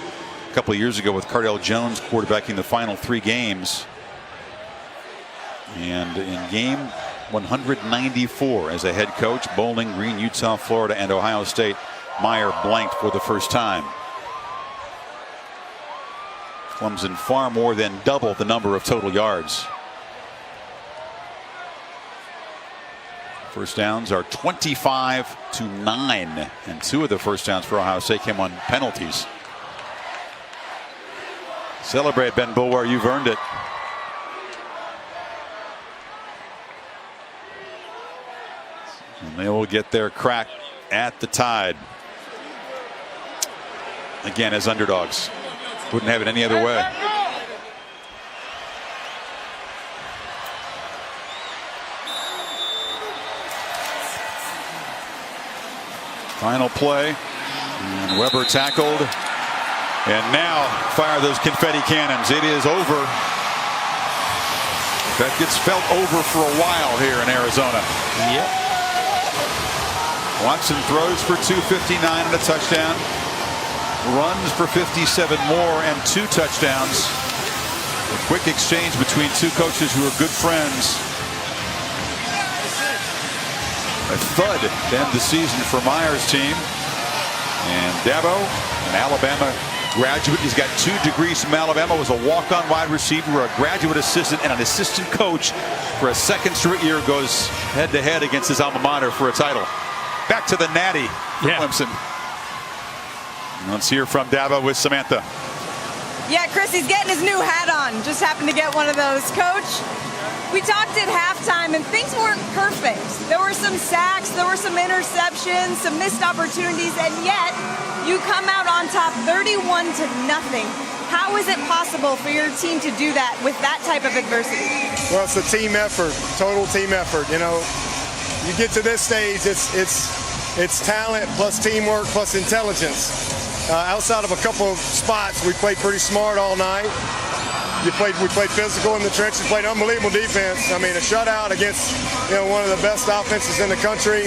a couple of years ago with Cardell Jones quarterbacking the final 3 games. And in game 194 as a head coach, Bowling Green, Utah, Florida, and Ohio State, Meyer blanked for the first time. Clemson far more than double the number of total yards. First downs are 25-9, and 2 of the first downs for Ohio State came on penalties. Celebrate, Ben Bulwer, you've earned it. And they will get their crack at the Tide. Again, as underdogs. Wouldn't have it any other way. Final play. And Weber tackled. And now fire those confetti cannons. It is over. That gets felt over for a while here in Arizona. Yep. Watson throws for 259 and a touchdown. Runs for 57 more and 2 touchdowns. A quick exchange between two coaches who are good friends. A thud to end the season for Meyer's team. And Dabo, an Alabama graduate. He's got 2 degrees from Alabama. Was a walk-on wide receiver, a graduate assistant, and an assistant coach for a second straight year. Goes head-to-head against his alma mater for a title. Back to the Natty for Clemson. Let's hear from Dabo with Samantha. Yeah, Chris, he's getting his new hat on. Just happened to get one of those. Coach, we talked at halftime, and things weren't perfect. There were some sacks, there were some interceptions, some missed opportunities, and yet you come out on top 31-0. How is it possible for your team to do that with that type of adversity? Well, it's a team effort, total team effort. You know, you get to this stage, it's talent plus teamwork plus intelligence. Outside of a couple of spots, we played pretty smart all night. We played physical in the trenches, played unbelievable defense. I mean, a shutout against one of the best offenses in the country.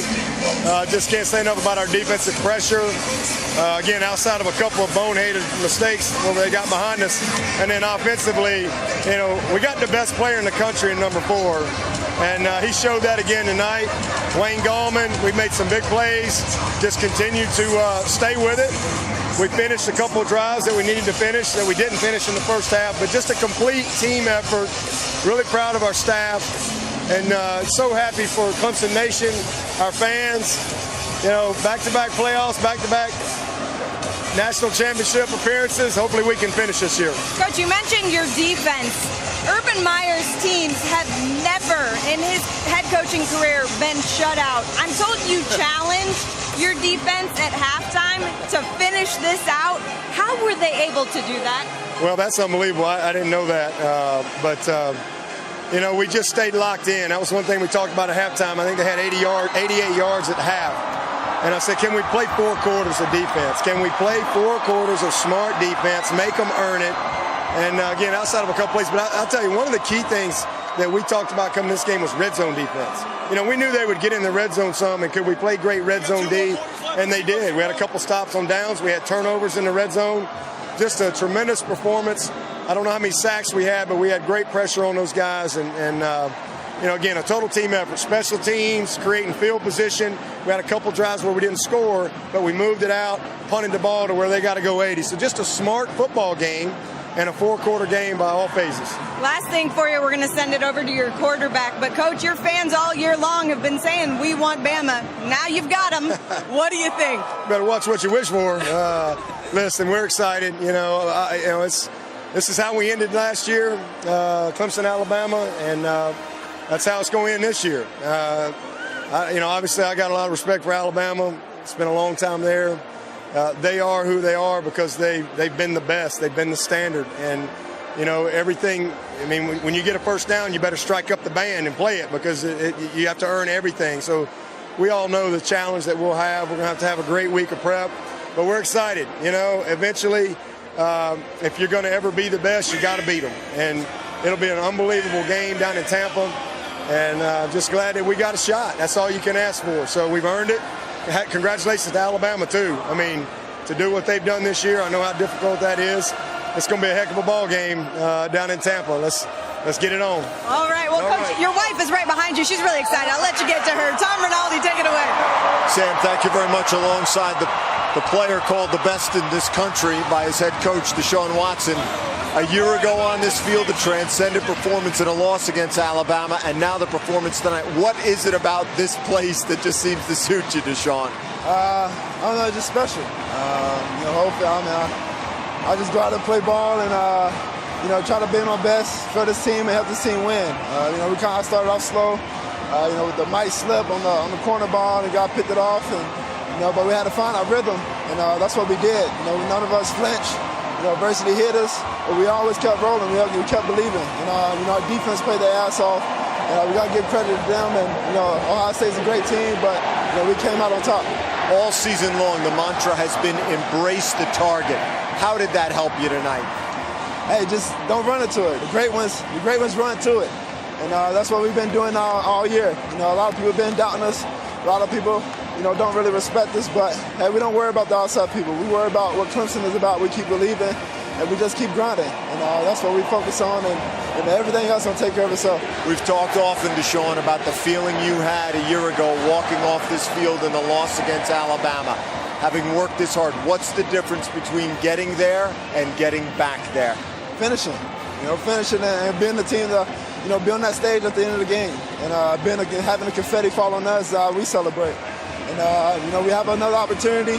Just can't say enough about our defensive pressure. Again, outside of a couple of boneheaded mistakes when they got behind us, and then offensively, we got the best player in the country in number 4, and he showed that again tonight. Wayne Gallman, we made some big plays. Just continued to stay with it. We finished a couple of drives that we needed to finish that we didn't finish in the first half, but just a complete team effort. Really proud of our staff, and so happy for Clemson Nation, our fans. Back-to-back playoffs, back-to-back national championship appearances. Hopefully we can finish this year. Coach, you mentioned your defense. Urban Meyer's teams have never in his head coaching career been shut out. I'm told you challenged your defense at halftime to finish this out. How were they able to do that? Well, that's unbelievable. I didn't know that. But we just stayed locked in. That was one thing we talked about at halftime. I think they had 88 yards at half. And I said, can we play 4 quarters of defense? Can we play 4 quarters of smart defense, make them earn it? And again, outside of a couple plays, but I'll tell you, one of the key things that we talked about coming this game was red zone defense. We knew they would get in the red zone some, and could we play great red zone D? And they did. We had a couple stops on downs. We had turnovers in the red zone. Just a tremendous performance. I don't know how many sacks we had, but we had great pressure on those guys. And again, a total team effort. Special teams, creating field position. We had a couple drives where we didn't score, but we moved it out, punted the ball to where they got to go 80. So just a smart football game and a 4-quarter game by all phases. Last thing for you, we're going to send it over to your quarterback. But, Coach, your fans all year long have been saying, we want Bama. Now you've got them. What do you think? Better watch what you wish for. Listen, we're excited. This is how we ended last year, Clemson, Alabama, and that's how it's going to end this year. Obviously I got a lot of respect for Alabama. It's been a long time there. They are who they are because they've been the best. They've been the standard. And, everything, when you get a first down, you better strike up the band and play it because you have to earn everything. So we all know the challenge that we'll have. We're going to have a great week of prep. But we're excited. Eventually, if you're going to ever be the best, you got to beat them. And it'll be an unbelievable game down in Tampa. And just glad that we got a shot. That's all you can ask for. So we've earned it. Congratulations to Alabama, too. To do what they've done this year, I know how difficult that is. It's going to be a heck of a ball game down in Tampa. Let's get it on. All right. Well, Coach, your wife is right behind you. She's really excited. I'll let you get to her. Tom Rinaldi, take it away. Sam, thank you very much. Alongside the player called the best in this country by his head coach, Deshaun Watson. A year ago on this field, a transcendent performance in a loss against Alabama, and now the performance tonight. What is it about this place that just seems to suit you, Deshaun? I don't know, just special. Hopefully, I just go out and play ball and, try to be my best for this team and help this team win. We kind of started off slow, with the might slip on the corner ball and got picked it off, and but we had to find our rhythm, and that's what we did. None of us flinched. Adversity hit us, but we always kept rolling. We kept believing. Our defense played their ass off. We got to give credit to them. And Ohio State's a great team, but we came out on top. all season long, the mantra has been embrace the target. How did that help you tonight? Hey, just don't run into it. The great ones run to it. And that's what we've been doing all year. You know, a lot of people have been doubting us. A lot of people, you know, don't really respect us. But, hey, we don't worry about the outside people. We worry about what Clemson is about. We keep believing, and we just keep grinding. And that's what we focus on, and everything else will take care of itself. We've talked often, Deshaun, about the feeling you had a year ago walking off this field in the loss against Alabama. Having worked this hard, what's the difference between getting there and getting back there? Finishing. You know, finishing and being the team that, you know, be on that stage at the end of the game. And having the confetti fall on us, we celebrate. And, you know, we have another opportunity.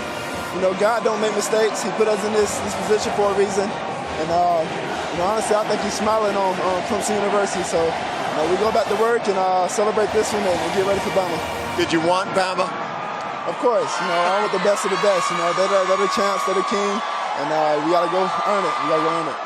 You know, God don't make mistakes. He put us in this position for a reason. And, you know, honestly, I think he's smiling on Clemson University. So, you know, we go back to work and celebrate this one and get ready for Bama. Did you want Bama? Of course. You know, all with the best of the best. You know, they're the champs, they're the king. And we got to go earn it. We got to go earn it.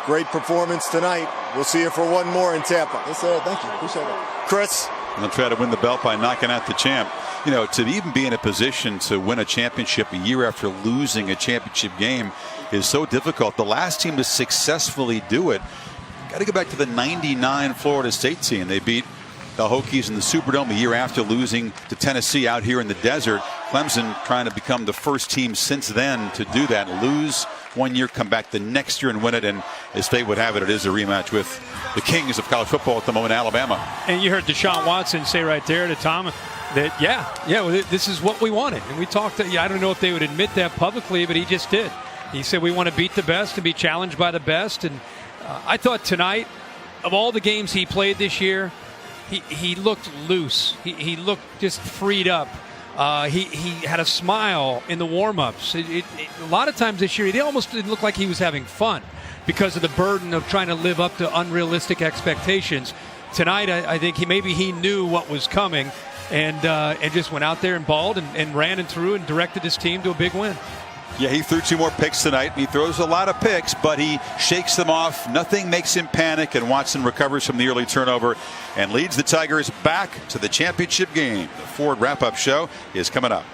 Great performance tonight. We'll see you for one more in Tampa. Yes, sir. Thank you. Appreciate it. Chris? They'll try to win the belt by knocking out the champ. You know, to even be in a position to win a championship a year after losing a championship game is so difficult. The last team to successfully do it, got to go back to the '99 Florida State team. They beat the Hokies in the Superdome a year after losing to Tennessee out here in the desert. Clemson trying to become the first team since then to do that. Lose one year, come back the next year and win it. And as fate would have it, it is a rematch with the kings of college football at the moment, Alabama. And you heard Deshaun Watson say right there to Tom that, well, this is what we wanted. And we talked to, I don't know if they would admit that publicly, but he just did. He said we want to beat the best and be challenged by the best. And I thought tonight, of all the games he played this year, he looked loose. He looked just freed up. He had a smile in the warm-ups. A lot of times this year, he almost didn't look like he was having fun because of the burden of trying to live up to unrealistic expectations. Tonight, I think he knew what was coming and just went out there and balled and ran and threw and directed his team to a big win. Yeah, he threw 2 more picks tonight. He throws a lot of picks, but he shakes them off. Nothing makes him panic, and Watson recovers from the early turnover and leads the Tigers back to the championship game. The Ford Wrap-Up Show is coming up.